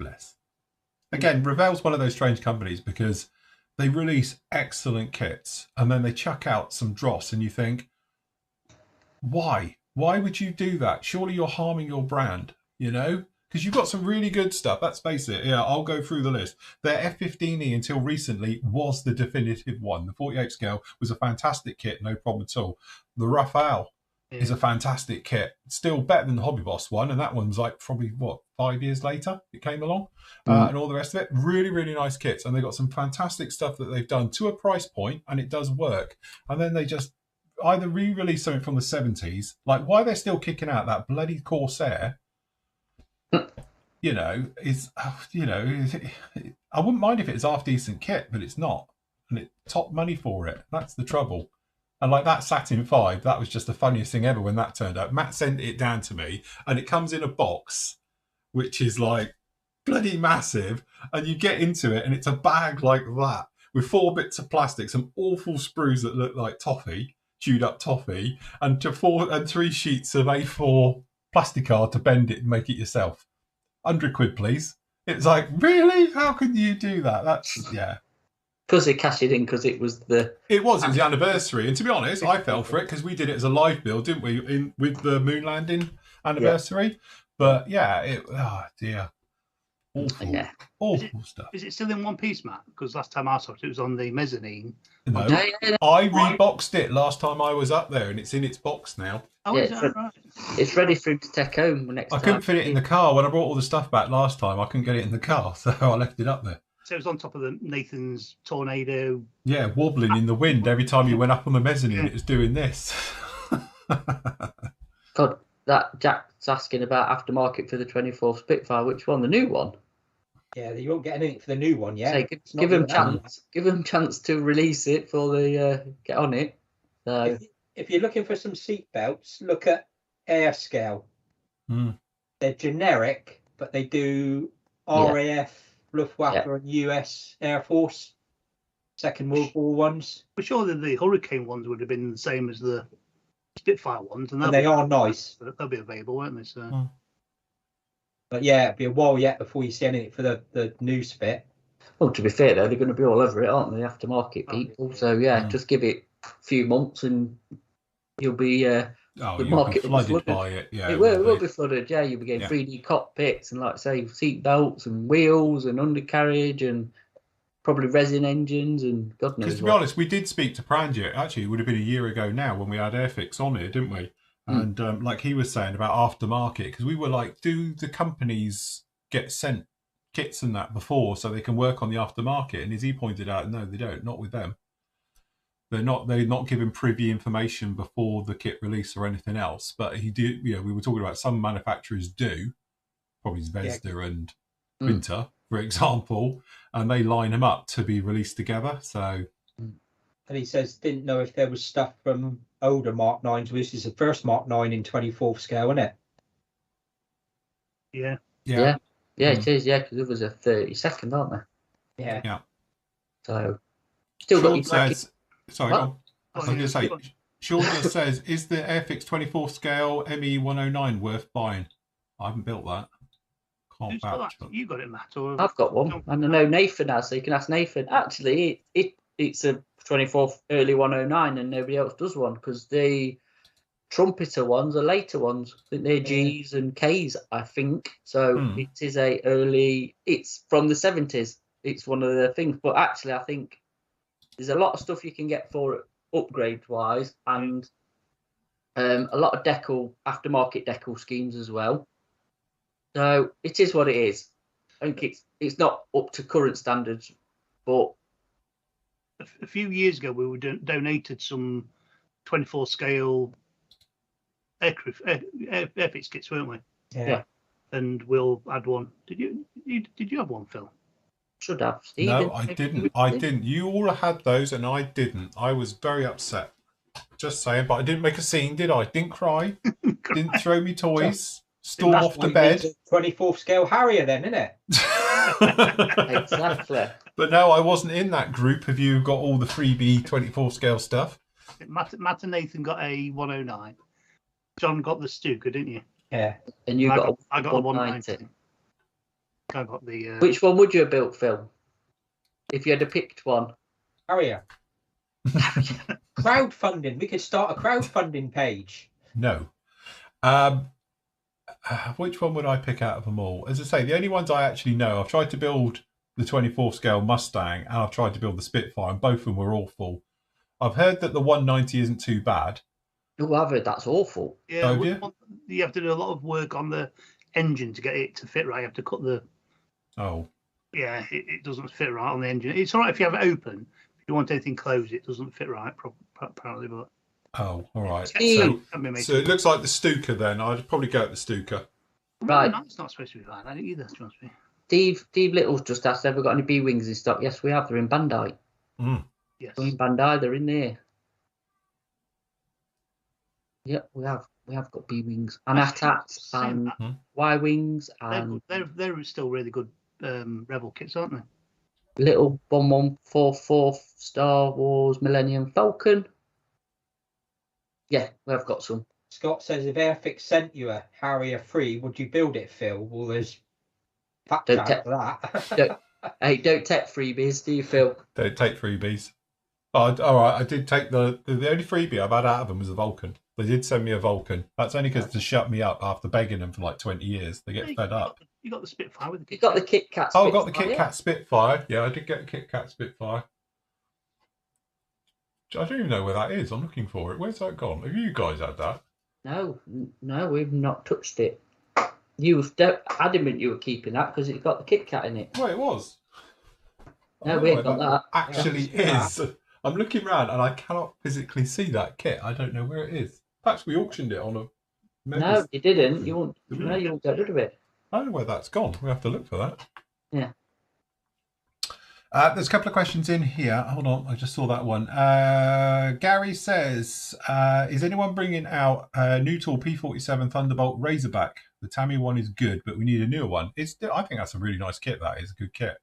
Bless. Again, Revell's one of those strange companies because they release excellent kits and then they chuck out some dross and you think, why? Why would you do that? Surely you're harming your brand, you know? Because you've got some really good stuff. Let's face it. Yeah, I'll go through the list. Their F15E until recently was the definitive one. The 48 scale was a fantastic kit, no problem at all. The Raphael is a fantastic kit. Still better than the Hobby Boss one, and that one's like probably, 5 years later it came along, and all the rest of it. Really, really nice kits. And they've got some fantastic stuff that they've done to a price point, and it does work. And then they just either re-release something from the 70s, like why they're still kicking out that bloody Corsair, you know, I wouldn't mind if it's half decent kit, but it's not. And it's top money for it. That's the trouble. And like that Satin 5, that was just the funniest thing ever when that turned up. Matt sent it down to me and it comes in a box, which is like bloody massive. And you get into it and it's a bag like that with 4 bits of plastic, some awful sprues that look like toffee, chewed up toffee, and 3 sheets of A4 plastic card to bend it and make it yourself. 100 quid, please. It's like, really? How can you do that? That's, yeah. Because they cashed it in because it was the... It was the anniversary. And to be honest, I fell for it because we did it as a live build, didn't we, with the moon landing anniversary? Yeah. But yeah, oh dear. Awful. Yeah. Awful stuff. Is it still in one piece, Matt? Because last time I saw it, it was on the mezzanine. No, I reboxed it last time I was up there and it's in its box now. Oh, yeah, is that right? It's ready for him to take home next time. I couldn't fit it in the car. When I brought all the stuff back last time, I couldn't get it in the car, so I left it up there. So it was on top of the Nathan's Tornado. Yeah, wobbling in the wind. Every time you went up on the mezzanine, it was doing this. God, that Jack's asking about aftermarket for the 24th Spitfire. Which one? The new one? Yeah, you won't get anything for the new one yet. So give them chance. Give them chance to release it before they get on it. So if you're looking for some seat belts, look at Air Scale. They're generic, but they do RAF, Luftwaffe, and US Air Force Second World War ones. But surely the Hurricane ones would have been the same as the Spitfire ones, and they are nice. They'll be available, won't they? So. But yeah, it'll be a while yet before you see anything for the new Spit. Well, to be fair though, they're going to be all over it, aren't they? Aftermarket people. So yeah, just give it a few months and you'll be the market will be flooded by it. Yeah, it will be flooded. Yeah, you'll be getting 3D cockpits and, like say, seat belts and wheels and undercarriage and probably resin engines and God knows. Because to be honest, we did speak to Pranjit. Actually, it would have been a year ago now when we had Airfix on here, didn't we? And like he was saying about aftermarket, because we were like, do the companies get sent kits and that before so they can work on the aftermarket? And as he pointed out, no, they don't. Not with them. They're not giving privy information before the kit release or anything else. But he did. You know, we were talking about some manufacturers do, probably Zvezda and Winter, for example, and they line them up to be released together. So. And he says, didn't know if there was stuff from older Mark 9s. This is the first Mark 9 in 24th scale, isn't it? Yeah. Yeah, it is. Yeah, because it was a 32nd, aren't they? Yeah. So, still got your says, sorry, I was going to say, Sean just says, is the Airfix 24th scale ME109 worth buying? I haven't built that. Can't vouch. You got it, Matt? Or... I've got one. And I know Nathan has, so you can ask Nathan. Actually, it's a 24th early 109 and nobody else does one because the trumpeter ones are later ones. I think they're G's and K's, I think. So it is it's from the 70s. It's one of the things. But actually, I think there's a lot of stuff you can get for it upgrade-wise and a lot of aftermarket decal schemes as well. So it is what it is. I think it's not up to current standards, but a few years ago we were donated some 24 scale airfix kits, weren't we? Yeah. And we'll add one. Did you have one, Phil? Should have. Stephen, No, I didn't. I didn't. You all had those, and I didn't. I was very upset. Just saying, but I didn't make a scene, did I? Didn't cry. Didn't throw me toys. Storm off the bed. 24th scale Harrier, then, isn't it? Exactly. But no, I wasn't in that group. Have you got all the freebie 24 scale stuff? Matt and Nathan got a 109. John got the Stuka, didn't you? Yeah. And you got I got a 190. 190. I got the. Which one would you have built, Phil? If you had picked one? Harrier. Crowdfunding. We could start a crowdfunding page. No. Which one would I pick out of them all? As I say, the only ones I actually know, I've tried to build the 24 scale Mustang and I've tried to build the Spitfire, and both of them were awful. I've heard that the 190 isn't too bad. Oh, I've heard that's awful. Yeah, you have to do a lot of work on the engine to get it to fit right. You have to cut the. Oh. Yeah, it doesn't fit right on the engine. It's all right if you have it open. If you want anything closed, it doesn't fit right, apparently. But Oh, all right. So it looks like the Stuka then. I'd probably go at the Stuka. Right. No, it's not supposed to be like that either, to be honest with you. Steve Little's just asked, have we got any B-Wings in stock? Yes, we have. They're in Bandai. Yes. They're in Bandai. They're in there. Yep, we have. We have got B-Wings and ATATs and Y-Wings and they're still really good Rebel kits, aren't they? Little 1144 Star Wars Millennium Falcon. Yeah, we have got some. Scott says, if Airfix sent you a Harrier free, would you build it, Phil? Well, there's facts out for that. Don't take freebies, do you, Phil? Don't take freebies. All right, I did take the only freebie I've had out of them was a Vulcan. They did send me a Vulcan. That's only because to shut me up after begging them for like 20 years. They get fed up. You got the Spitfire with the Kit Kat. You got the Kit Kat Spitfire. Oh, I got the Kit Kat Spitfire. Yeah, I did get a Kit Kat Spitfire. I don't even know where that is. I'm looking for it. Where's that gone? Have you guys had that? No, we've not touched it. You were adamant you were keeping that because it got the Kit Kat in it. Well, it was. No, we ain't got that. Actually is. I'm looking around and I cannot physically see that kit. I don't know where it is. Perhaps we auctioned it on a... No, you didn't. You won't get rid of it. I don't know where that's gone. We have to look for that. Yeah. There's a couple of questions in here. Hold on, I just saw that one. Gary says, is anyone bringing out a new tool P47 Thunderbolt Razorback? The Tammy one is good, but we need a newer one. I think that's a really nice kit. That is a good kit.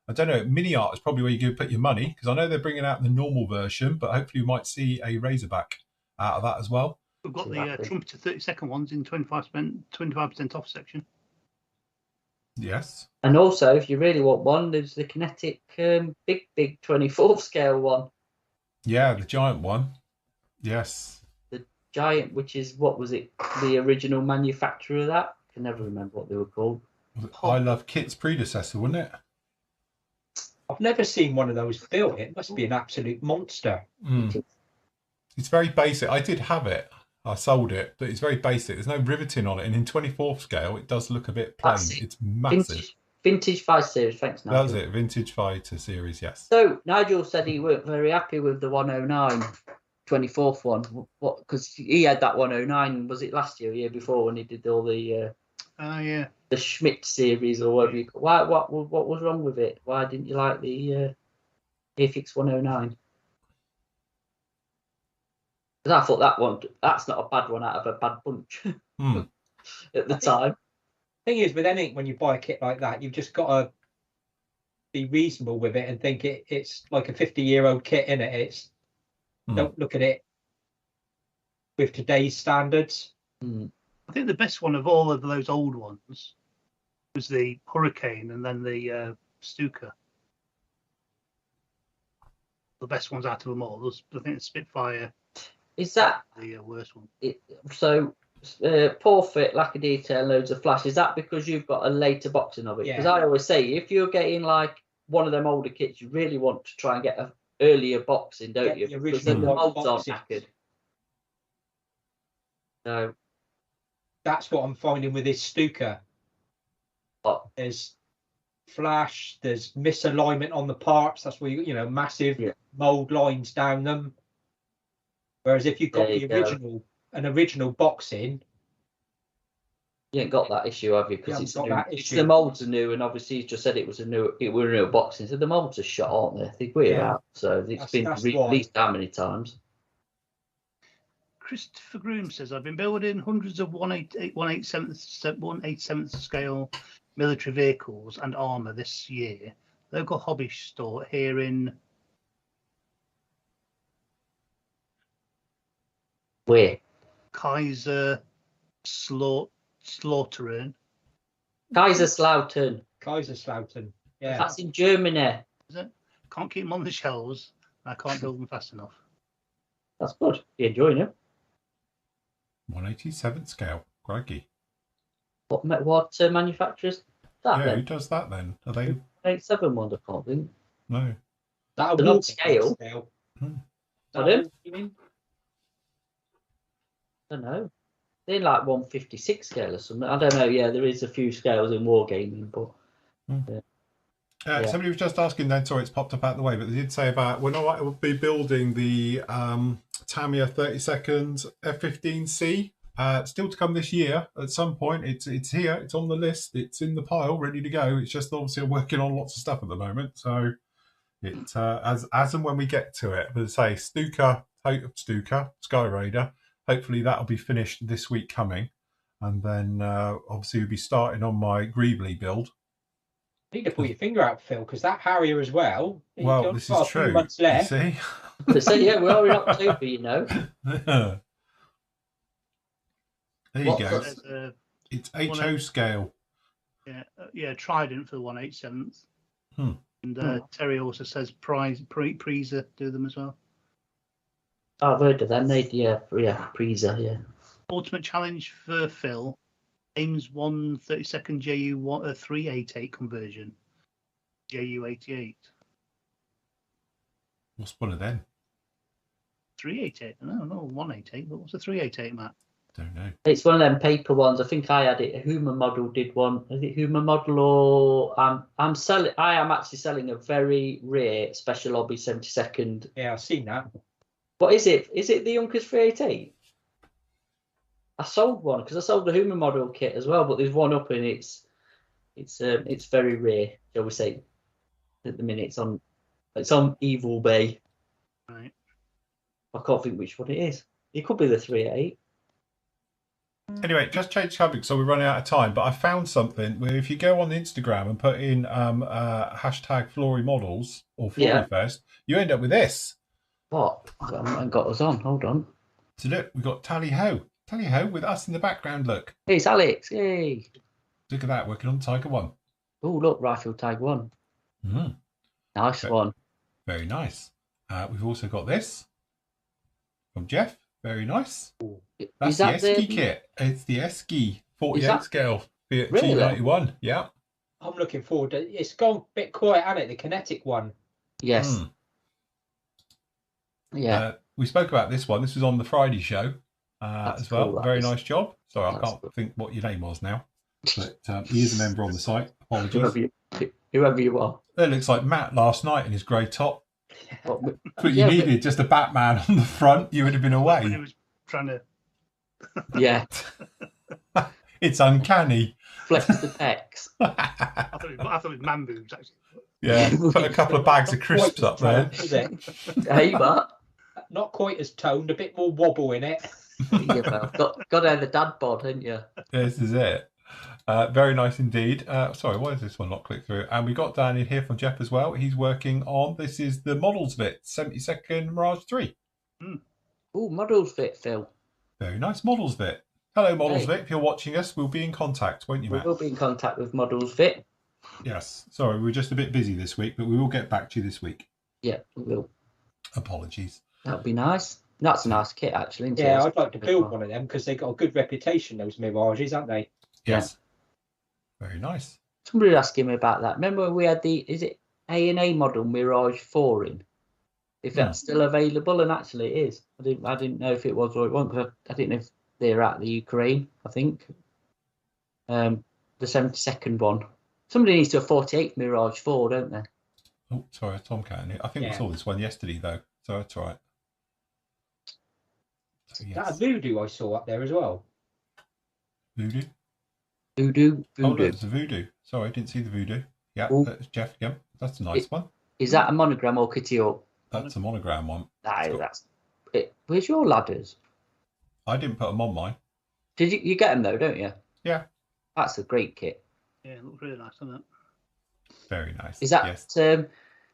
I don't know. Mini Art is probably where you go put your money, because I know they're bringing out the normal version, but hopefully we might see a Razorback out of that as well. We've got the Trumpeter 30-second ones in 25% off section. Yes. And also, if you really want one, there's the Kinetic big 24th scale one. Yeah, the giant one. Yes. The giant, which is, what was it? The original manufacturer of that? I can never remember what they were called. I Love Kit's predecessor, wasn't it? I've never seen one of those built. It must be an absolute monster. It's very basic. I did have it. I sold it, but it's very basic. There's no riveting on it. And in 24th scale, it does look a bit plain. It's massive. Vintage 5 Series. Thanks, Nigel. That was it. Vintage 5 Series, yes. So, Nigel said he weren't very happy with the 109 24th one. What? Because he had that 109, was it last year or year before, when he did all the... the Schmidt series or whatever you call. What was wrong with it? Why didn't you like the Airfix 109? Because I thought that's not a bad one out of a bad bunch at the time. Thing is, with anything, when you buy a kit like that, you've just got to be reasonable with it and think it's like a 50-year-old kit, in it. Don't look at it with today's standards. I think the best one of all of those old ones was the Hurricane and then the Stuka. The best ones out of them all. I think the Spitfire is that the worst one. Poor fit, lack of detail, loads of flash. Is that because you've got a later boxing of it? Because I always say, if you're getting like one of them older kits, you really want to try and get an earlier boxing, don't you? Because then the molds aren't knackered. So that's what I'm finding with this Stuka. There's flash, there's misalignment on the parts. That's where massive mold lines down them. Whereas if you've got There you the go. original box in, You ain't got that issue, have you? You Because haven't it's got new. that It's issue. the molds are new, and obviously you just said it was a new boxing. So the molds are shot, aren't they? They wear Yeah. out. So it's been That's released how many times? Christopher Groom says, I've been building hundreds of 1/87th scale military vehicles and armour this year. Local hobby store here in Where? Kaiser Slautern. Kaiserslautern. Kaiserslautern. Yeah. That's in Germany. Is it? Can't keep them on the shelves. I can't build them fast enough. That's good. You're enjoying it. 187th scale. Crikey. What manufacturers? That Yeah, who then? does that then? Are they? 87 one, I can't think. No. That They're not scale. Hmm. Pardon? I don't know. They're like 156 scale or something. I don't know. Yeah, there is a few scales in wargaming, but yeah. Somebody was just asking then, sorry it's popped up out of the way, but they did say about when I will be building the Tamiya 32nd F-15C. Still to come this year at some point. It's here, it's on the list, it's in the pile, ready to go. It's just obviously I'm working on lots of stuff at the moment. So it as and when we get to it, but say Stuka, Sky Raider, hopefully that'll be finished this week coming. And then obviously we'll be starting on my Greebly build. You need to pull your finger out, Phil, because that Harrier as well. Well, this is true. Months left. You see? So yeah, we're already up to, you know. There you What go. the- It's HO scale. Yeah, Trident for the 1/87th. Hmm. And Terry also says Preza do them as well. Oh, I've heard of them. Preza, yeah. Ultimate challenge for Phil. Ames 1/32nd JU 388 conversion. JU 88. What's one of them? 388. No, 188. But what's a 388, Matt? Don't know. It's one of them paper ones. I think I had it. Huma Model did one. Is it Huma Model or I am actually selling a very rare special hobby 72nd. Yeah, I've seen that. What is it? Is it the Junkers 388? I sold one because I sold the Huma Model kit as well, but there's one up and it's very rare, shall we say. At the minute it's on Evil Bay. Right. I can't think which one it is. It could be the 388. Anyway, just change subject, so we're running out of time. But I found something where if you go on Instagram and put in hashtag Flory Models or Flory Fest, you end up with this. What? I haven't got us on. Hold on. So look, we've got Tally Ho with us in the background. Look, Hey, it's Alex. Hey. look at that, working on Tiger 1. Oh, look, Rifle Tag 1. Mm. Nice one. Very nice. We've also got this from Jeff. Very nice. That's Is that the Esky kit. It's the Esky 48 scale Really? G91. Yeah. I'm looking forward to it. It's gone a bit quiet, hasn't it? The kinetic one. Yes. Mm. Yeah. We spoke about this one. This was on the Friday show as well. Cool, Very nice job. Sorry, I That's can't good. think what your name was now. But he is a member on the site. Apologies. Whoever you are. It looks like Matt last night in his grey top. But, That's what you needed, just a Batman on the front. You would have been When away. he was trying to yeah. It's uncanny. Flex the pecs. I thought it was man boobs actually. Yeah, put a couple of bags of crisps up there. Is it? Hey, Matt. Not quite as toned, a bit more wobble in it. Yeah, well, got to have the dad bod, haven't you? This is it. Very nice indeed. Sorry, why is this one not click through? And we got down in here from Jeff as well. He's working on, this is the Models Bit, 72nd Mirage 3. Oh, Models Fit, Phil. Very nice Models Bit. Hello, Models Hey. Bit. If you're watching us, we'll be in contact, won't you, We Matt? will be in contact with Models Fit. Yes. Sorry, we're just a bit busy this week, but we will get back to you this week. Yeah, we will. Apologies. That'd be nice. That's a nice kit, actually. Isn't Yeah, it? I'd like to build one of them because they've got a good reputation, those Mirages, haven't they? Yes. Very nice. Somebody was asking me about that. Remember when we had is it A&A model Mirage 4 in? If that's still available, and actually it is. I didn't know if it was or it wasn't, because I didn't know if they're at the Ukraine, I think. The 72nd one. Somebody needs to have 48 Mirage 4, don't they? Oh, sorry, Tomcat in here. I think we Yeah. saw this one yesterday, though, so that's all right. Is that a voodoo I saw up there as well? Voodoo. Voodoo. Oh, look, it's a voodoo. Sorry, I didn't see the voodoo. Yeah, Ooh. that's Jeff. Yeah, that's a nice one. Is that a monogram or kitty up? That's a monogram one. That's it. Where's your ladders? I didn't put them on mine. Did you get them though, don't you? Yeah. That's a great kit. Yeah, it looks really nice, doesn't it? Very nice. Is that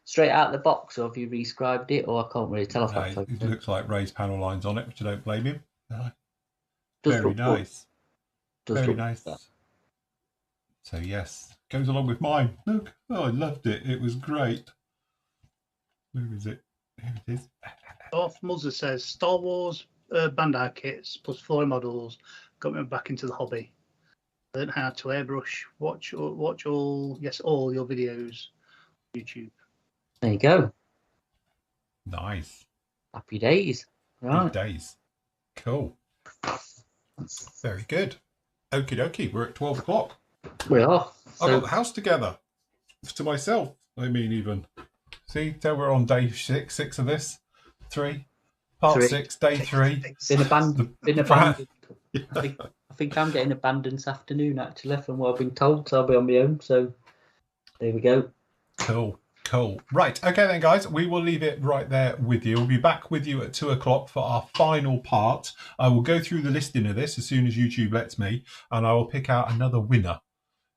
straight out of the box, or have you rescribed it, or I can't really tell off that? It looks like raised panel lines on it, which I don't blame him. Does Very look nice. Does Very look nice. that. So yes, goes along with mine. Look, I loved it. It was great. Where is it? Here it is. Off Muzzer says Star Wars Bandai kits plus Flory models got me back into the hobby. Learn how to airbrush. Watch all your videos. YouTube. There you go. Nice. Happy days. Right. Good days. Cool. Very good. Okie dokie. We're at 12 o'clock. We are. I got the house together to myself. I mean, even see, so we're on day six of this. Part 6, day 3. Been abandoned. Yeah. I think I'm getting abandoned this afternoon, actually, from what I've been told. So I'll be on my own. So there we go. Cool. Right. Okay, then, guys, we will leave it right there with you. We'll be back with you at 2 o'clock for our final part. I will go through the listing of this as soon as YouTube lets me, and I will pick out another winner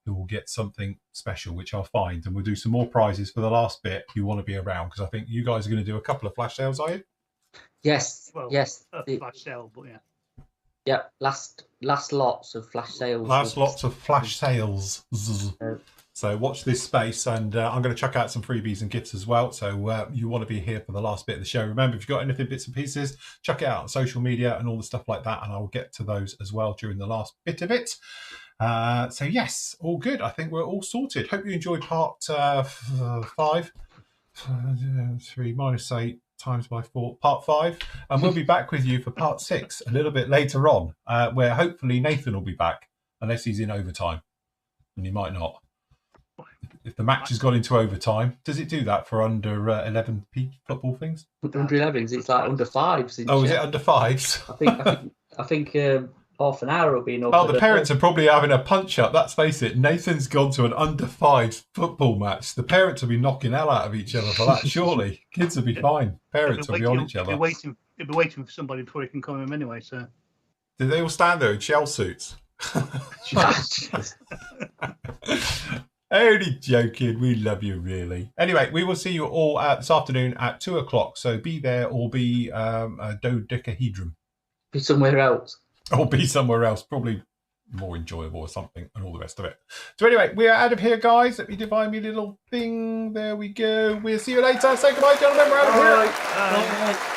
who will get something special, which I'll find, and we'll do some more prizes for the last bit. You want to be around, because I think you guys are going to do a couple of flash sales, are you? Yes. Well, yes. Flash sale, but yeah. Yeah. Last lots of flash sales. Lots of flash sales. So watch this space, and I'm going to chuck out some freebies and gifts as well. So you want to be here for the last bit of the show. Remember, if you've got anything, bits and pieces, chuck it out on social media and all the stuff like that, and I'll get to those as well during the last bit of it. So yes, all good. I think we're all sorted. Hope you enjoyed part 5. 3 minus 8 times by 4, part 5. And we'll be back with you for part 6 a little bit later on, where hopefully Nathan will be back, unless he's in overtime. And he might not. If the match has gone into overtime, does it do that for under 11p football things? Under 11s, it's like under 5s. Oh, is it under 5s? I think half an hour will be enough. Oh, the parents are probably having a punch up. Let's face it. Nathan's gone to an under 5s football match. The parents will be knocking hell out of each other for that. Surely, kids will be fine. Parents will be on each other. He'll be waiting for somebody before he can come in anyway. So, do they all stand there in shell suits? Only joking. We love you, really. Anyway, we will see you all this afternoon at 2 o'clock. So be there or be a dodecahedron. Be somewhere else. Or be somewhere else. Probably more enjoyable or something, and all the rest of it. So anyway, we are out of here, guys. Let me divide me little thing. There we go. We'll see you later. Say goodbye, gentlemen. We're out of here. Bye.